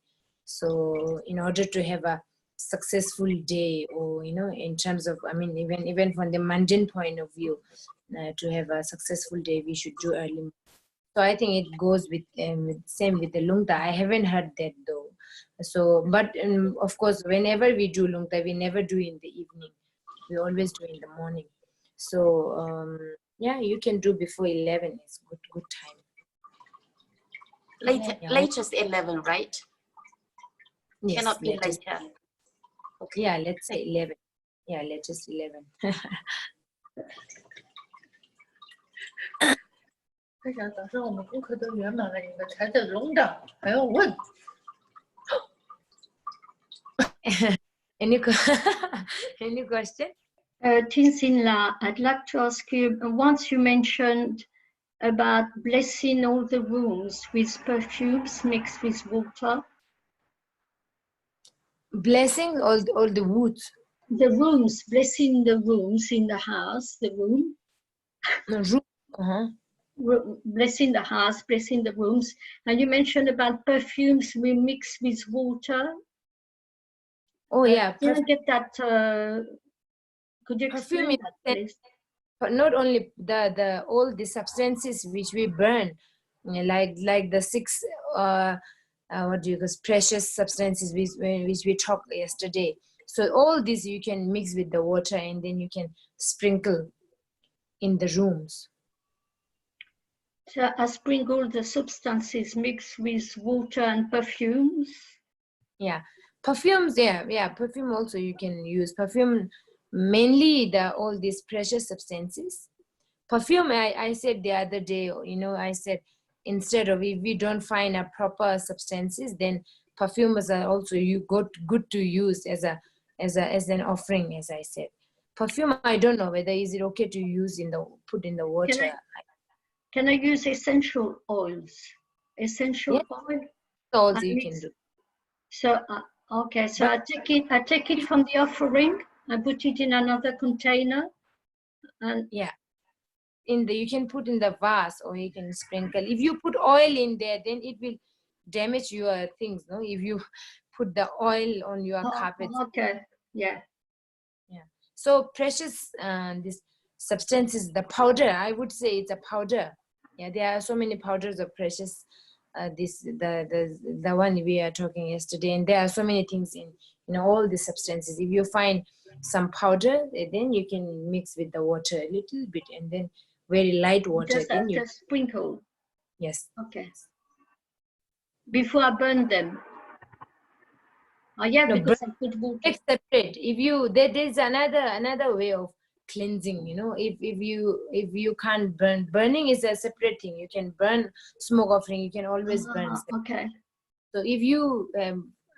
So in order to have a successful day, or in terms of, I mean, even from the mundane point of view, to have a successful day, we should do early. So I think it goes with same with the lungta. I haven't heard that though. So, but of course, whenever we do lungta, we never do in the evening. We always do in the morning. So yeah, you can do before 11. It's good time. Latest 11, right? Yes, Cannot be latest, later. Okay. yeah, let's say 11. Yeah, latest 11. 非常早上我们功课都圆满了，你们才在龙长还要问。Any any question? Tinsinla, I'd like to ask you, once you mentioned about blessing all the rooms with perfumes mixed with water. Blessing all the woods. The rooms, blessing the rooms in the house, the room. Blessing the house, blessing the rooms. And you mentioned about perfumes we mix with water. Oh yeah. Can I get that? Could you explain that, please? But not only the all the substances which we burn, like the 6 what do you call precious substances which we talked yesterday. So all these you can mix with the water, and then you can sprinkle in the rooms. So I sprinkle the substances mixed with water and perfumes. Yeah, perfumes. Yeah, perfume also you can use. Perfume mainly all these precious substances. Perfume, I said the other day, I said instead of, if we don't find a proper substances, then perfumes are also good to use as an offering, as I said. Perfume, I don't know whether is it okay to use put in the water. Can I use essential oils? Essential oil? Also you can do. So okay, so I take it from the offering, I put it in another container, and you can put in the vase, or you can sprinkle. If you put oil in there, then it will damage your things, no? If you put the oil on your carpets. Okay, yeah. So precious, this substances, the powder, I would say it's a powder. Yeah, there are so many powders of precious. The one we are talking yesterday, and there are so many things in all the substances. If you find some powder, then you can mix with the water a little bit, and then very light water. Just sprinkle. Yes. Okay. Before I burn them. Oh yeah, no, because I put water. Separate. If you there's another way of cleansing. If you can't burning is a separate thing. You can burn smoke offering. You can always burn. Okay. So if you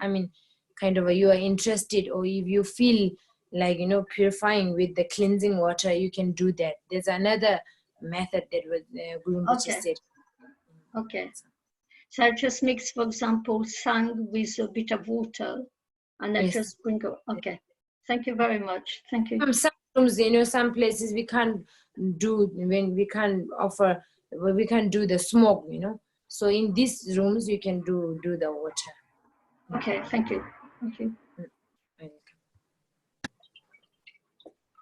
I mean, kind of you are interested, or if you feel like purifying with the cleansing water, you can do that. There's another method that was Guru Rinpoche said. Okay. So I just mix, for example, sang with a bit of water, and I just sprinkle. Okay. Thank you very much. Thank you. Some rooms, some places we can't do, when we can't offer, we can't do the smoke, So in these rooms, you can do the water. Okay. Thank you. Thank you.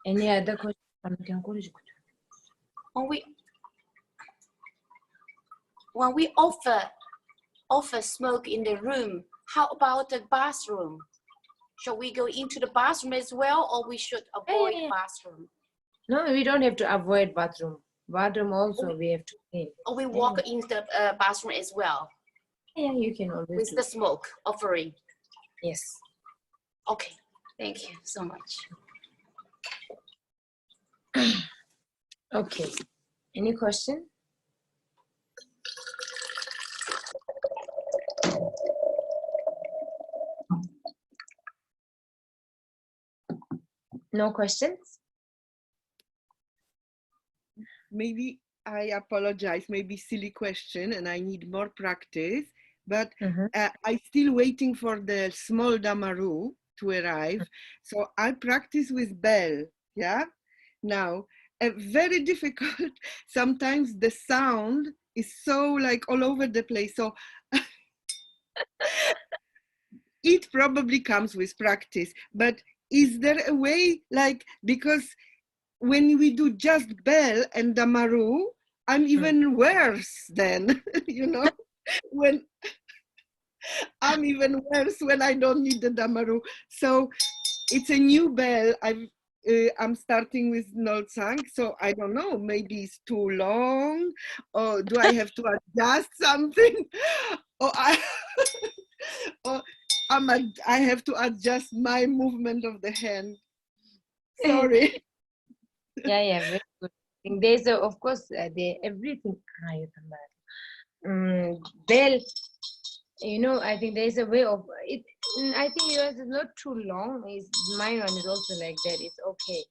Any other question? When we offer smoke in the room, how about the bathroom? Should we go into the bathroom as well, or we should avoid bathroom? No, we don't have to avoid bathroom. Bathroom also we have to clean. Or we walk in the bathroom as well? Yeah, you can always with the smoke offering. Yes. Okay, thank you so much. Okay, any question? No questions? Maybe I apologize, maybe silly question, and I need more practice, but I'm still waiting for the small Damaru to arrive. So I practice with bell, yeah? Now, very difficult. Sometimes the sound is so like all over the place. So it probably comes with practice, but is there a way, like, because when we do just bell and damaru, I'm even worse then, you know, when I'm even worse when I don't need the damaru. So it's a new bell. I'm starting with Nolsang, so I don't know, maybe it's too long, or do I have to adjust something? Or or I have to adjust my movement of the hand. Sorry. Yeah, very good. There's of course everything. Bell, you know, I think there's a way of it. I think yours is not too long. Mine one is also like that. It's okay.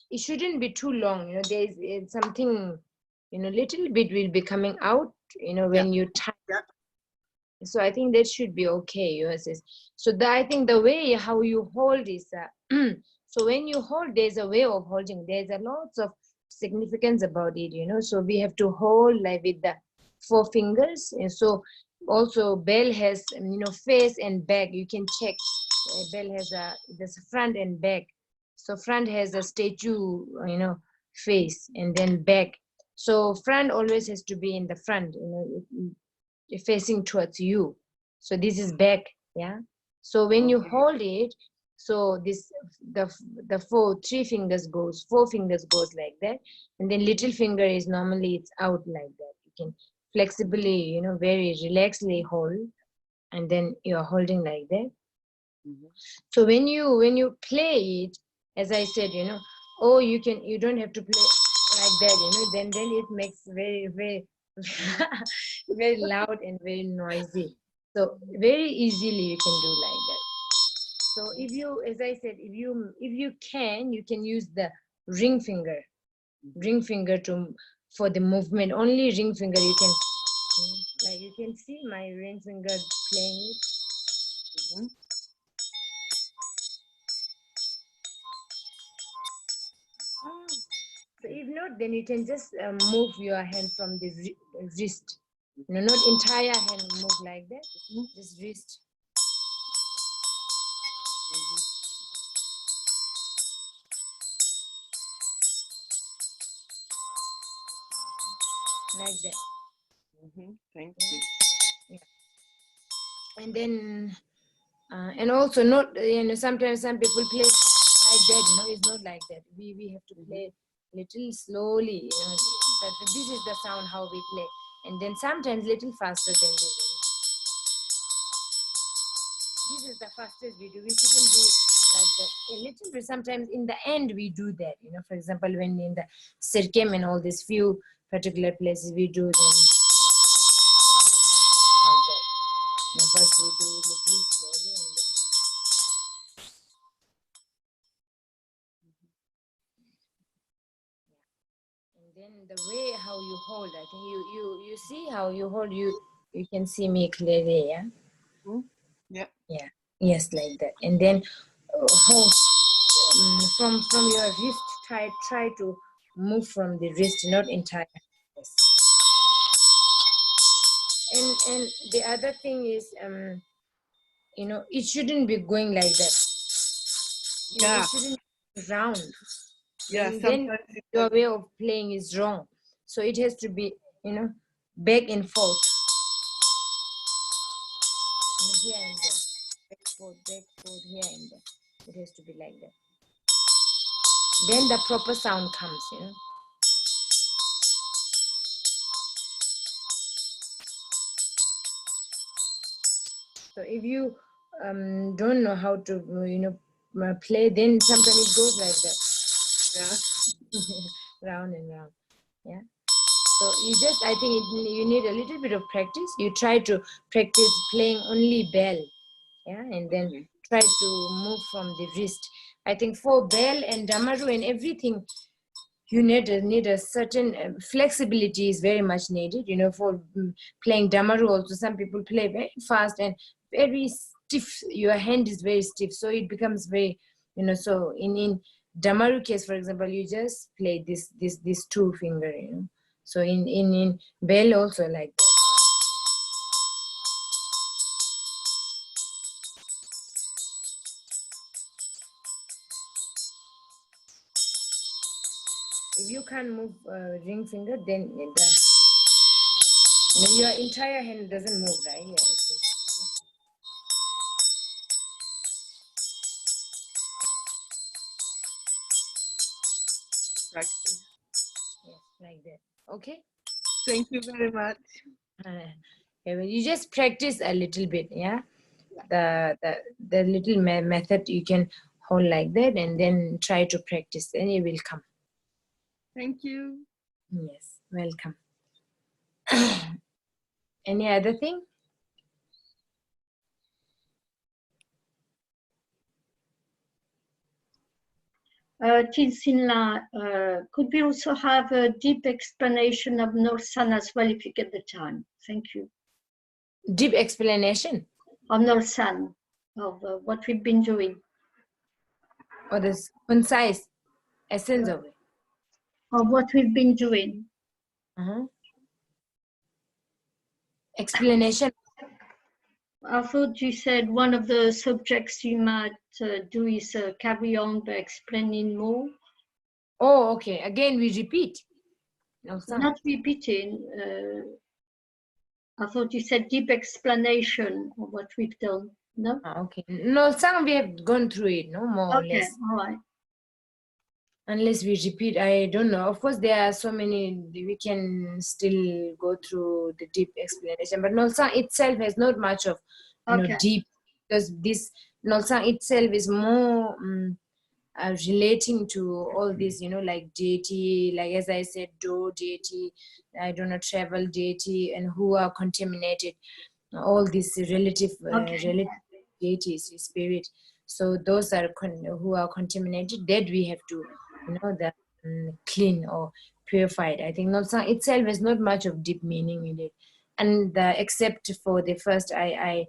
It shouldn't be too long. You know, there's something, you know, little bit will be coming out. You know, when you type. So I think that should be okay. Yours is. So I think the way how you hold is. So when you hold, there's a way of holding. There's a lots of significance about it. You know, so we have to hold like with the 4 fingers, and so also bell has, you know, face and back. You can check. Bell has there's front and back. So front has a statue, you know, face, and then back. So front always has to be in the front, you know, facing towards you. So this is back, yeah. So when you hold it, so this the 3 fingers goes, 4 fingers goes like that, and then little finger is normally it's out like that. You can flexibly, you know, very relaxedly hold, and then you are holding like that. So when you play it, as I said, you know, oh, you don't have to play like that, you know, then it makes very very loud and very noisy. So very easily you can do like that. So if you, as I said, if you can use the ring finger to for the movement. Only ring finger you can, like you can see my ring finger playing it. So if not, then you can just move your hand from the wrist. You know, not entire hand move like that. Just wrist. Like that. Thank you. Yeah. And then, and also not, you know, sometimes some people play like that. You know, it's not like that. We have to play little slowly. You know, that this is the sound how we play, and then sometimes little faster than this. You know. This is the fastest we do. We shouldn't do like that. A little bit. Sometimes in the end we do that. You know, for example, when in the Sirkem and all these few particular places we do them. Okay. First we do it little slowly and then. And then the way how you hold, I think you see how you hold. You can see me clearly, yeah. Yeah. Yeah. Yes, like that. And then hold from your wrist. Try to move from the wrist, not entire. Yes. And the other thing is, you know, it shouldn't be going like that. Yeah. It shouldn't be round. Yeah. Then your way of playing is wrong. So it has to be, you know, back and forth. Here and there. Back, forth, here and there. It has to be like that. Then the proper sound comes, you know. So if you don't know how to, you know, play, then sometimes it goes like that. Yeah. Round and round. Yeah. So you just, I think you need a little bit of practice. You try to practice playing only bell. Yeah. And then try to move from the wrist. I think for bell and damaru and everything, you need a certain flexibility is very much needed. You know, for playing damaru also, some people play very fast and very stiff. Your hand is very stiff, so it becomes very, you know. So in damaru case, for example, you just play this 2 finger. You know, so in bell also like that. If you can't move ring finger, then your entire hand doesn't move, right? Yeah. Okay. Practice. Yes, like that. Okay. Thank you very much. You just practice a little bit, yeah. The little method you can hold like that, and then try to practice, and it will come. Thank you. Yes, welcome. Any other thing? Tilsinla, could we also have a deep explanation of Nolsang as well if you get the time? Thank you. Deep explanation Of Nolsang, of what we've been doing. or this concise essence of it? Of what we've been doing. Explanation. I thought you said one of the subjects you might do is carry on by explaining more. Oh, okay. Again, we repeat. Not repeating. I thought you said deep explanation of what we've done. No? Okay. Nolsang, we have gone through it, no more or less. All right. Unless we repeat, I don't know. Of course, there are so many, we can still go through the deep explanation. But Nolsang itself has not much of deep, because this Nolsang itself is more relating to all this, like deity, like as I said, do deity, I don't know, travel deity, and who are contaminated, all these relative deities, spirit. So those are who are contaminated, that we have to, the clean or purified. I think Nolsang itself has not much of deep meaning in it, and except for the first, I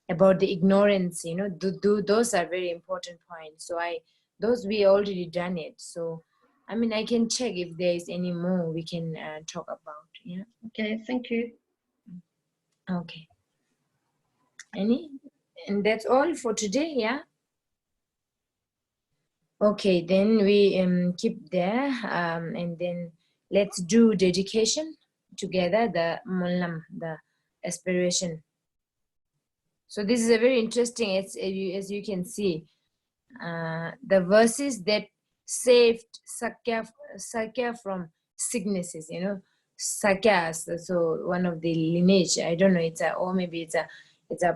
about the ignorance, those are very important points. So those we already done it. So I mean, I can check if there is any more we can talk about. Yeah. Okay, thank you. Okay. And that's all for today. Yeah. Okay, then we keep there, and then let's do dedication together, the mullam, the aspiration. So this is a very interesting, as you can see, the verses that saved Sakya from sicknesses, Sakya, so one of the lineage, I don't know, or maybe it's a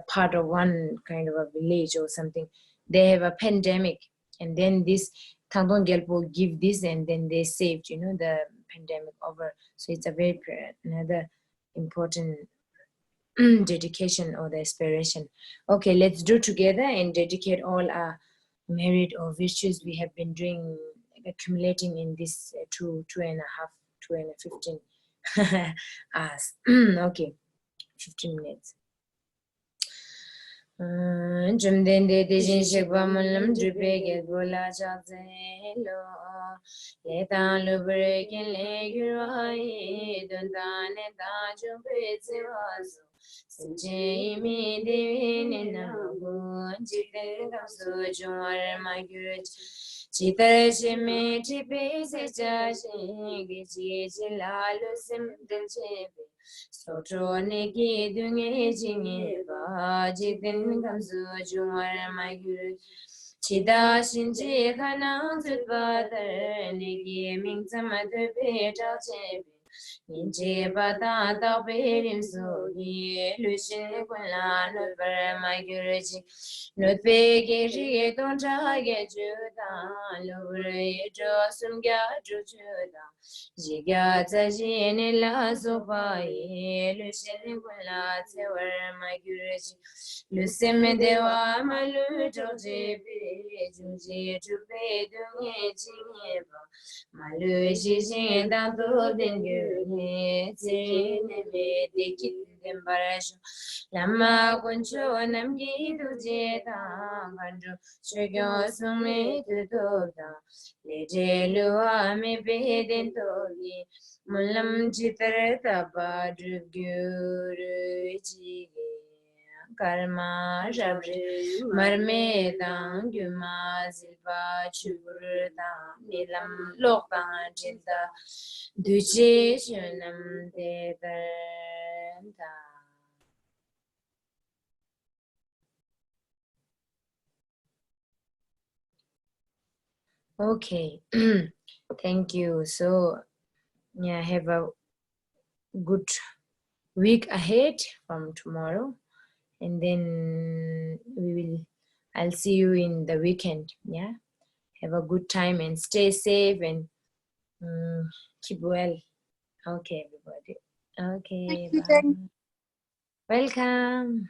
part of one kind of a village or something. They have a pandemic, and then this Tangdong Gyalpo give this, and then they saved, the pandemic over. So it's a very another important dedication or the aspiration. Okay, let's do together and dedicate all our merit or virtues we have been doing, accumulating in this 2.5, 15 hours. Okay, 15 minutes. Jumden de Dijin Shikwa Mulam Drupege Gola Chazelo Letan Lubrikin Legurai Dundane Daju Pitzivazo Jamie Divin Nabu Jitin Kamsu Jumar Magurich Chitarashi Tipisi Jashi Gichilalu Simdil Chepe Sotrone ki dunge jinge ba jitin kamsu jumar magur chida shinje khana zutba dar negi ming samad pe ta che inje bata ta perim so ye lushin kunla no par magur ji no pe ge ri don ta ge juda lo re jo sum gya ju juda Jiga Tajin La Sopai, Lucien Gula, Tewer Magurji, Lucem Dewa Malu Joji, Juji to pay Dunga Jineva, Malu Jijin Dando Dengu, the kitten Baraj, Lama Concho, Namgi to Jeta, Gandu, Sugar Summe to Doda. Lejelua me bedentoli mulam chitarata badru gyuru chige karma shabri marme dang gyuma zilba chubur dang nilam lok dang jinda duje shunam de da. Okay. Thank you. So yeah, have a good week ahead from tomorrow, and then I'll see you in the weekend. Yeah, have a good time and stay safe and keep well. Okay, everybody. Thank Okay, you, bye. Jen. Welcome.